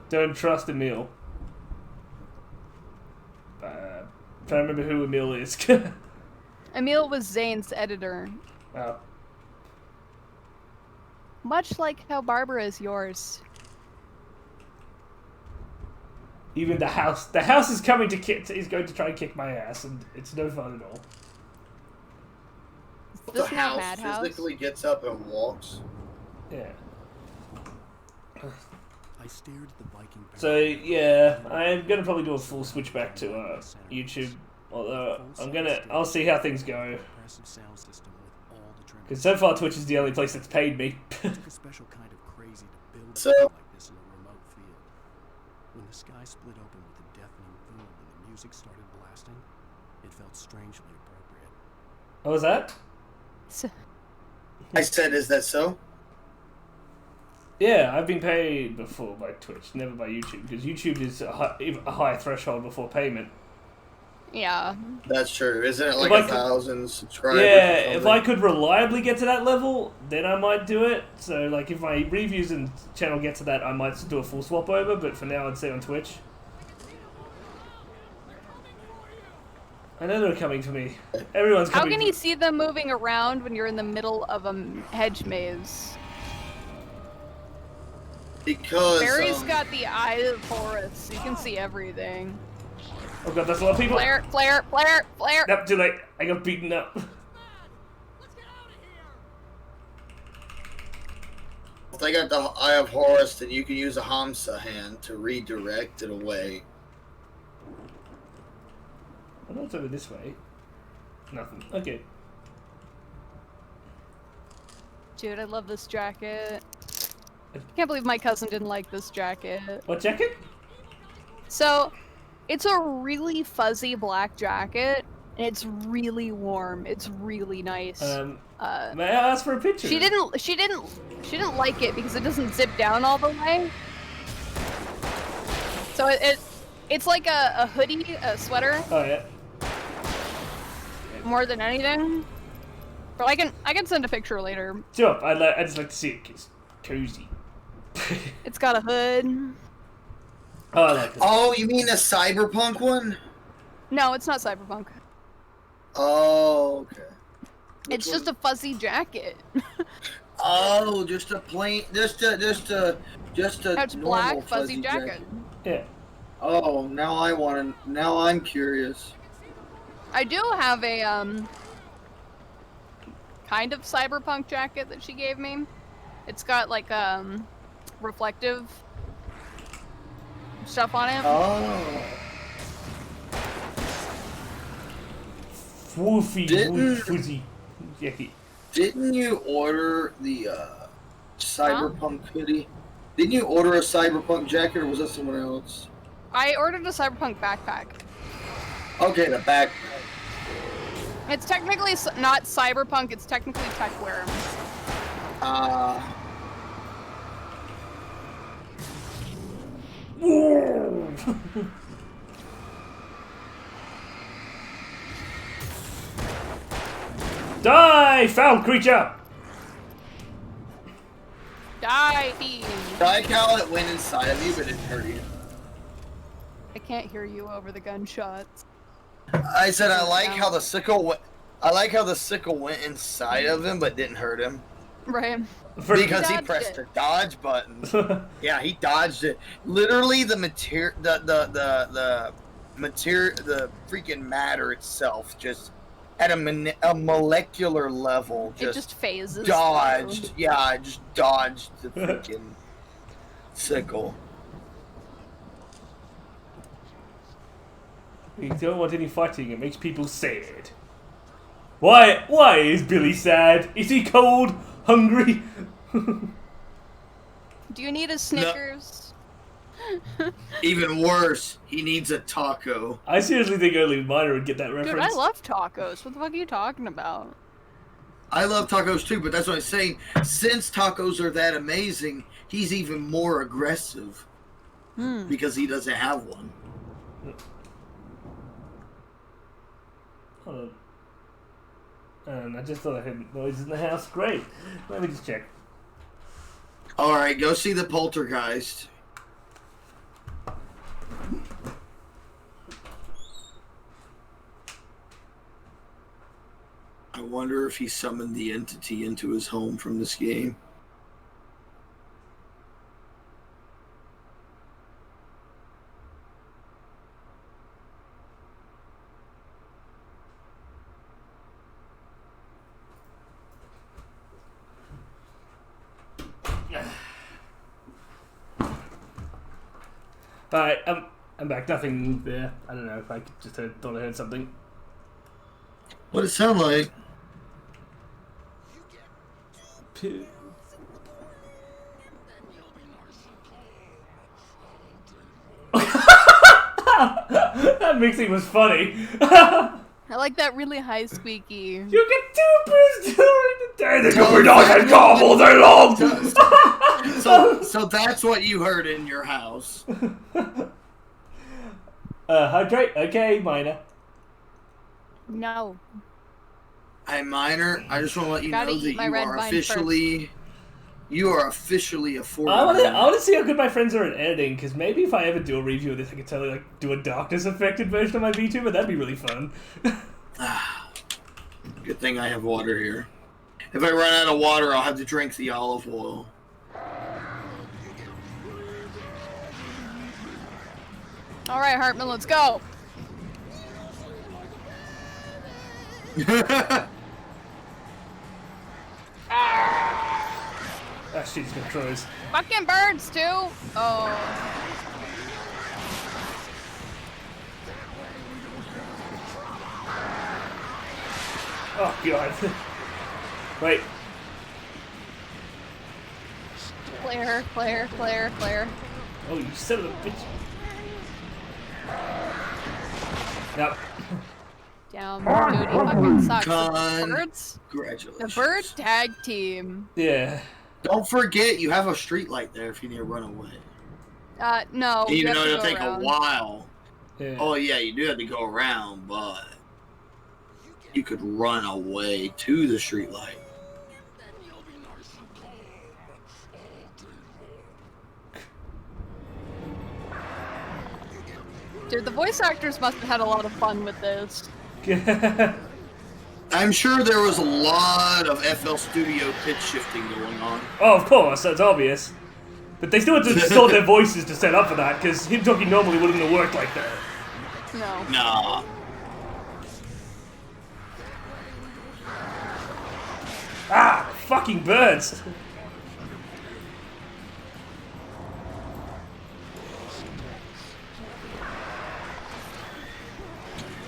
Don't trust Emil. Trying to remember who Emil is. Emil was Zane's editor. Oh. Much like how Barbara is yours. Even the house is coming to is going to try and kick my ass, and it's no fun at all. Is this The not house Madhouse? physically gets up and walks. Yeah. I stared at the Viking. So yeah, I'm gonna probably do a full switch back to YouTube. Although I'll see how things go. Because so far Twitch is the only place that's paid me. Took a special kind of crazy to build So- something like this in a remote field. When the sky split open with a deafening boom and the music started blasting, it felt strangely appropriate. What was that? I said, is that so? Yeah, I've been paid before by Twitch, never by YouTube, because YouTube is a higher threshold before payment. Yeah. That's true. Isn't it like If I 1,000 subscribers? Yeah, or if I could reliably get to that level, then I might do it. So, like, if my reviews and channel get to that, I might do a full swap over, but for now I'd say on Twitch. I know they're coming for me. Everyone's How coming can for you see them moving around when you're in the middle of a hedge maze? Because Barry's got the eye of Horus, so you can see everything. Oh god, that's a lot of people. Flare. Nope, too late. I got beaten up. if they got the Eye of Horus, then you can use a Hamsa hand to redirect it away. I know it's over this way. Nothing. Okay. Dude, I love this jacket. I can't believe my cousin didn't like this jacket. What jacket? So, it's a really fuzzy black jacket, and it's really warm. It's really nice. May I ask for a picture? She didn't like it because it doesn't zip down all the way. So it's like a hoodie, a sweater. Oh yeah. More than anything. But I can send a picture later. Sure, I just like to see it. It's cozy. It's got a hood. Oh, I like it. Oh, you mean the Cyberpunk one? No, it's not Cyberpunk. Oh, okay. It's just a fuzzy jacket. Oh, just a plain, just a It's normal black fuzzy jacket. Yeah. Oh, now I'm curious. I do have a kind of cyberpunk jacket that she gave me. It's got like reflective stuff on it. Oh. Fuzzy jacket. Didn't you order the Cyberpunk hoodie? Didn't you order a Cyberpunk jacket, or was that someone else? I ordered a cyberpunk backpack. Okay, the backpack. It's technically not cyberpunk, it's technically techwear. Die, foul creature! Die, fiend! I like how it went inside of you, but it hurt you. I can't hear you over the gunshots. I said I like how the sickle went. I like how the sickle went inside of him, but didn't hurt him. Right. Because he pressed the dodge button. Yeah, he dodged it. Literally, the material, the freaking matter itself, just at a molecular level, It just phases. dodged. through. Yeah, it just dodged the freaking sickle. You don't want any fighting, it makes people sad. Why is Billy sad? Is he cold? Hungry? Do you need a Snickers? Even worse, he needs a taco. I seriously think only Minor would get that reference. Dude, I love tacos. What the fuck are you talking about? I love tacos too, but that's what I'm saying. Since tacos are that amazing, he's even more aggressive because he doesn't have one. Hold on. I just thought I heard noises in the house. Great. Let me just check. All right, go see the poltergeist. I wonder if he summoned the entity into his home from this game. Alright, I'm back. Nothing there. I don't know if I just thought I heard something. What does it sound like? That mixing was funny. I like that really high squeaky. You get tubers during the day. The tuber dogs and gobble all day long. So that's what you heard in your house. Hydrate. Okay, Minor. No. Hey, Minor, I just want to let you Gotta know eat that my you red are vine officially... You are officially a 40. I want to see how good my friends are at editing, because maybe if I ever do a review of this, I could totally like do a darkness affected version of my Vtuber. That'd be really fun. Good thing I have water here. If I run out of water, I'll have to drink the olive oil. All right, Hartman, let's go. Ah, shit, he's gonna throw his... Fucking birds, too. Oh. Oh, God. Wait. Flare, flare, flare, flare. Oh, you son of a bitch. Nope. Damn, dude, he fucking sucks. The birds? Congratulations. The bird tag team. Yeah. Don't forget, you have a street light there if you need to run away. No. Even though it'll take around. a while. Yeah. Oh, yeah, you do have to go around, but you could run away to the street light. Dude, the voice actors must have had a lot of fun with this. I'm sure there was a lot of FL Studio pitch shifting going on. Oh, of course, that's obvious. But they still had to distort their voices to set up for that, because him talking normally wouldn't have worked like that. No. Nah. Ah, fucking birds!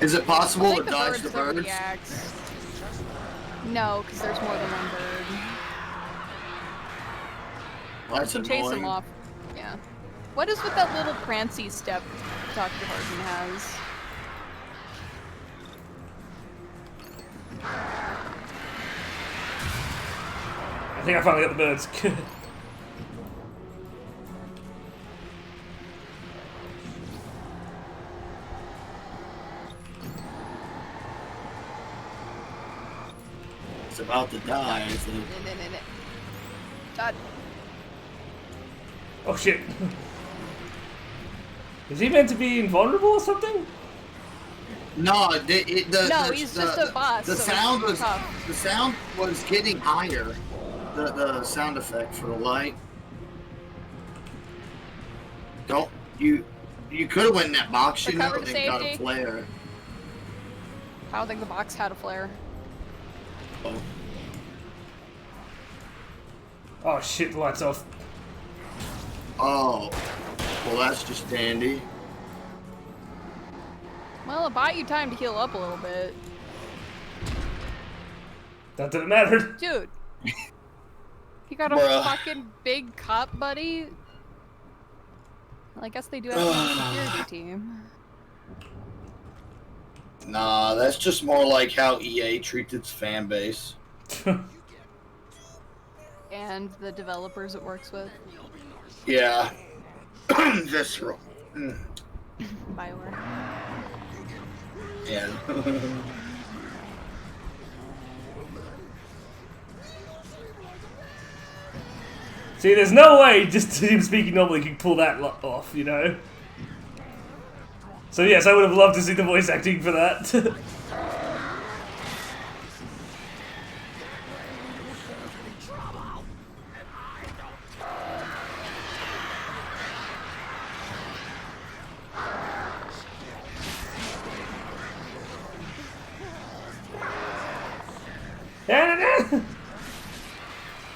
Is it possible to the dodge the are birds? axe. No, because there's more than one bird. Well, that's You chase them annoying. off. Yeah. What is with that little prancy step Dr. Harden has? I think I finally got the birds. It's about to die, I think. Done. Oh shit. Is he meant to be invulnerable or something? No, He's just a boss. The so sound it's was tough. the sound was getting higher. The sound effect for the light. Don't you could have went in that box, you know, Recover and got a safety. flare. I don't think the box had a flare. Oh. Oh shit, the light's off. Oh. Well, that's just dandy. Well, it bought you time to heal up a little bit. That didn't matter. Dude. You got a Bruh. fucking big cop buddy? Well, I guess they do have a security team. Nah, that's just more like how EA treats its fan base. And the developers it works with. Yeah. Visceral. Bioware. Yeah. See, there's no way just him speaking normally can pull that off, you know? So yes, I would have loved to see the voice acting for that.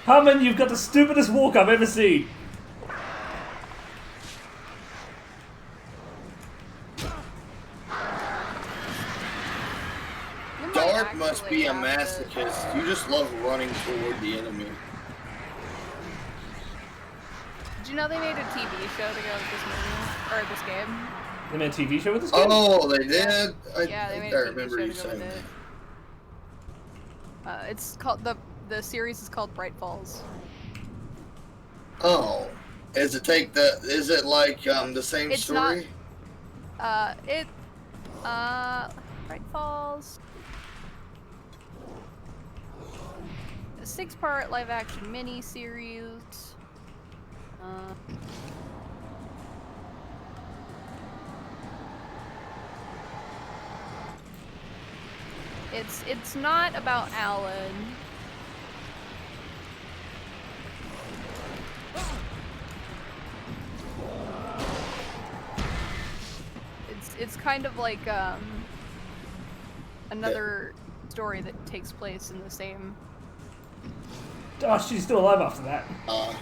Harmon, you've got the stupidest walk I've ever seen. Dark must be a masochist. You just love running toward the enemy. Did you know they made a TV show to go with this movie? Or this game? They made a TV show with this game? Oh, they did? Yeah, they made a TV show to go with it. It's called, the series is called Bright Falls. Oh. Is it like the same It's story? Bright Falls. A 6-part live action mini series. It's not about Alan. It's kind of like another story that takes place in the same. Oh, she's still alive after that. Oh,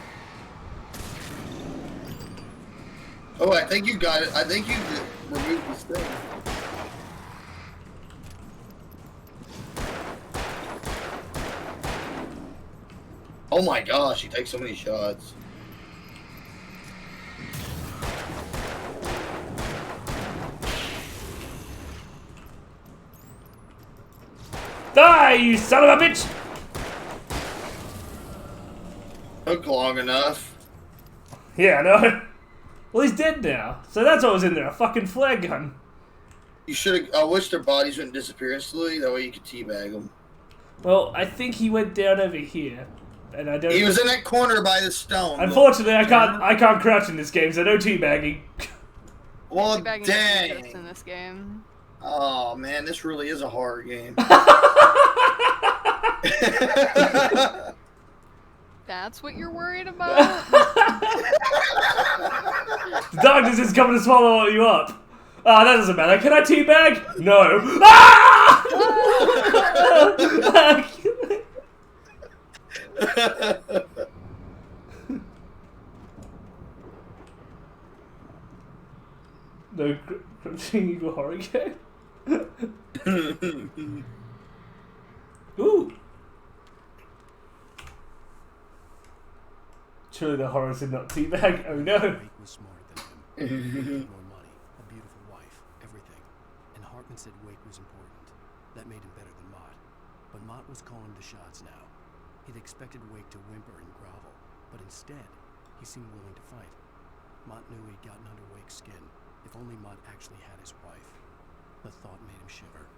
I think you got it. I think you removed this thing. Oh my gosh, he takes so many shots. Die, you son of a bitch! Took long enough. Yeah, I know. Well, he's dead now, so that's what was in there, a fucking flare gun. You should have. I wish their bodies wouldn't disappear instantly. That way you could teabag them. Well, I think he went down over here, and I don't. He was in that corner by the stone. Unfortunately, I can't crouch in this game, so no teabagging. Well, Teabagging dang. doesn't exist in this game. Oh man, this really is a horror game. That's what you're worried about? The darkness is coming to swallow you up. Ah, that doesn't matter. Can I teabag? No. Ah! No crouching eagle horror game. Ooh. Surely the horrors did not teabag. Oh no. Wake was smarter than him. More money, a beautiful wife, everything. And Hartman said Wake was important. That made him better than Mott. But Mott was calling the shots now. He'd expected Wake to whimper and grovel, but instead, he seemed willing to fight. Mott knew he'd gotten under Wake's skin. If only Mott actually had his wife. The thought made him shiver.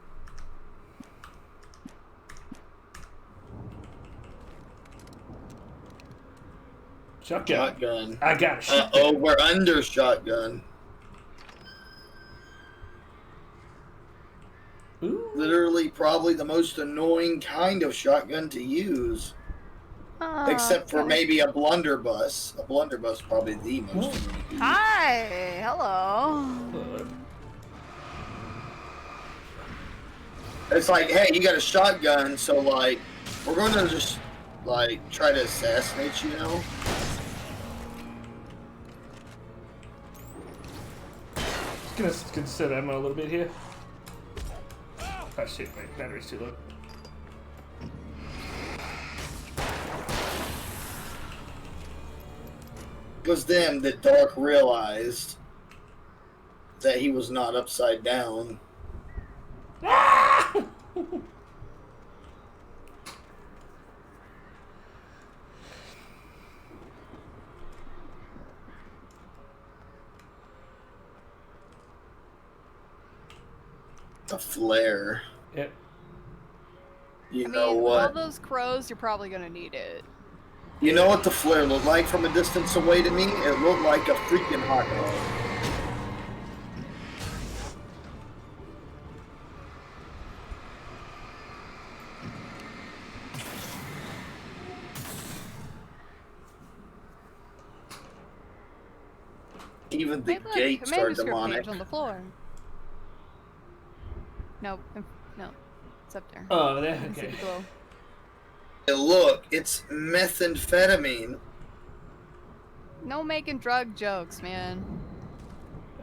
Shotgun. I got a shotgun. Oh, we're under shotgun. Ooh. Literally, probably the most annoying kind of shotgun to use. Except for maybe a blunderbuss. A blunderbuss probably the most annoying. Hi, hello. It's like, hey, you got a shotgun, so like, we're going to just like try to assassinate you, you know? Just gonna consider ammo a little bit here. Oh shit, wait, battery's too low. It was then that Dark realized that he was not upside down. A flare. Yep. You I know mean, what? all those crows, you're probably gonna need it. You know what the flare looked like from a distance away to me? It looked like a freaking hot dog. Even the Hey, look, gates a are manuscript demonic. page on the floor. No, no, it's up there. Oh, there. You can see Okay. the glow. Hey, look, it's methamphetamine. No making drug jokes, man.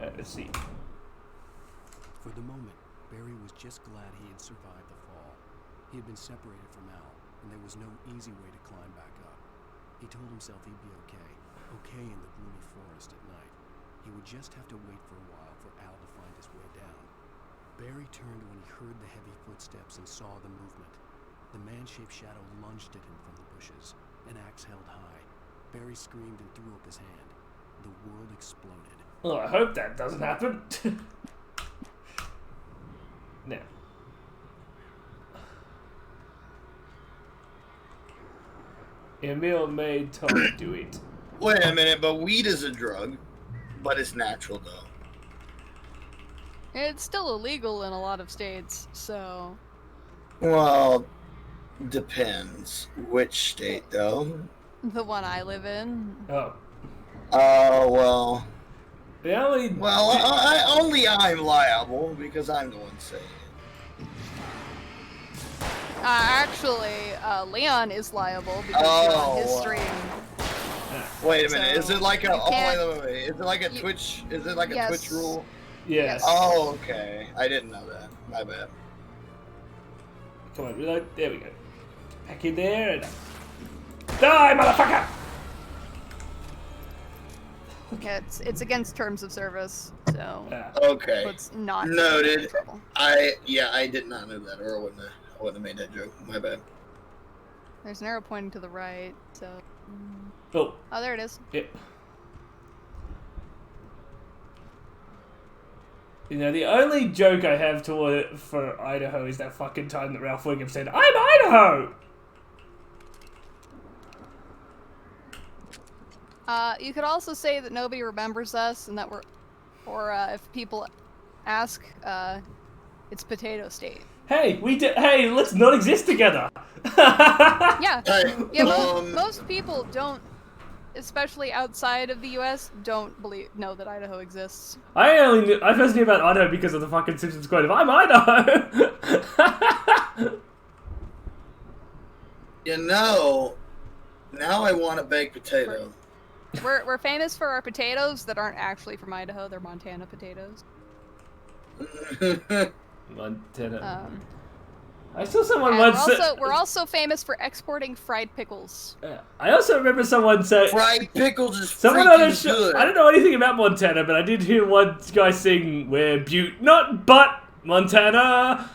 Let's see. For the moment, Barry was just glad he had survived the fall. He had been separated from Al, and there was no easy way to climb back up. He told himself he'd be okay, okay in the gloomy forest at night. He would just have to wait for a while for Al to find his way down. Barry turned when he heard the heavy footsteps and saw the movement. The man-shaped shadow lunged at him from the bushes, an axe held high. Barry screamed and threw up his hand. The world exploded. Well, I hope that doesn't happen. Now. Emil made Tom do it. Wait a minute, but weed is a drug, but it's natural though. It's still illegal in a lot of states, so... Well, depends. Which state though? The one I live in. Oh. Oh, well. The only... Well, only I'm liable because I'm the one saying it. Actually, Leon is liable because you're on his stream. Wait a minute, So, is it like a you can't- wait, is it like a Twitch Yes. Twitch rule? Yes. Oh, okay. I didn't know that. My bad. Come on, reload. There we go. Back in there and... Die, motherfucker! Yeah, it's against terms of service, so Okay. it's not Noted. trouble. I did not know that, or I wouldn't have made that joke. My bad. There's an arrow pointing to the right, so... Oh. Oh, there it is. Yep. You know, the only joke I have for Idaho is that fucking time that Ralph Wiggum said, "I'm Idaho!" You could also say that nobody remembers us, and that we're... Or, if people ask, it's Potato State. Hey, hey, let's not exist together! Yeah. Hey, Yeah, most people don't, especially outside of the U.S., don't know that Idaho exists. I first knew about Idaho because of the fucking Simpsons quote of "I'm Idaho." You know, now I want a baked potato. We're famous for our potatoes that aren't actually from Idaho. They're Montana potatoes. Montana. I saw someone once. We're also famous for exporting fried pickles. I also remember someone say fried pickles is someone on a freaking show. good. I don't know anything about Montana, but I did hear one guy sing "Where Butte, not but Montana."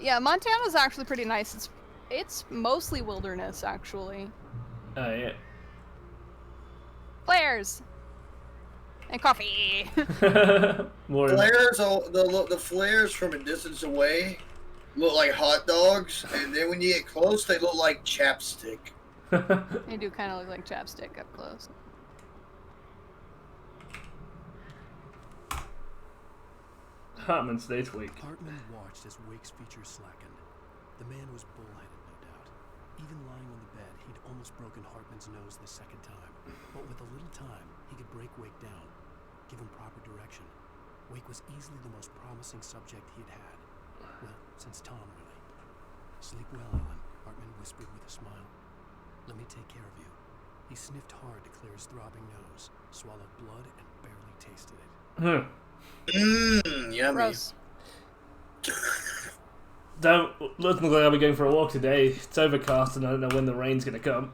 Yeah, Montana's actually pretty nice. It's mostly wilderness, actually. Oh yeah. Flares and coffee. More Flares, the flares from a distance away look like hot dogs, and then when you get close, they look like chapstick. They do kind of look like chapstick up close. Hartman stays weak. Hartman watched as Wake's features slackened. The man was bullheaded, no doubt. Even lying on the bed, he'd almost broken Hartman's nose the second time. But with a little time, he could break Wake down, give him proper direction. Wake was easily the most promising subject he'd had. Well, since Tom, really. Sleep well, Alan, Hartman whispered with a smile. Let me take care of you. He sniffed hard to clear his throbbing nose, swallowed blood, and barely tasted it. Yummy. Gross. Doesn't look like I'll be going for a walk today. It's overcast and I don't know when the rain's gonna come.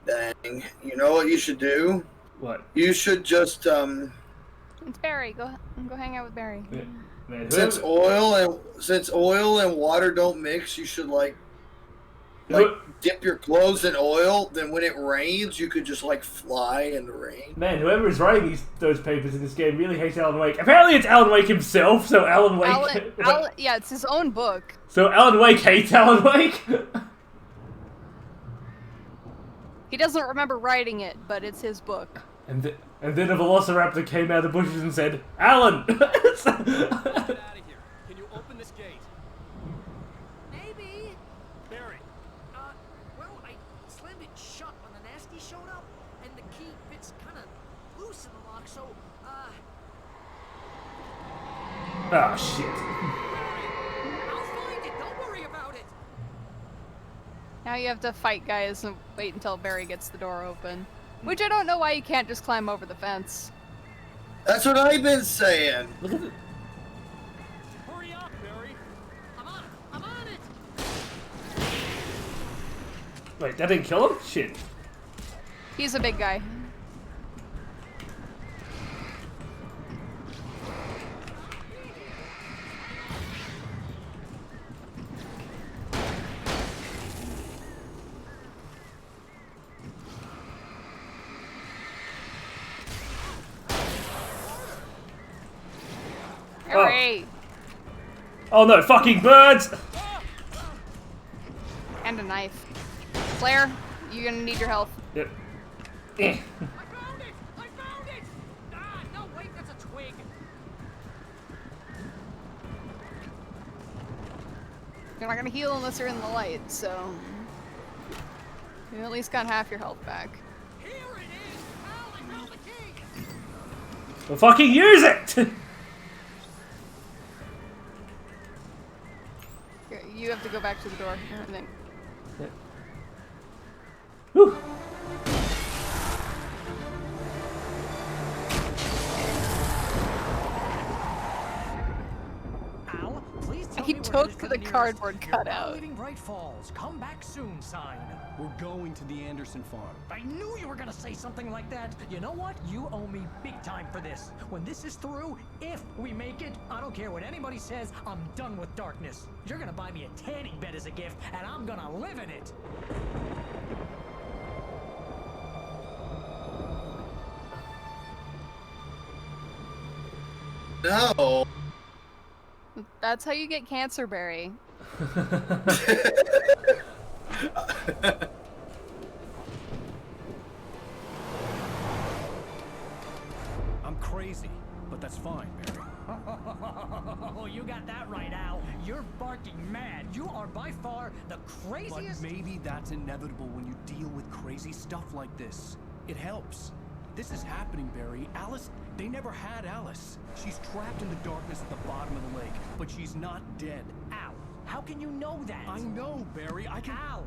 Dang. You know what you should do? What? You should just It's Barry. Go hang out with Barry. Yeah. Man, since oil and water don't mix, you should like like dip your clothes in oil. Then when it rains, you could just like fly in the rain. Man, whoever is writing those papers in this game really hates Alan Wake. Apparently, it's Alan Wake himself. So Alan Wake. Yeah, it's his own book. So Alan Wake hates Alan Wake. He doesn't remember writing it, but it's his book. And then a velociraptor came out of the bushes and said, "Alan." Get out of here. Can you open this gate? Maybe. Barry. Well, I slammed it shut when the nasty showed up, and the key fits kind of loose in the lock, so, Ah, shit. I'll find it. Don't worry about it. Now you have to fight guys and wait until Barry gets the door open. Which I don't know why you can't just climb over the fence. That's what I've been saying. Look at it. Hurry up, Barry. I'm on it. Wait, that didn't kill him? Shit. He's a big guy. Hooray! Oh no, fucking birds! And a knife. Claire, you're gonna need your health. Yep. I found it! I found it! Ah, no, wait, that's a twig. You're not gonna heal unless you're in the light, so... You at least got half your health back. Here it is! Pal, I found the key! Well, fucking use it! You have to go back to the door, and then... Whew. Al, please tell He me took where it is to the nearest cardboard "You're cutout. leaving Bright Falls. Come back soon" sign. We're going to the Anderson farm. I knew you were gonna say something like that. You know what? You owe me big time for this. When this is through, if we make it, I don't care what anybody says, I'm done with darkness. You're gonna buy me a tanning bed as a gift, and I'm gonna live in it. No. That's how you get cancer, Barry. I'm crazy, but that's fine, Barry. Oh, you got that right, Al. You're barking mad. You are by far the craziest. But maybe that's inevitable when you deal with crazy stuff like this. It helps. This is happening, Barry. Alice, they never had Alice. She's trapped in the darkness at the bottom of the lake, but she's not dead. Al, how can you know that? I know, Barry. I can... Al,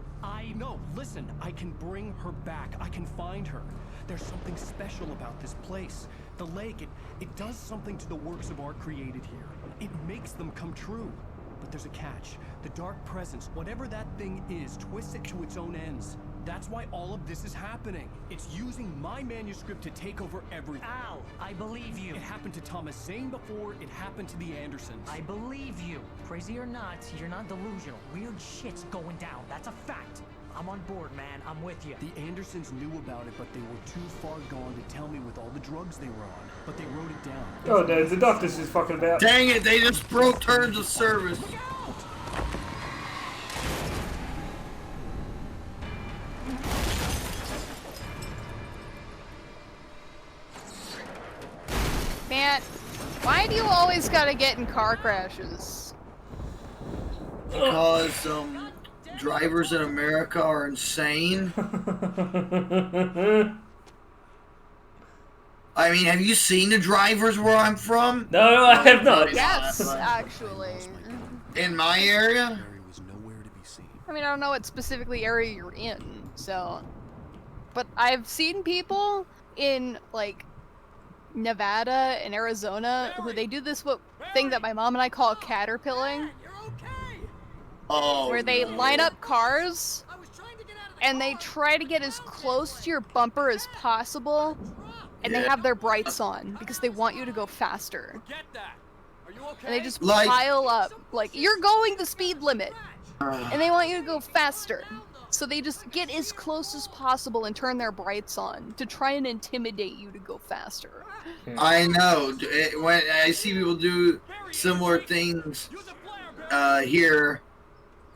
No, listen. I can bring her back. I can find her. There's something special about this place. The lake, it does something to the works of art created here. It makes them come true. But there's a catch. The dark presence, whatever that thing is, twists it to its own ends. That's why all of this is happening. It's using my manuscript to take over everything. Al, I believe you. It happened to Thomas Zane before, it happened to the Andersons. I believe you. Crazy or not, you're not delusional. Weird shit's going down. That's a fact. I'm on board, man. I'm with you. The Andersons knew about it, but they were too far gone to tell me with all the drugs they were on. But they wrote it down. Oh no, the doctor's just fucking about. Dang it, they just broke terms of service. Man, why do you always gotta get in car crashes? Because, drivers in America are insane. I mean, have you seen the drivers where I'm from? No, I have not. Yes, actually. In my area? I mean, I don't know what specifically area you're in, so... But I've seen people in, like, Nevada and Arizona who they do this thing that my mom and I call caterpilling. Oh, where they line up cars and they try to get as close to your bumper as possible, and they have their brights on because they want you to go faster. And they just pile up, like, you're going the speed limit, and they want you to go faster. So they just get as close as possible and turn their brights on to try and intimidate you to go faster. I know. When I see people do similar things here,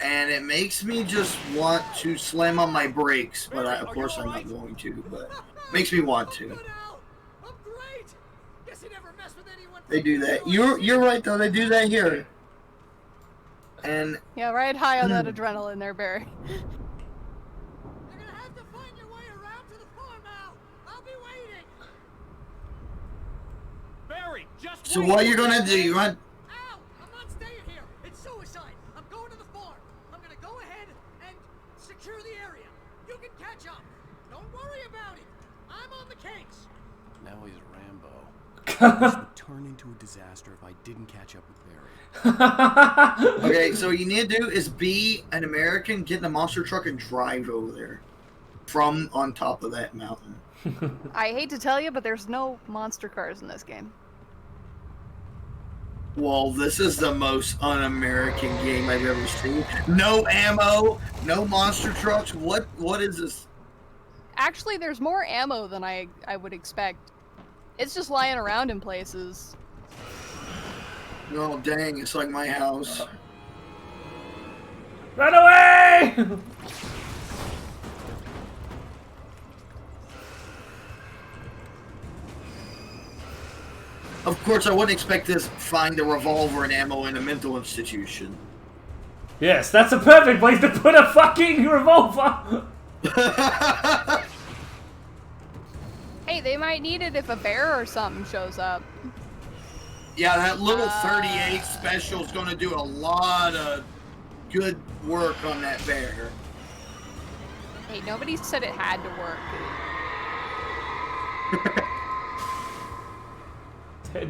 and it makes me just want to slam on my brakes, but of course I'm not going to, but it makes me want to. They do that. You're right though, they do that here. And yeah, right high on that adrenaline there, Barry. So what you're gonna do? You want? Ow! I'm not staying here. It's suicide. I'm going to the farm. I'm gonna go ahead and secure the area. You can catch up. Don't worry about it. I'm on the case. Now he's Rambo. This would turn into a disaster if I didn't catch up with Barry. Okay, so what you need to do is be an American, get in a monster truck, and drive over there from on top of that mountain. I hate to tell you, but there's no monster cars in this game. Well, this is the most un-American game I've ever seen. No ammo, no monster trucks. What is this? Actually, there's more ammo than I would expect. It's just lying around in places. Oh, dang, it's like my house. Run away! Of course, I wouldn't expect this find a revolver and ammo in a mental institution. Yes, that's a perfect place to put a fucking revolver! Hey, they might need it if a bear or something shows up. Yeah, that little 38 special is going to do a lot of good work on that bear. Hey, nobody said it had to work.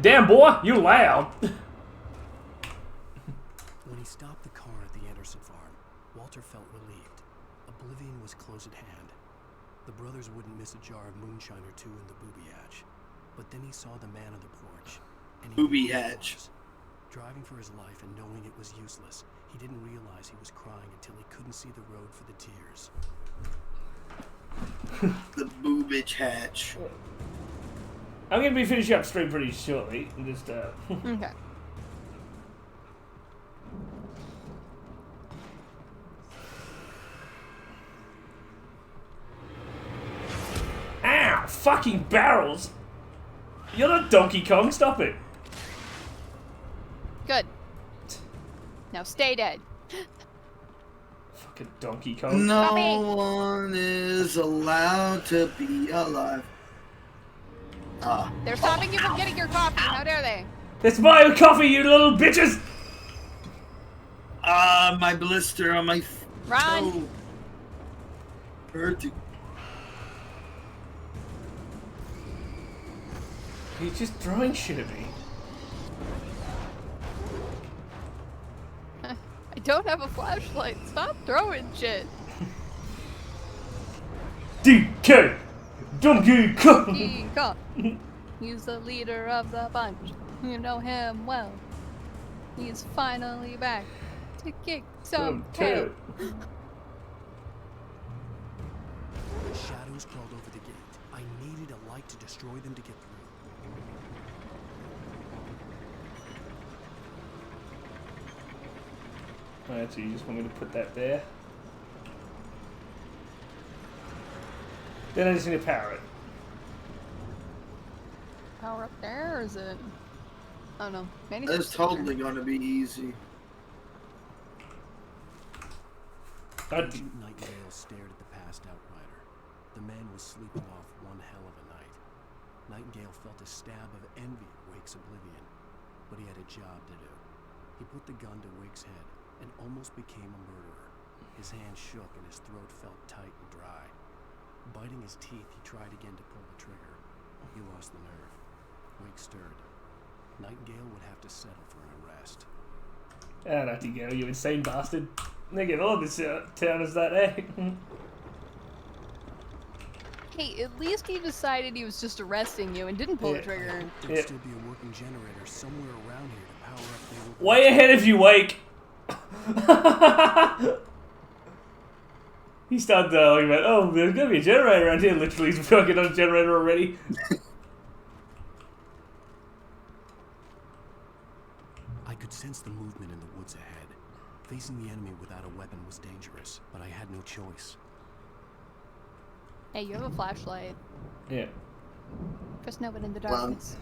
Damn, boy, you loud. When he stopped the car at the Anderson farm, Walter felt relieved. Oblivion was close at hand. The brothers wouldn't miss a jar of moonshine or two in the booby hatch. But then he saw the man on the porch. And he Booby knew what it hatch. was. Driving for his life and knowing it was useless, he didn't realize he was crying until he couldn't see the road for the tears. The boobage hatch. I'm going to be finishing up stream pretty shortly. Just, Okay. Ow! Fucking barrels! You're not Donkey Kong, stop it! Good. Now stay dead. Fucking Donkey Kong. No one is allowed to be alive. They're stopping you from getting your coffee. How dare they? It's my coffee, you little bitches! My blister on my Run! toe. Hurting. He's just throwing shit at me. I don't have a flashlight. Stop throwing shit. DK! Donkey Kong! Donkey Kong. He's the leader of the bunch. You know him well. He's finally back to kick some tail. The shadows crawled over the gate. I needed a light to destroy them to get through. Alright, so you just want me to put that there? Then I just need to power it. Power up there, or is it? I don't know. Maybe That's totally going to be easy. Agent Nightingale stared at the passed outrider. The man was sleeping off one hell of a night. Nightingale felt a stab of envy at Wake's oblivion, but he had a job to do. He put the gun to Wake's head and almost became a murderer. His hand shook and his throat felt tight and dry. Biting his teeth, he tried again to pull the trigger. He lost the nerve. Wake stirred. Nightingale would have to settle for an arrest. Ah, Nightingale, you insane bastard. They get all this town as that, eh? Hey, at least he decided he was just arresting you and didn't pull the trigger. There'd still be a working generator somewhere around here to power up the... Way ahead of you, Wake! He started talking about, oh, there's gonna be a generator around here. Literally, he's working on a generator already. I could sense the movement in the woods ahead. Facing the enemy without a weapon was dangerous, but I had no choice. Hey, you have a flashlight. Yeah. Just know it in the darkness.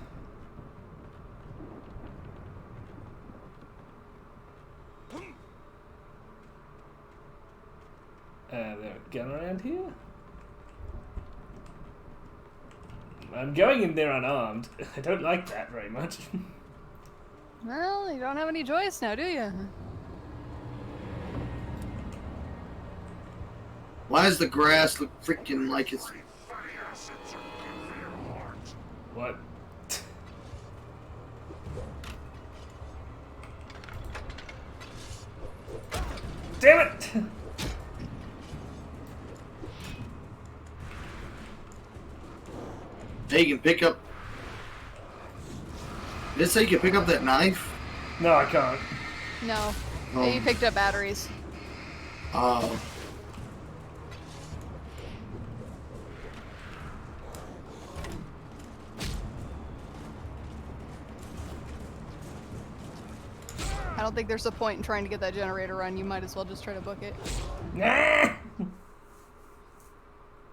There a gun around here? I'm going in there unarmed. I don't like that very much. Well, you don't have any choice now, do you? Why does the grass look freaking like it's... What? Damn it! Hey, you can pick up... Did it say you can pick up that knife? No, I can't. No. Oh. Yeah, you picked up batteries. Oh. I don't think there's a point in trying to get that generator run. You might as well just try to book it. Nah!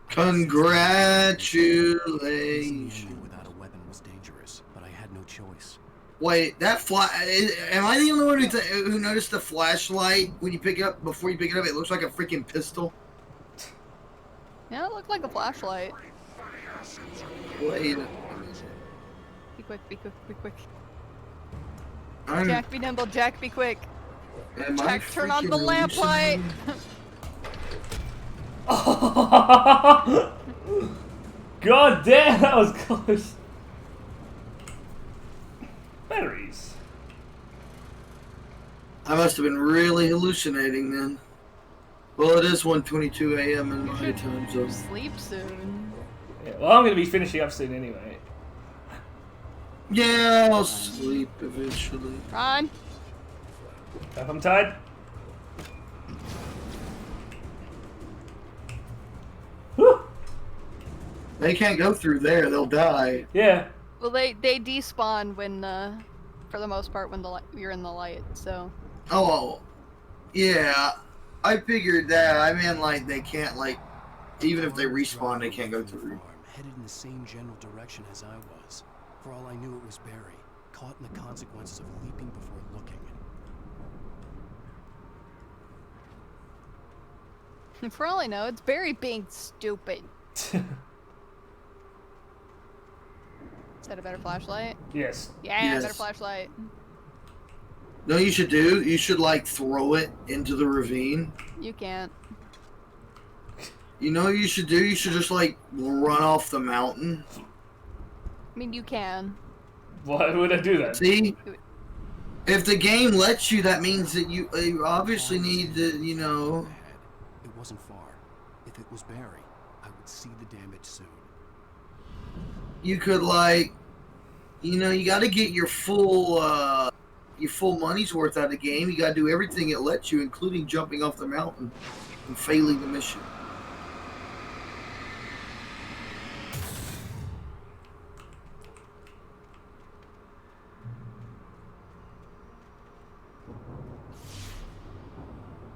Congratulations. Without a weapon was dangerous, but I had no choice. Wait, that am I the only one who noticed the flashlight when you pick it up, before you pick it up, it looks like a freaking pistol? Yeah, it looked like a flashlight. Wait a minute. Be quick, be quick, be quick. I'm- Jack, be nimble, Jack, be quick. Am I Jack, turn on freaking the lamplight! God damn, that was close. Batteries. I must have been really hallucinating then. Well, it is 1:22 a.m. in my time zone. Sleep soon. Yeah, well, I'm gonna be finishing up soon anyway. Yeah, I'll sleep eventually. Ron? If I'm tired. Whew. They can't go through there; they'll die. Yeah. Well, they despawn when, for the most part, when you're in the light. So. Oh, yeah. I figured that. I mean, like they can't, like, even if they respawn, they can't go through. Headed in the same general direction as I was. For all I knew, it was Barry, caught in the consequences of leaping before looking. For all I know, it's Barry being stupid. Is that a better flashlight? Yes. Yeah, Yes. better flashlight. No, you should do. You should like throw it into the ravine. You can't. You know what you should do? You should just like run off the mountain. I mean, you can. Why would I do that? See? If the game lets you, that means that you obviously need to, you know... It wasn't far. If it was Barry, I would see the damage soon. You could, like... You know, you gotta get your full money's worth out of the game. You gotta do everything it lets you, including jumping off the mountain and failing the mission.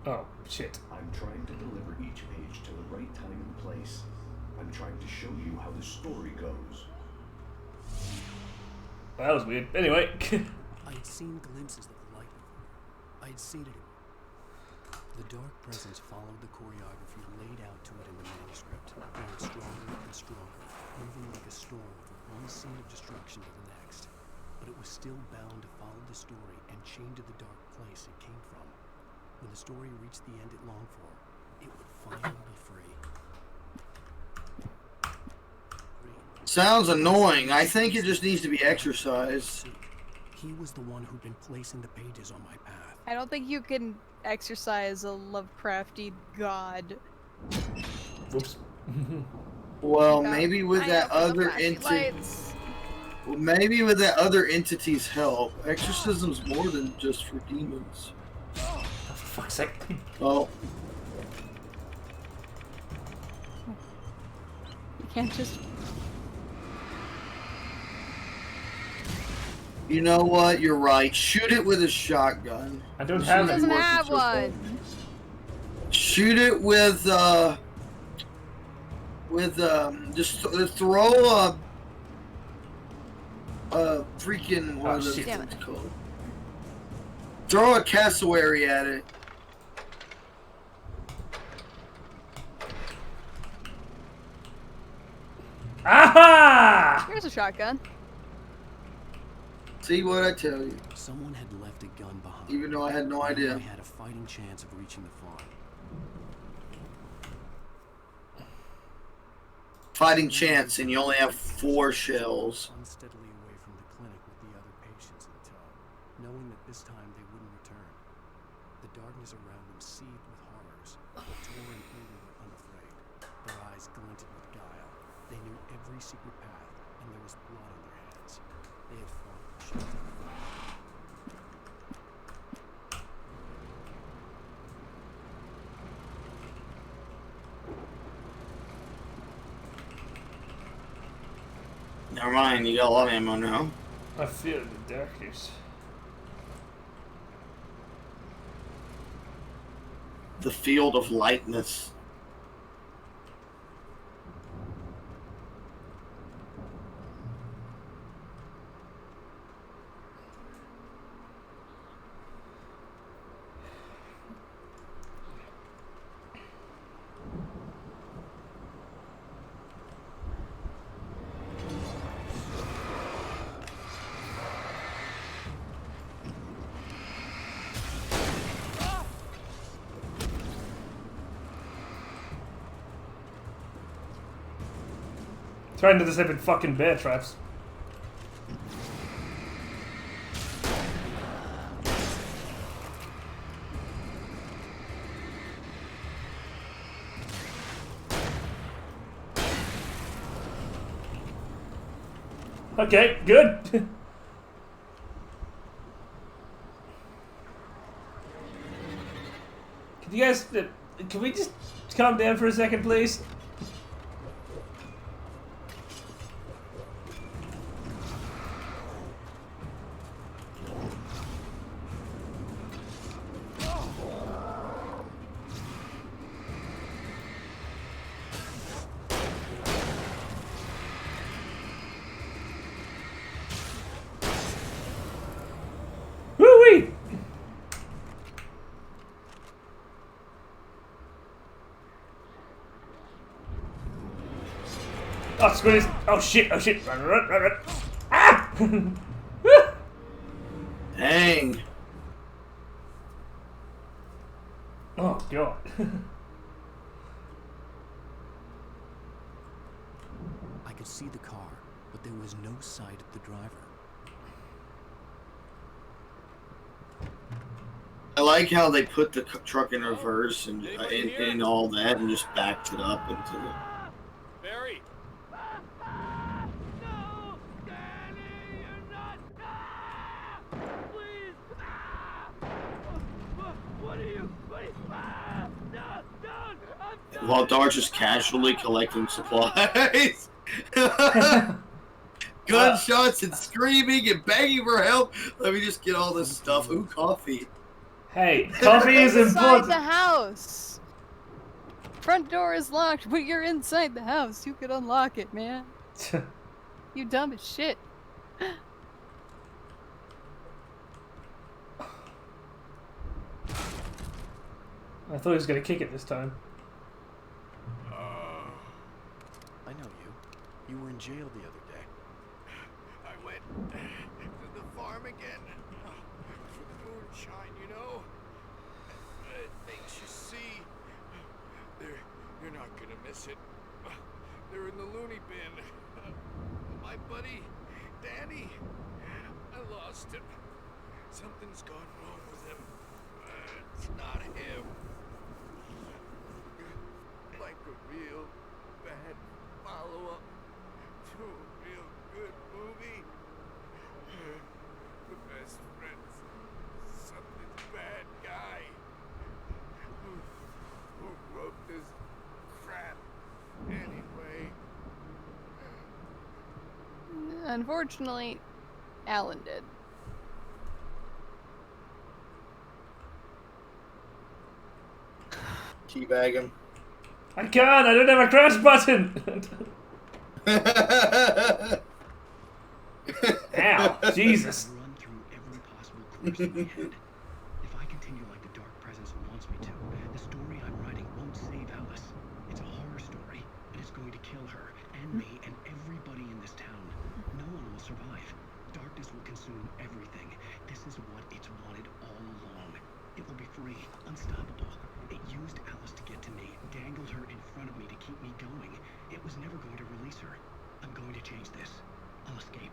Oh, shit. I'm trying to deliver each page to the right time and place. I'm trying to show you how the story goes. Well, that was weird. Anyway. I had seen glimpses of the light before. I had seen it. The dark presence followed the choreography laid out to it in the manuscript, growing stronger and stronger, moving like a storm from one scene of destruction to the next. But it was still bound to follow the story and chained to the dark place it came from. When the story reached the end it longed for, it would finally be free. Sounds annoying. I think it just needs to be exercised. He was the one who'd been placing the pages on my path. I don't think you can exercise a Lovecrafty god. Oops. Well, maybe with that other entity... Well, maybe with that other entity's help. Exorcism's more than just for demons. Oh, for fuck's sake. Oh. can't just. You know what? You're right. Shoot it with a shotgun. I don't He have doesn't it. have one. Shoot it with just throw a freaking what is it called? Throw a cassowary at it. Aha! Here's a shotgun. See what I tell you. Someone had left a gun behind. Even though I had no idea. I had a fighting chance of reaching the farm. Fighting chance, and you only have 4 shells. Unsteadily away from the clinic with the other patients in tow, knowing that this time they wouldn't return. The darkness around them seethed with horrors, but Tor and Uber were unafraid. Their eyes glinted with guile. They knew every secret path, and there was blood on their hands. They had fought for shelter. Never mind, you got a lot of ammo now. I feel the darkness. The field of lightness. Trying to disable fucking bear traps. Okay, good. Can you guys, can we just calm down for a second, please? Woo-wee! Oh, squeeze! Oh shit! Oh shit! Run, run, run, run! Ah! Dang. Oh god. I could see the car, but there was no sight of the driver. I like how they put the truck in reverse and in all that and just backed it up into the... Barry! While Dar's just casually collecting supplies. Gunshots and screaming and begging for help. Let me just get all this stuff. Ooh, coffee. Hey, coffee is Inside important. the house. Front door is locked, but you're inside the house. You could unlock it, man. You dumb as shit. I thought he was gonna kick it this time. I know you. You were in jail the other day. I went to the farm again for the moonshine, you know. It makes you see. You're not gonna miss it. They're in the loony bin. My buddy, Danny, I lost him. Something's gone wrong with him. It's not him. Like a real bad follow-up to a real good movie. The best friend's something's bad guy who wrote this crap anyway. Unfortunately, Alan did. Teabag him. I can't. I don't have a crash button. Ow! Jesus. Run through every possible course in my head. If I continue like the Dark Presence wants me to, the story I'm writing won't save Alice. It's a horror story, and it's going to kill her, and me, and everybody in this town. No one will survive. Darkness will consume everything. This is what it's wanted all along. It will be free, unstoppable. It used Alice to get to me, dangled her in front of me to keep me going. It was never going to release her. I'm going to change this. I'll escape.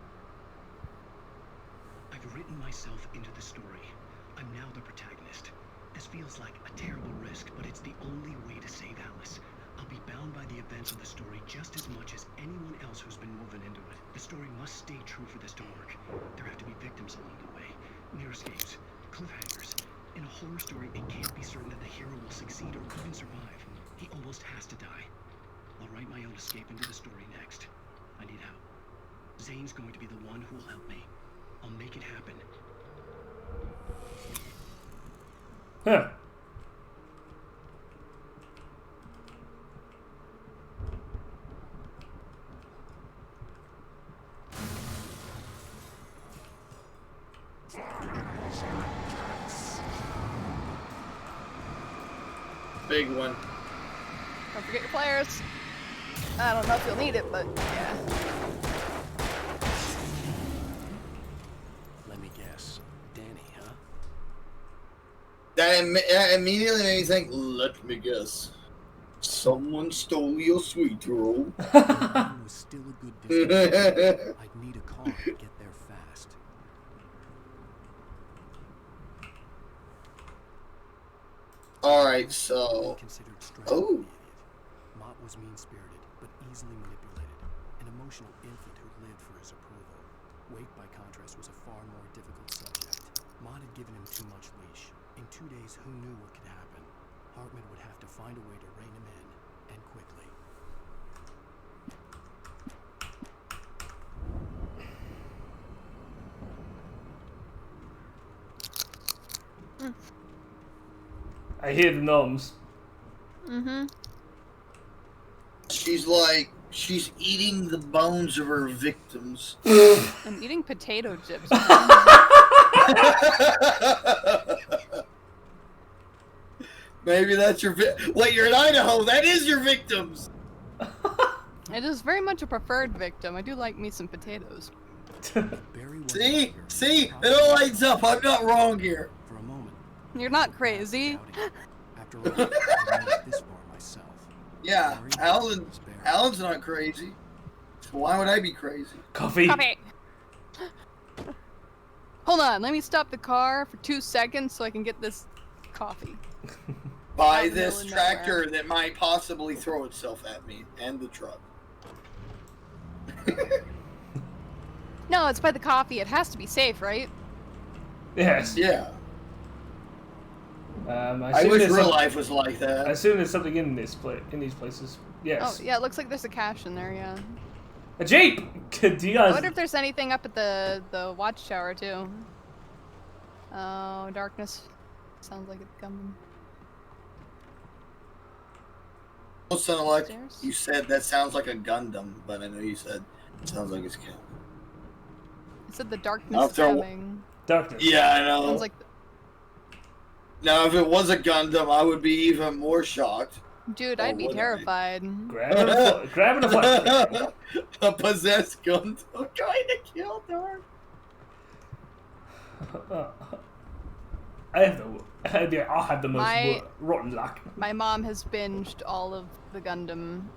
I've written myself into the story. I'm now the protagonist. This feels like a terrible risk, but it's the only way to save Alice. I'll be bound by the events of the story just as much as anyone else who's been woven into it. The story must stay true for this to work. There have to be victims along the way. Near escapes. Cliffhangers. In a horror story, it can't be certain that the hero will succeed or even survive. He almost has to die. I'll write my own escape into the story next. I need help. Zane's going to be the one who will help me. I'll make it happen. Huh. Big one. Don't forget your flares. I don't know if you'll need it, but yeah. Let me guess. Danny, huh? That immediately made me think, let me guess. Someone stole your sweet roll. Was still a good distance. I'd need a car to get there fast. Alright, so... Oh! Mott was mean-spirited, but easily manipulated. An emotional infant who lived for his approval. Wake, by contrast, was a far more difficult subject. Mott had given him too much leash. In 2 days, who knew what could happen? Hartman would have to find a way to rein him in, and quickly. I hear the gnomes. Mm-hmm. She's eating the bones of her victims. I'm eating potato chips. Maybe that's your wait, you're in Idaho. That is your victims. It is very much a preferred victim. I do like me some potatoes. See, it all lines up. I'm not wrong here. For a moment. You're not crazy. After all, I made this far myself. Yeah, Alan's not crazy. So why would I be crazy? Coffee. Hold on, let me stop the car for 2 seconds so I can get this coffee. By this tractor that might possibly throw itself at me and the truck. No, it's by the coffee. It has to be safe, right? Yes. Yeah. I wish real life was like that. I assume there's something in these places. Yes. Oh, yeah, it looks like there's a cache in there, yeah. A Jeep! Do you I guys... wonder if there's anything up at the watchtower, too. Oh, darkness. Sounds like it's coming. It sounded like you said that sounds like a Gundam, but I know you said it sounds like it's coming. I said the darkness is coming. Darkness. Yeah, I know. Sounds like... Now, if it was a Gundam, I would be even more shocked. Dude, I'd be terrified. Grabbing a flashlight. A possessed Gundam trying to kill her. I'll have the most rotten luck. My mom has binged all of the Gundam.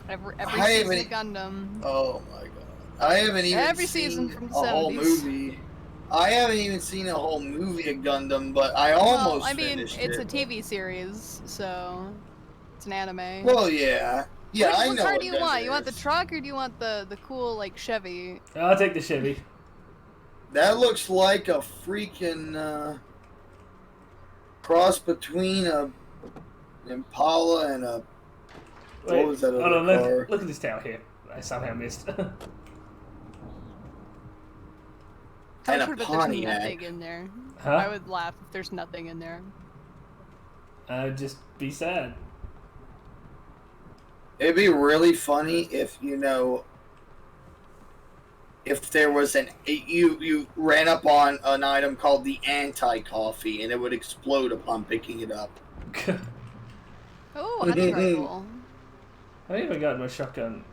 Every I season of Gundam. Oh my god. I haven't even Every seen season from the a whole 70s. movie. I haven't even seen a whole movie of Gundam, but I almost Well, I mean, finished it's it. a TV series, so it's an anime. Well, yeah. Yeah, I know. What car what do you that want? You want the is. truck or do you want the cool, like, Chevy? I'll take the Chevy. That looks like a freaking cross between a Impala and a... Wait, what was that hold other on, car? look at this tower here. I somehow missed. I And would a put there's Pontiac. nothing in there. Huh? I would laugh if there's nothing in there. I'd just be sad. It'd be really funny if, you know, if there was you ran up on an item called the anti-coffee and it would explode upon picking it up. Oh, hunting rifle. I even got my shotgun.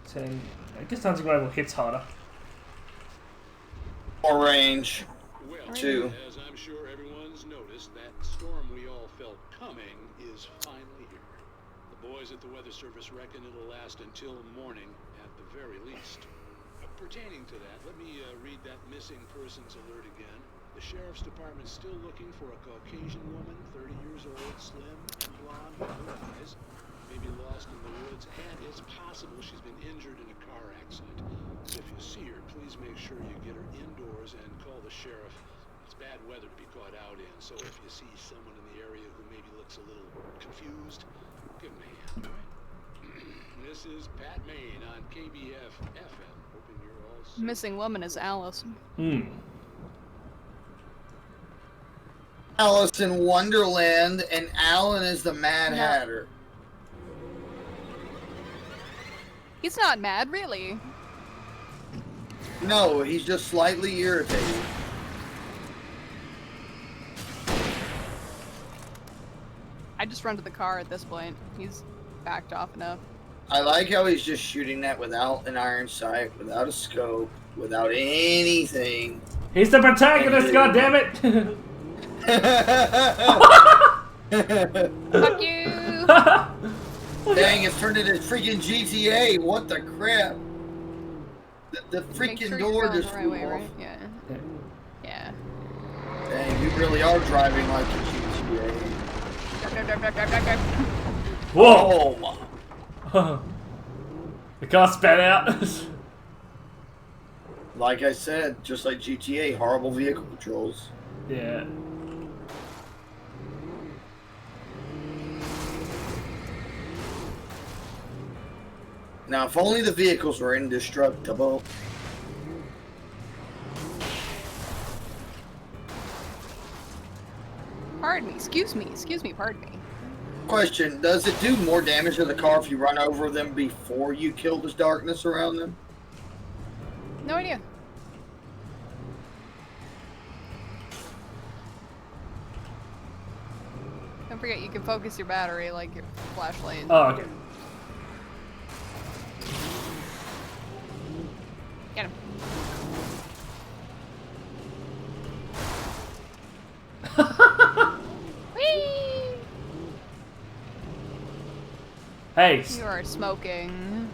10. I guess hunting rifle hits harder. More range. Well, Two. as I'm sure everyone's noticed, that storm we all felt coming is finally here. The boys at the Weather Service reckon it'll last until morning at the very least. Pertaining to that, let me read that missing persons alert again. The Sheriff's Department's still looking for a Caucasian woman, 30 years old, slim, and blonde with blue eyes, maybe lost in the woods, and it's possible she's been injured in a car accident. So if you see her, please make sure you get her indoors and call the sheriff. It's bad weather to be caught out in, so if you see someone in the area who maybe looks a little confused, give them a hand, all right? This is Pat Maine on KBF FM. Hoping you're all safe. Missing woman is Alice. Alice in Wonderland, and Alan is the Mad Hatter. He's not mad, really. No, he's just slightly irritated. I just run to the car at this point. He's backed off enough. I like how he's just shooting that without an iron sight, without a scope, without anything. He's the protagonist, goddammit! Fuck you! Dang, it's turned into freaking GTA. What the crap? The freaking sure door you're just going the flew right way, off. right? Yeah. Yeah. Dang, you really are driving like a GTA. Whoa! Oh. The car spat out. Like I said, just like GTA, horrible vehicle patrols. Yeah. Now, if only the vehicles were indestructible. Pardon me, excuse me, pardon me. Question, does it do more damage to the car if you run over them before you kill this darkness around them? No idea. Don't forget, you can focus your battery like your flashlight. Oh, okay. Get him. Whee! Hey. You are smoking.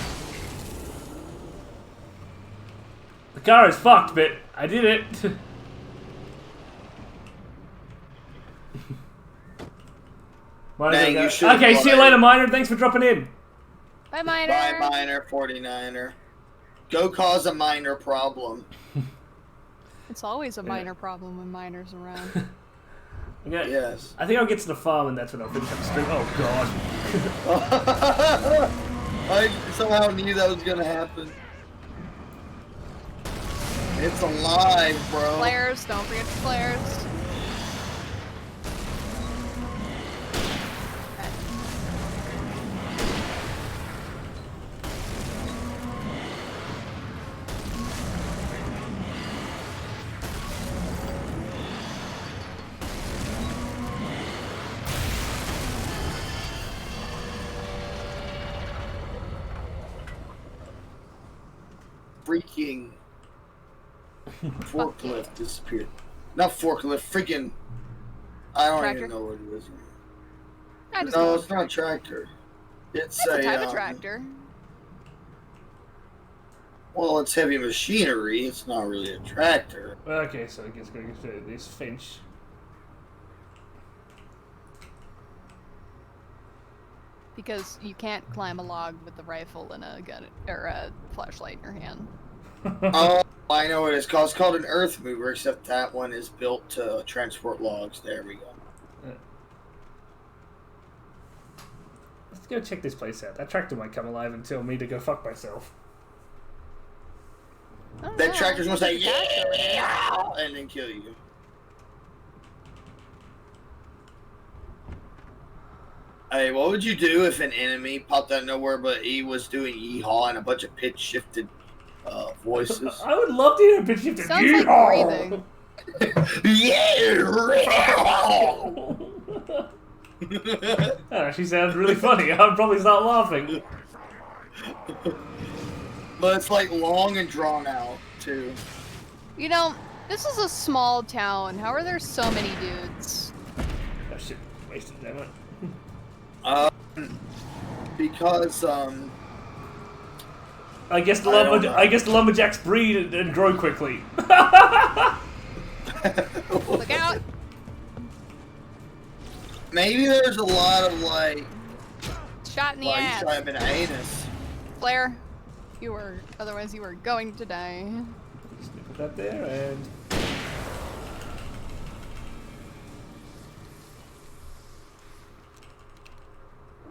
The car is fucked, but I did it. Dang, you should okay, see you later, Miner. Thanks for dropping in. Bye, Miner. Bye, Miner 49er. Go cause a minor problem. It's always a minor problem when Miner's around. Okay. Yes. I think I'll get to the farm and that's when I'll finish up the stream. Oh, God. I somehow knew that was gonna happen. It's alive, bro. Flares, don't forget the flares. Freaking forklift disappeared. Not forklift, freaking. I don't Tractor? even know what it is. I just No, know. it's not a tractor. It's a type of tractor. Well, it's heavy machinery. It's not really a tractor. Okay, so I guess we're going to get this Finch. Because you can't climb a log with a rifle and a gun or a flashlight in your hand. Oh, I know what it's called. It's called an earth mover, except that one is built to transport logs. There we go. Let's go check this place out. That tractor might come alive and tell me to go fuck myself. That tractor's gonna say yeah, and then kill you. Hey, what would you do if an enemy popped out of nowhere, but he was doing yeehaw and a bunch of pitch shifted voices? I would love to hear a pitch shifted Sounds yeehaw. That actually sounds really funny. I'd probably start laughing. But it's like long and drawn out too. You know, this is a small town. How are there so many dudes? Oh shit, wasted that one. Because I guess the lumberjacks breed and grow quickly. Look out! Maybe there's a lot of like Shot in the ass. shot in the anus. Claire, otherwise you were going to die. Just put that there and.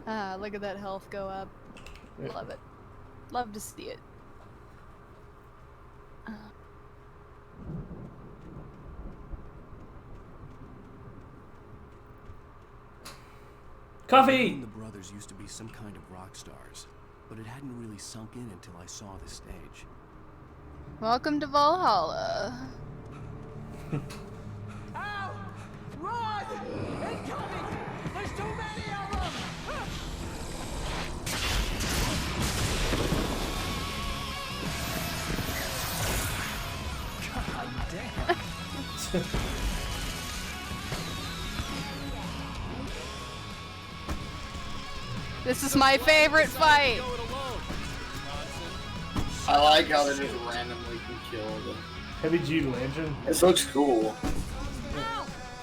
Ah, look at that health go up. Yeah. Love it. Love to see it. Coffee! The brothers used to be some kind of rock stars, but it hadn't really sunk in until I saw the stage. Welcome to Valhalla. Ow! Run! Incoming! There's too many of them! God damn. This is my favorite fight. I like how they just randomly can kill them. Heavy duty lantern. This looks cool.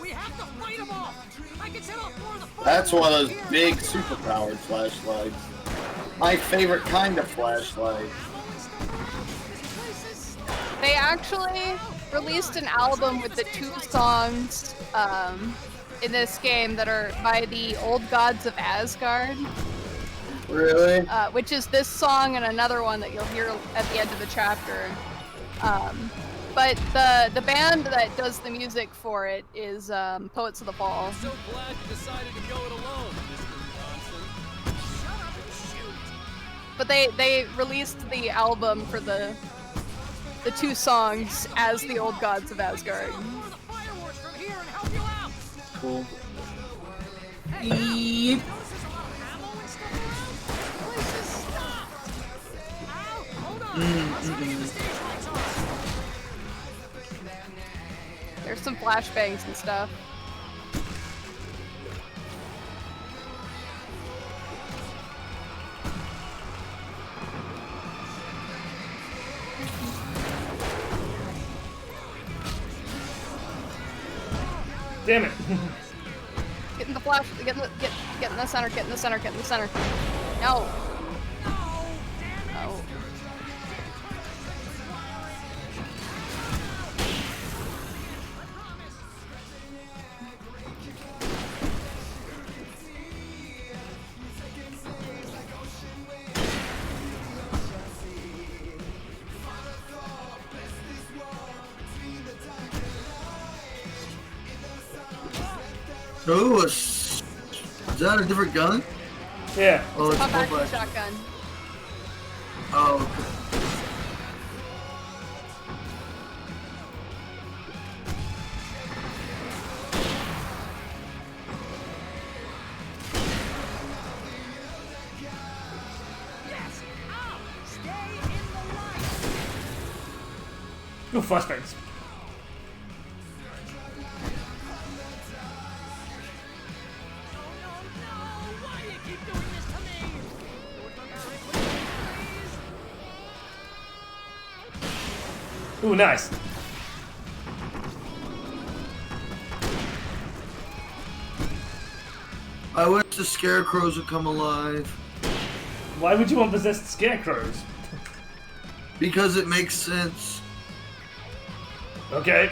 We have to fight them off. I can set off more of the That's one of those big superpowered flashlights. My favorite kind of flashlight. They actually released an album with the 2 songs in this game that are by the Old Gods of Asgard. Really? Which is this song and another one that you'll hear at the end of the chapter. But the band that does the music for it is Poets of the Fall. I'm so glad you decided to go it alone, Mr. Johnson. Shut up and shoot. But they released the album for the 2 songs as the Old Gods of Asgard. Cool. Hey, There's some flashbangs and stuff. Damn it. Get in the flash, get in the center, get in the center, get in the center. No. No. Oh, is that a different gun? Yeah. Oh, it's Pop a action shotgun. Oh. yes! Ow! Stay in the light! Go flashbangs. Why do you keep doing this to me? Ooh, nice. I wish the scarecrows would come alive. Why would you want possessed scarecrows? Because it makes sense. Okay.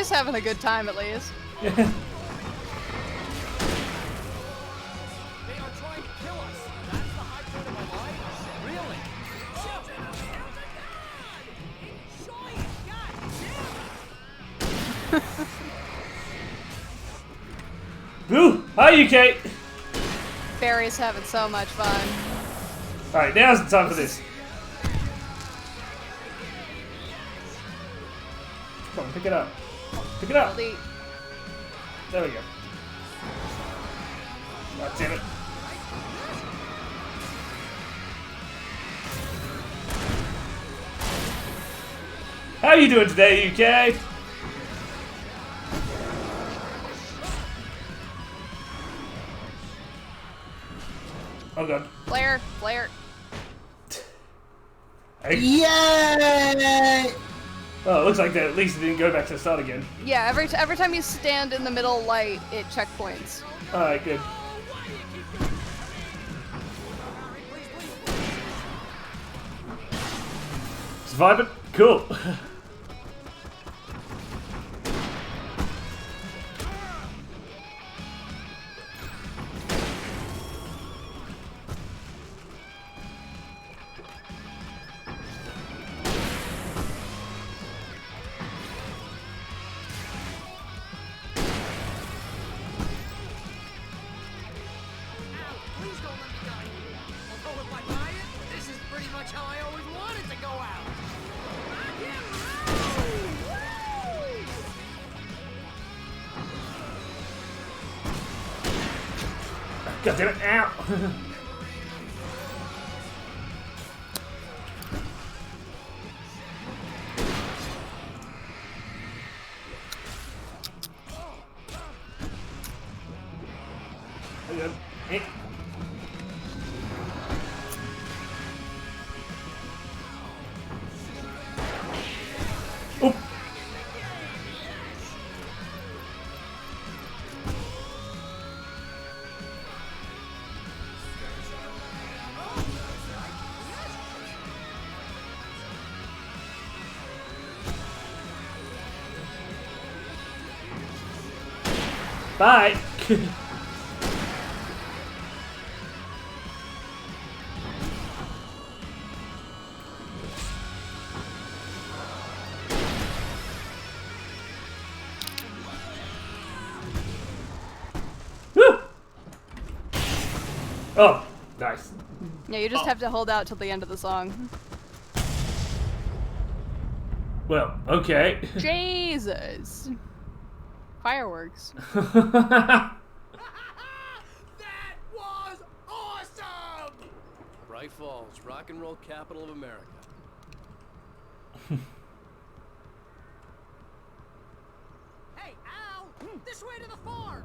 Barry's having a good time at least. They are trying to kill us. That's the high point of my life? Really? Boo! Hi, you, Kate! Barry's having so much fun. Alright, now's the time for this. Come on, pick it up. Pick it up! There we go. God damn it. How you doing today, UK? Oh god. Flare, flare. Yay! Oh, it looks like that at least it didn't go back to the start again. Yeah, every time you stand in the middle light, it checkpoints. Alright, good. Surviving? Cool. God damn it, ow! Oop! Bye! Woo! Oh, nice. Yeah, you just have to hold out till the end of the song. Well, okay. Jesus. Fireworks. That was awesome! Bright Falls, rock and roll capital of America. Hey, Al! This way to the farm!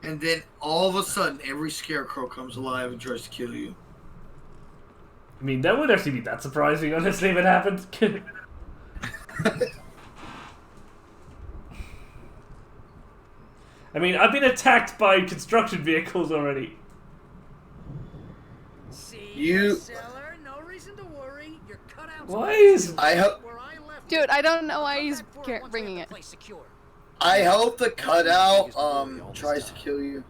And then all of a sudden, every scarecrow comes alive and tries to kill you. I mean, that would actually be that surprising, honestly, if it happened. I mean, I've been attacked by construction vehicles already. You. No reason to worry. Your cutouts. Why is... I hope. Dude, I don't know why he's bringing it. I hope the cutout tries to kill you.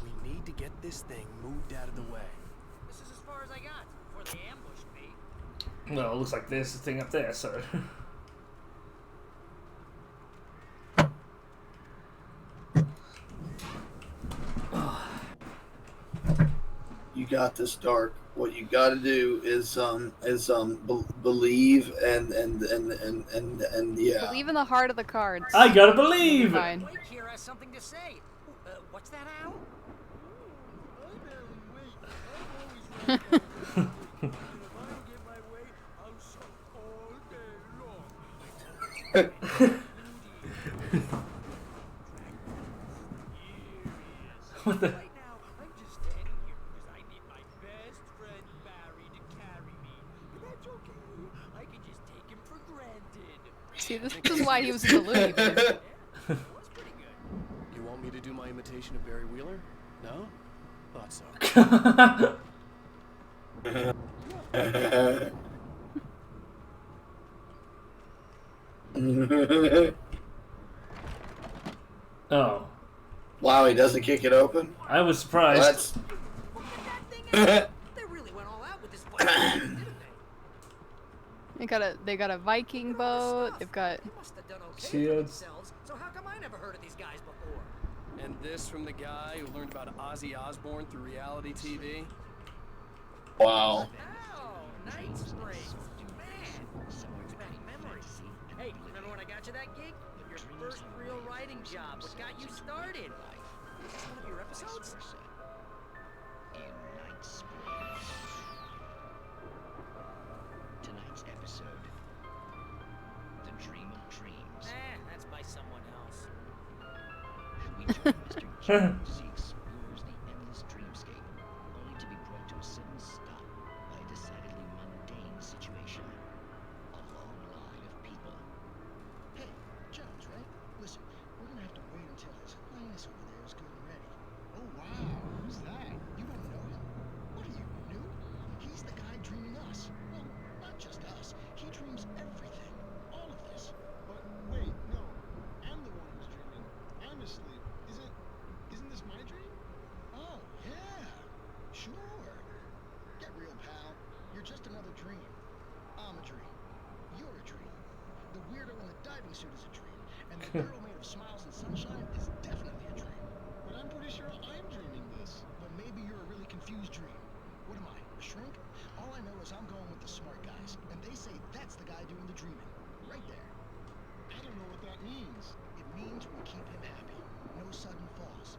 We need to get this thing moved out of the way. This is as far as I got before they ambushed me. Well, it looks like there's a thing up there, so... You got this, Dark. What you got to do is believe and yeah. Believe in the heart of the cards. I gotta believe. Fine. Wake here has something to say. What's that, Al? What the... See, this is why he was in the Looney Bin. You want me to do my imitation of Barry Wheeler? No? Thought so. Oh. Wow, he doesn't kick it open? I was surprised. That's... They really went all out with this weapon, didn't they? They got a Viking boat. They've got Must have done okay for shields. themselves. So how come I never heard of these guys before? And this from the guy who learned about Ozzy Osbourne through reality TV? Wow. Oh, Night Springs. Man, brings back memories. Hey, remember when I got you that gig? Your first real writing job. What got you started? It's one of your episodes? Tonight's episode, The Dream of Dreams. That's by someone else. We join Mr. Jones as he explores the endless dreamscape, only to be brought to a sudden stop by a decidedly mundane situation. A long line of people. Hey, Jones, right? Listen, we're gonna have to wait until his highness over there is good and ready. Oh wow, who's that? You don't know him? What are you, new? He's the guy dreaming us. Well, not just us. He dreams everything. All of this. But wait, no. I'm the one who's dreaming. I'm asleep. Isn't this my dream? Oh, yeah. Sure. Get real, pal. You're just another dream. I'm a dream. You're a dream. The weirdo in the diving suit is a dream. And the girl made of smiles and sunshine is definitely a dream. But I'm pretty sure I'm dreaming this. But maybe you're a really confused dream. What am I, a shrink? All I know is I'm going with the smart guys. And they say that's the guy doing the dreaming. Right there. I don't know what that means. It means we keep him happy. No sudden falls.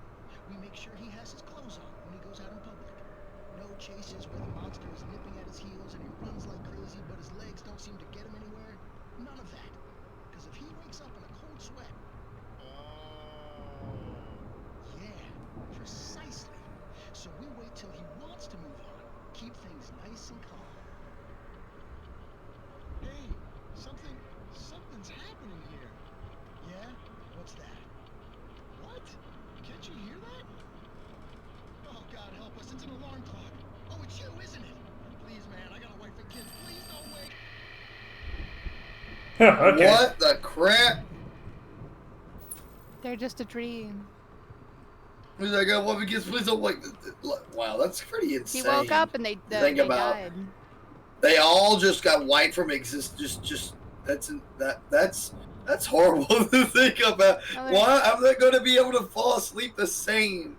We make sure he has his clothes on when he goes out in public. No chases where the monster is nipping at his heels and he runs like crazy but his legs don't seem to get him anywhere. None of that. Because if he wakes up in a cold sweat... Yeah, precisely. So we wait till he wants to move on. Keep things nice and calm. Hey, something's happening here. Yeah? What's that? What? Can't you hear that? Oh, God help us. It's an alarm clock. Oh, it's you, isn't it? Please, man, I got a wife and kids. Please don't wake. Okay. What the crap? they're just a dream. He's like, I want to get please don't wake. Wow, that's pretty insane. He woke up and they Think about died. They all just got wiped from existence. Just that's horrible to think about. Why? I'm not going to be able to fall asleep the same.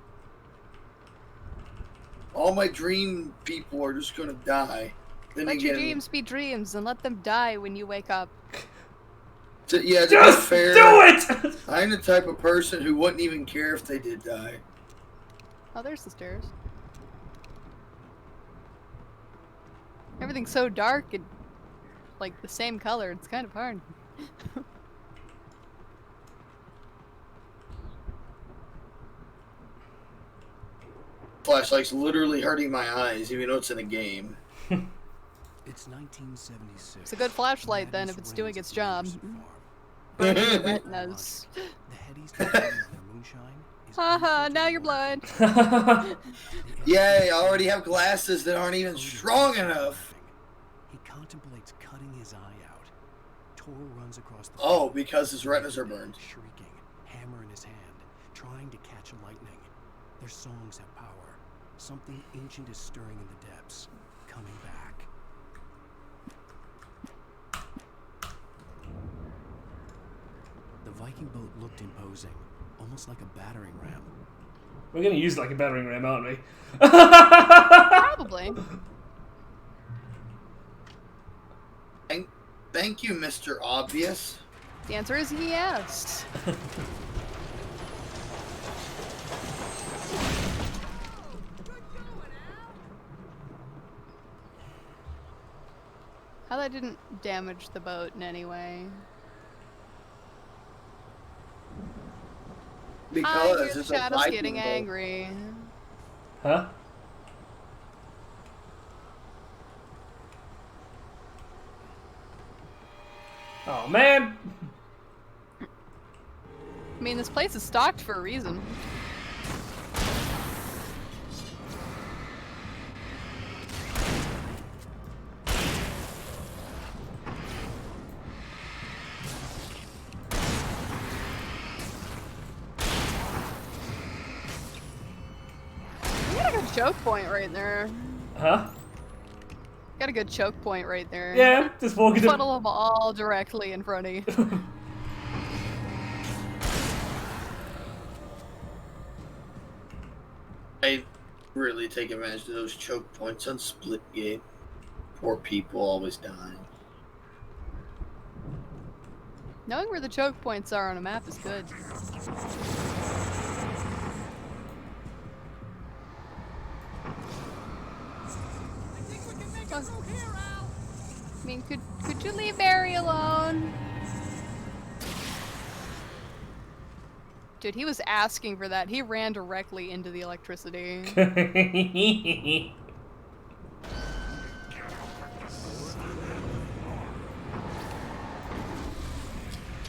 All my dream people are just going to die. Then Let your again, dreams be dreams and let them die when you wake up. to be Just fair, do it! I'm the type of person who wouldn't even care if they did die. Oh, there's the stairs. Everything's so dark and like the same color. It's kind of hard. Flashlight's literally hurting my eyes, even though it's in a game. It's 1976. It's a good flashlight then if it's doing its job. Burning your retinas. Haha, now you're blind. Yay, I already have glasses that aren't even strong enough. He contemplates cutting his eye out. Tor runs across the Oh, because his retinas are burned. shrieking, hammer in his hand, trying to catch lightning. Their songs have power. Something ancient is stirring in the depths, coming back. The Viking boat looked imposing, almost like a battering ram. We're gonna use it like a battering ram, aren't we? Probably. Thank you, Mr. Obvious. The answer is yes. How that didn't damage the boat in any way. I hear Because the it's a shadows Viking getting boat. angry. Huh? Oh man! I mean, this place is stocked for a reason. Choke point right there. Huh? Got a good choke point right there. Yeah, just walking. Funnel them all directly in front of you. I really take advantage of those choke points on Splitgate. Poor people always dying. Knowing where the choke points are on a map is good. I mean, could you leave Barry alone? Dude, he was asking for that. He ran directly into the electricity.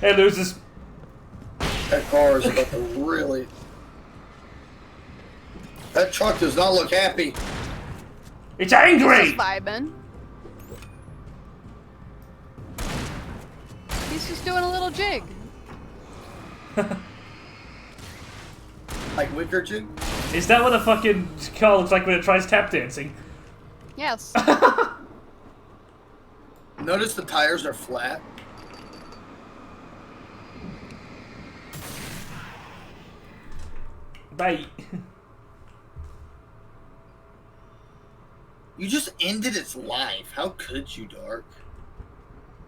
Hey, losers. That car is about to really... That truck does not look happy. It's angry! He's just vibing. He's just doing a little jig. Like wicker jig? Is that what a fucking car looks like when it tries tap dancing? Yes. Notice the tires are flat. Bait. You just ended its life. How could you, Dark?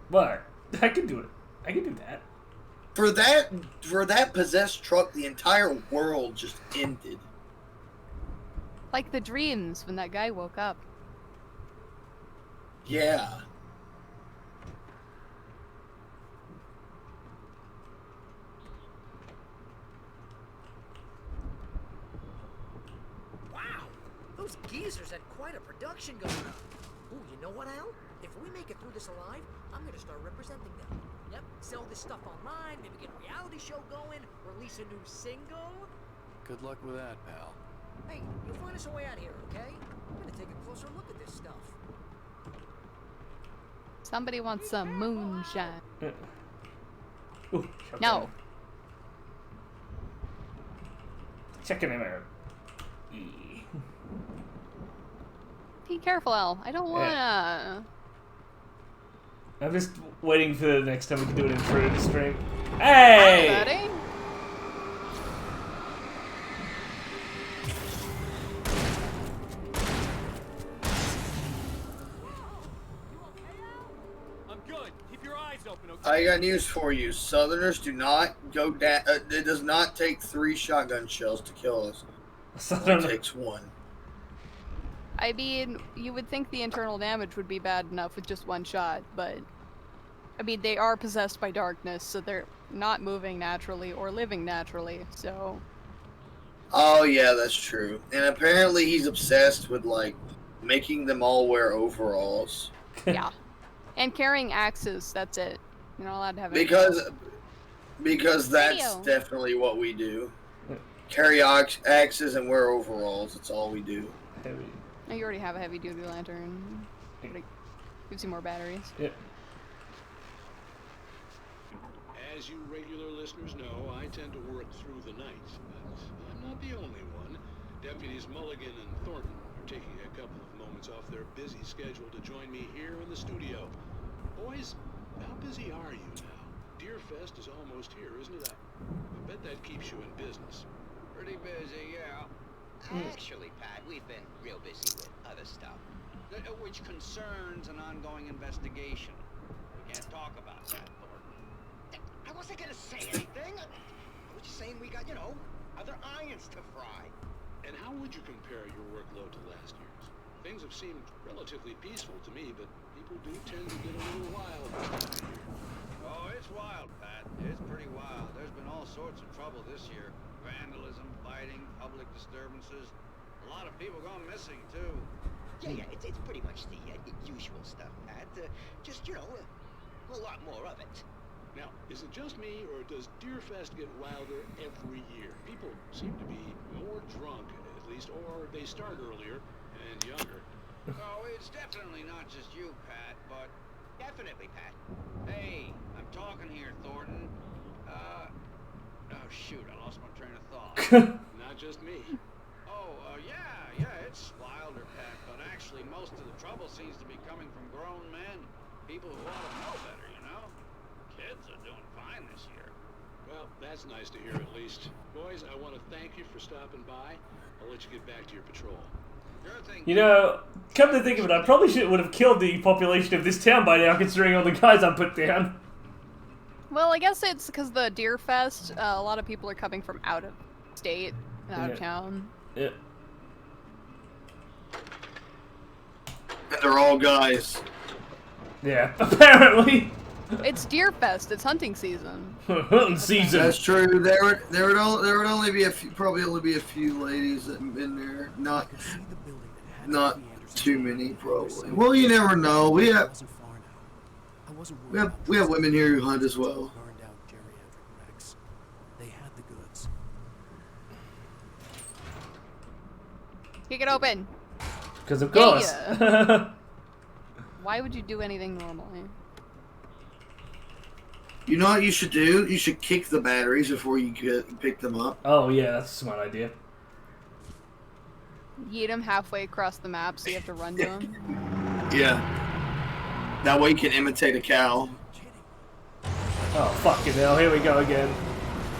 What? I can do it. I can do that. For that possessed truck, the entire world just ended. Like the dreams when that guy woke up. Yeah. Those geezers had quite a production going on. Ooh, you know what, Al? If we make it through this alive, I'm gonna start representing them. Yep, sell this stuff online, maybe get a reality show going, release a new single. Good luck with that, pal. Hey, you'll find us a way out of here, okay? I'm gonna take a closer look at this stuff. Somebody wants some moonshine. Ooh, No. Checking him out. Be careful, Al. I don't wanna. I'm just waiting for the next time we can do it in through the stream. Hey! Hi, buddy. I'm good. Keep your eyes open, okay? I got news for you. Southerners do not go down. It does not take 3 shotgun shells to kill us. It takes 1. I mean, you would think the internal damage would be bad enough with just 1 shot, but... I mean, they are possessed by darkness, so they're not moving naturally or living naturally, so... Oh, yeah, that's true. And apparently he's obsessed with, like, making them all wear overalls. Yeah. And carrying axes, that's it. You're not allowed to have Because that's Radio. definitely what we do. Carry axes and wear overalls. That's all we do. Heavy. Oh, you already have a heavy-duty lantern. But it gives you more batteries. Yeah. As you regular listeners know, I tend to work through the night, but I'm not the only one. Deputies Mulligan and Thornton are taking a couple of moments off their busy schedule to join me here in the studio. Boys, how busy are you now? Deerfest is almost here, isn't it? I bet that keeps you in business. Pretty busy, yeah. Actually, Pat, we've been real busy with other stuff, which concerns an ongoing investigation. We can't talk about that, Thornton. I wasn't gonna say anything. I was just saying we got, other irons to fry. And how would you compare your workload to last year's? Things have seemed relatively peaceful to me, but people do tend to get a little wild this time of year. Oh, it's wild, Pat. It's pretty wild. There's been all sorts of trouble this year. Vandalism, fighting, public disturbances. A lot of people gone missing, too. Yeah, it's pretty much the usual stuff, Pat. Just, a lot more of it. Now, is it just me, or does Deerfest get wilder every year? People seem to be more drunk, at least, or they start earlier and younger. Oh, it's definitely not just you, Pat, but... Definitely, Pat. Hey, I'm talking here, Thornton. Oh, shoot, I lost my train of thought. Not just me. Yeah, it's wilder, Pat, but actually most of the trouble seems to be coming from grown men. People who ought to know better, you know? Kids are doing fine this year. Well, that's nice to hear at least. Boys, I want to thank you for stopping by. I'll let you get back to your patrol. You know, come to think of it, I probably would have killed the population of this town by now, considering all the guys I put down. Well, I guess it's because the Deer Fest, a lot of people are coming from out of state and out of town. Yeah. And they're all guys. Yeah, apparently. It's Deer Fest. It's hunting season. Hunting season. That's true. There would only be probably a few ladies that have been there. Not too many, probably. Well, you never know. We have women here who hunt as well. They had the goods. Kick it open. Because of course. Why would you do anything normally? You know what you should do? You should kick the batteries before you pick them up. Oh yeah, that's a smart idea. Yeet them halfway across the map so you have to run to them. Yeah. That way you can imitate a cow. Oh fucking hell, here we go again.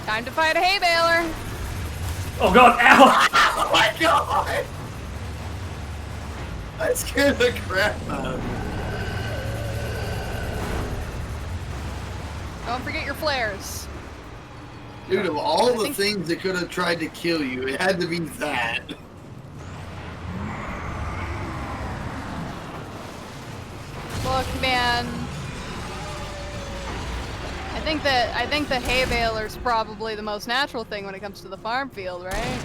Time to fight a hay baler. Oh god, ow! Oh my god! I scared the crap out of me. Don't forget your flares. Dude, of all the things that could have tried to kill you, it had to be that. Look, man. I think the hay baler's probably the most natural thing when it comes to the farm field, right?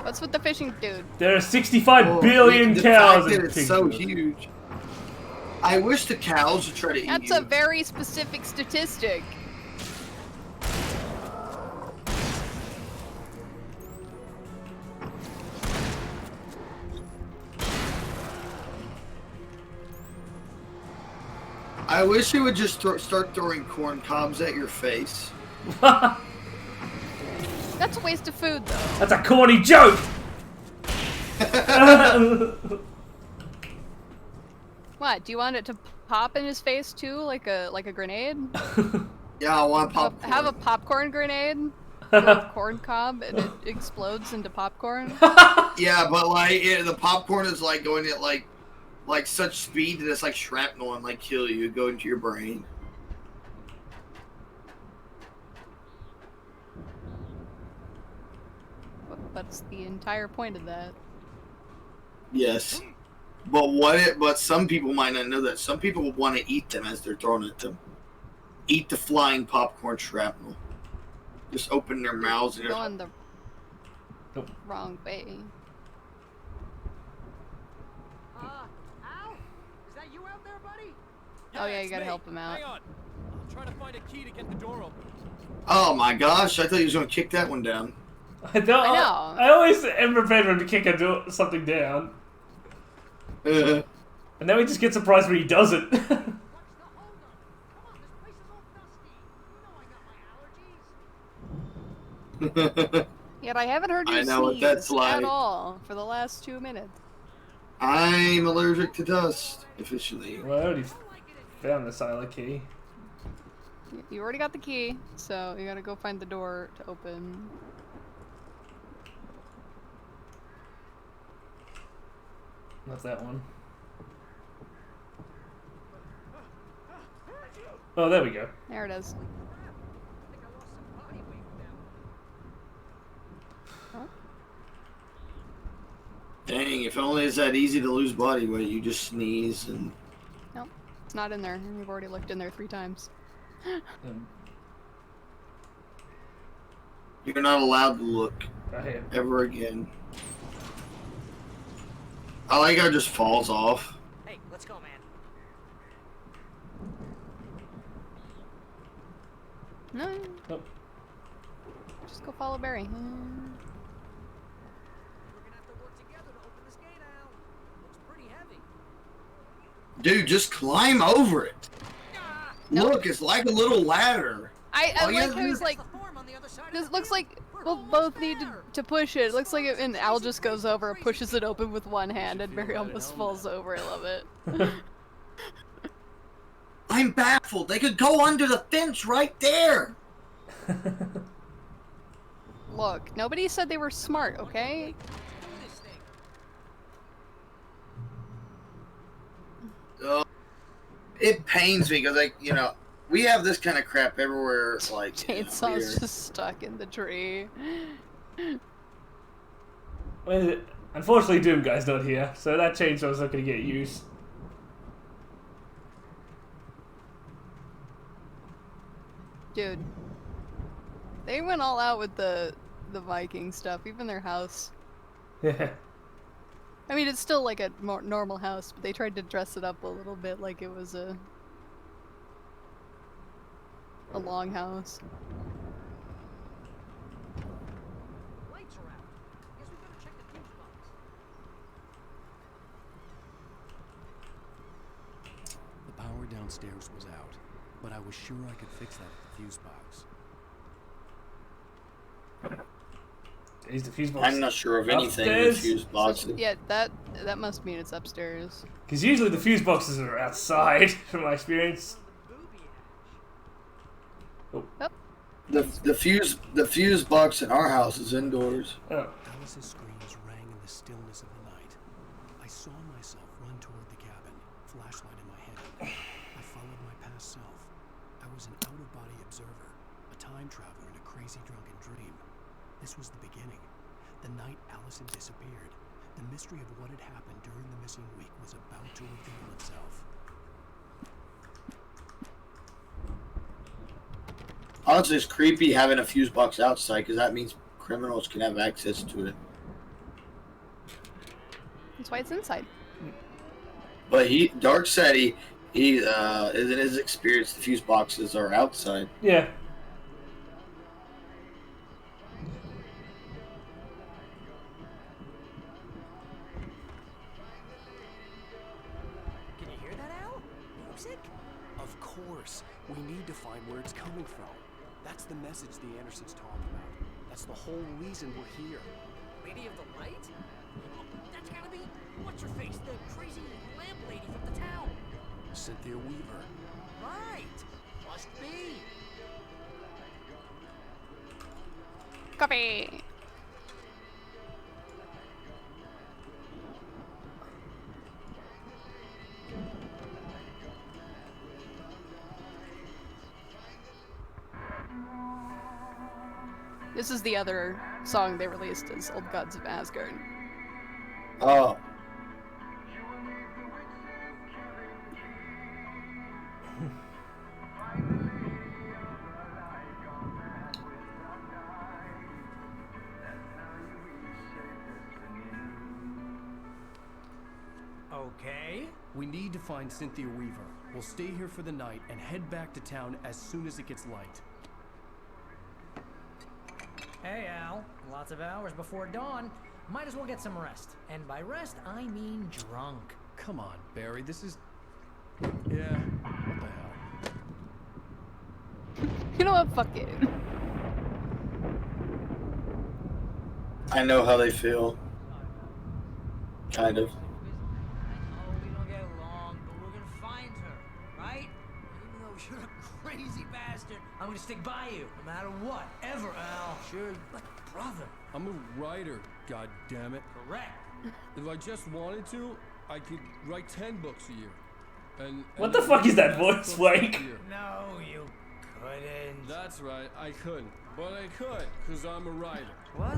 What's with the fishing dude? There are 65 billion cows in It's so huge. I wish the cows would try to eat That's you. a very specific statistic. I wish it would just start throwing corn cobs at your face. That's a waste of food, though. That's a corny joke! What? Do you want it to pop in his face too, like a grenade? Yeah, I want popcorn. Have a popcorn grenade with corn cob, and it explodes into popcorn. Yeah, but like the popcorn is like going at like such speed that it's like shrapnel and like kill you, go into your brain. That's the entire point of that. Yes. But some people might not know that. Some people will want to eat them as they're thrown at them. Eat the flying popcorn shrapnel. Just open their mouths and Going the wrong way. Al? Is that you out there, buddy? Oh yeah, you gotta help him out. Hang on. I'm trying to find a key to get the door open. Oh my gosh, I thought he was going to kick that one down. I always am prepared for him to kick something down. And then we just get surprised when he doesn't. Yet I haven't heard you I know what sneeze that's like. at all for the last 2 minutes. I'm allergic to dust, officially. Well, I already found the silent key. You already got the key, so you gotta go find the door to open. Not that one. Oh, there we go. There it is. Dang, if only it's that easy to lose body weight, you just sneeze and... Nope, it's not in there. You've already looked in there 3 times. You're not allowed to look ever again. I like how it just falls off. Hey, let's go, man. No. Nope. Just go follow Barry. We're gonna have to work together to open this gate, Al. Looks pretty heavy. Dude, just climb over it. Look, it's like a little ladder. I All you like have to how do he's is- like, this looks like We'll both need to push it. It looks like it, and Al just goes over and pushes it open with one hand, and Barry almost falls over. I love it. I'm baffled. They could go under the fence right there. Look, nobody said they were smart, okay? It pains me because, like, you know, we have this kind of crap everywhere. Like Chainsaw's just stuck in the tree. Well, unfortunately, Doom Guy's not here, so that chainsaw's not going to get used. Dude, they went all out with the Viking stuff, even their house. Yeah. I mean, it's still like a more normal house, but they tried to dress it up a little bit like it was a longhouse. Lights are out. Guess we better check the fuse box. The power downstairs was out, but I was sure I could fix that at the fuse box. Is the fuse box I'm not sure of anything upstairs? with fuse boxes. Yeah, that must mean it's upstairs. Because usually the fuse boxes are outside, from my experience. Oh. The fuse box in our house is indoors. Oh. Alice's screams rang in the stillness of the night. I saw myself run toward the cabin, flashlight in my hand. I followed my past self. I was an out-of-body observer, a time traveler in a crazy drunken dream. This was the beginning. The night Allison disappeared. The mystery of what had happened during the missing week was about to reveal itself. Honestly, it's creepy having a fuse box outside because that means criminals can have access to it. That's why it's inside. But Dark said he in his experience, the fuse boxes are outside. Yeah. Can you hear that, Al? Music? Of course. We need to find where it's coming from. That's the message the Andersons talk about. That's the whole reason we're here. Lady of the Light? That's gotta be what's-her-face, the crazy lamp lady from the town. Cynthia Weaver. Right. Must be. Copy. This is the other song they released as Old Gods of Asgard. Oh. Okay. We need to find Cynthia Weaver. We'll stay here for the night and head back to town as soon as it gets light. Hey, Al. Lots of hours before dawn. Might as well get some rest. And by rest, I mean drunk. Come on, Barry. This is... Yeah, what the hell? You know what? Fuck it. I know how they feel. Kind of. Oh, we don't get along, but we're gonna find her, right? Even though you're a crazy bastard, I'm gonna stick by you, no matter what, ever, Al. Sure, like a brother. I'm a writer, goddammit. Correct. If I just wanted to, I could write 10 books a year. What the fuck is that voice, Wake? No, you couldn't. That's right, I couldn't. But I could, because I'm a writer. What?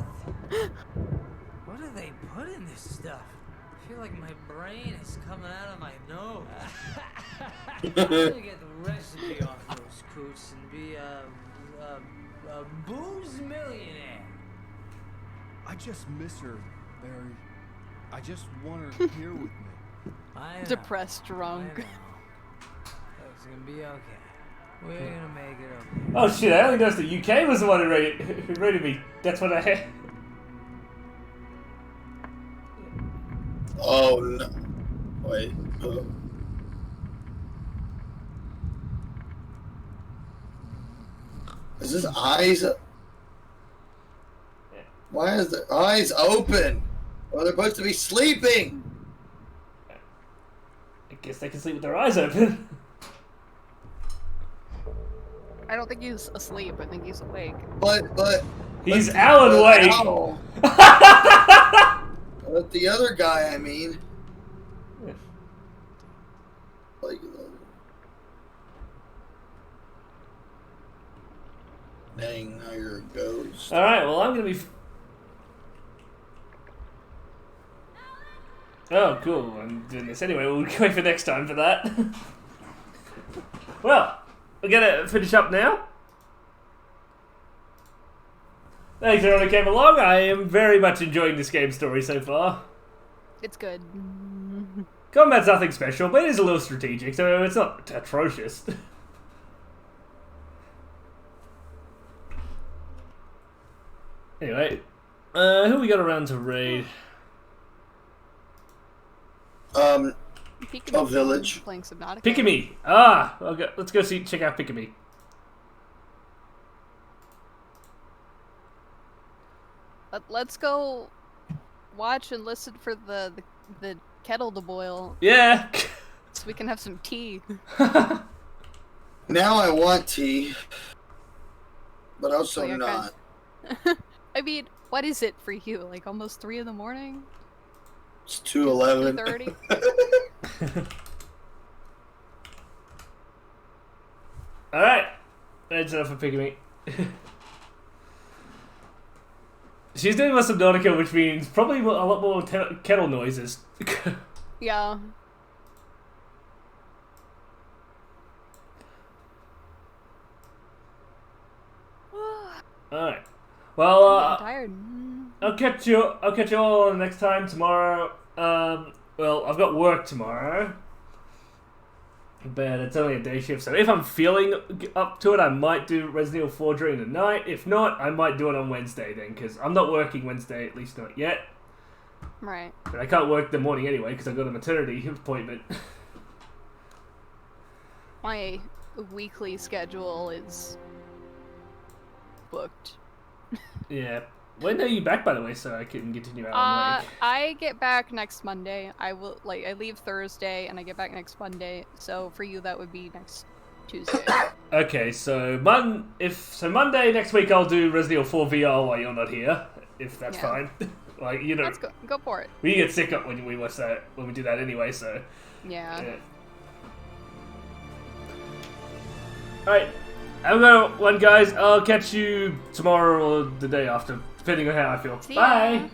What do they put in this stuff? I feel like my brain is coming out of my nose. I'm gonna get the recipe off those coots and be a booze millionaire. I just miss her, Barry. I just want her here with me. I know. Depressed drunk. I know. It's gonna be okay. We're gonna make it okay. Oh shit, I only noticed the UK was the one who rated me. That's what I had. Oh no. Wait. Is this eyes? Why is their eyes open? Well, they're supposed to be sleeping. I guess they can sleep with their eyes open. I don't think he's asleep. I think he's awake. But he's Alan Wake. But the other guy, I mean. Like, dang, now you're a ghost. Alright, well, I'm gonna be. Oh, cool. I'm doing this anyway. We'll wait for next time for that. Well, we're gonna finish up now. Thanks everyone who came along. I am very much enjoying this game story so far. It's good. Combat's nothing special, but it is a little strategic, so it's not atrocious. Anyway, who we got around to raid? A village. Playing Subnautica. Pikami! Ah! Okay, let's go check out Pikami. Let's go watch and listen for the kettle to boil. Yeah! So we can have some tea. Now I want tea. But also not. I mean, what is it for you? Like almost 3 in the morning? It's 2:11. 2:30. Alright. That's enough for Pikami. She's doing less Subnautica, which means probably a lot more kettle noises. Yeah. Alright. Well, I'm tired. I'll catch you all next time tomorrow. Well, I've got work tomorrow. But it's only a day shift, so if I'm feeling up to it, I might do Resident Evil 4 during the night. If not, I might do it on Wednesday then, because I'm not working Wednesday, at least not yet. Right. But I can't work the morning anyway, because I've got a maternity appointment. My weekly schedule is booked. Yeah. When are you back, by the way, so I can continue AlanWake? I get back next Monday. I leave Thursday and I get back next Monday. So for you, that would be next Tuesday. Okay, so Monday next week I'll do Resident Evil 4 VR while you're not here, if that's fine. Like, you know, let's go for it. We get sick up when we watch that, when we do that anyway. So yeah. All right. Have a good one, guys. I'll catch you tomorrow or the day after, depending on how I feel. See Bye! ya.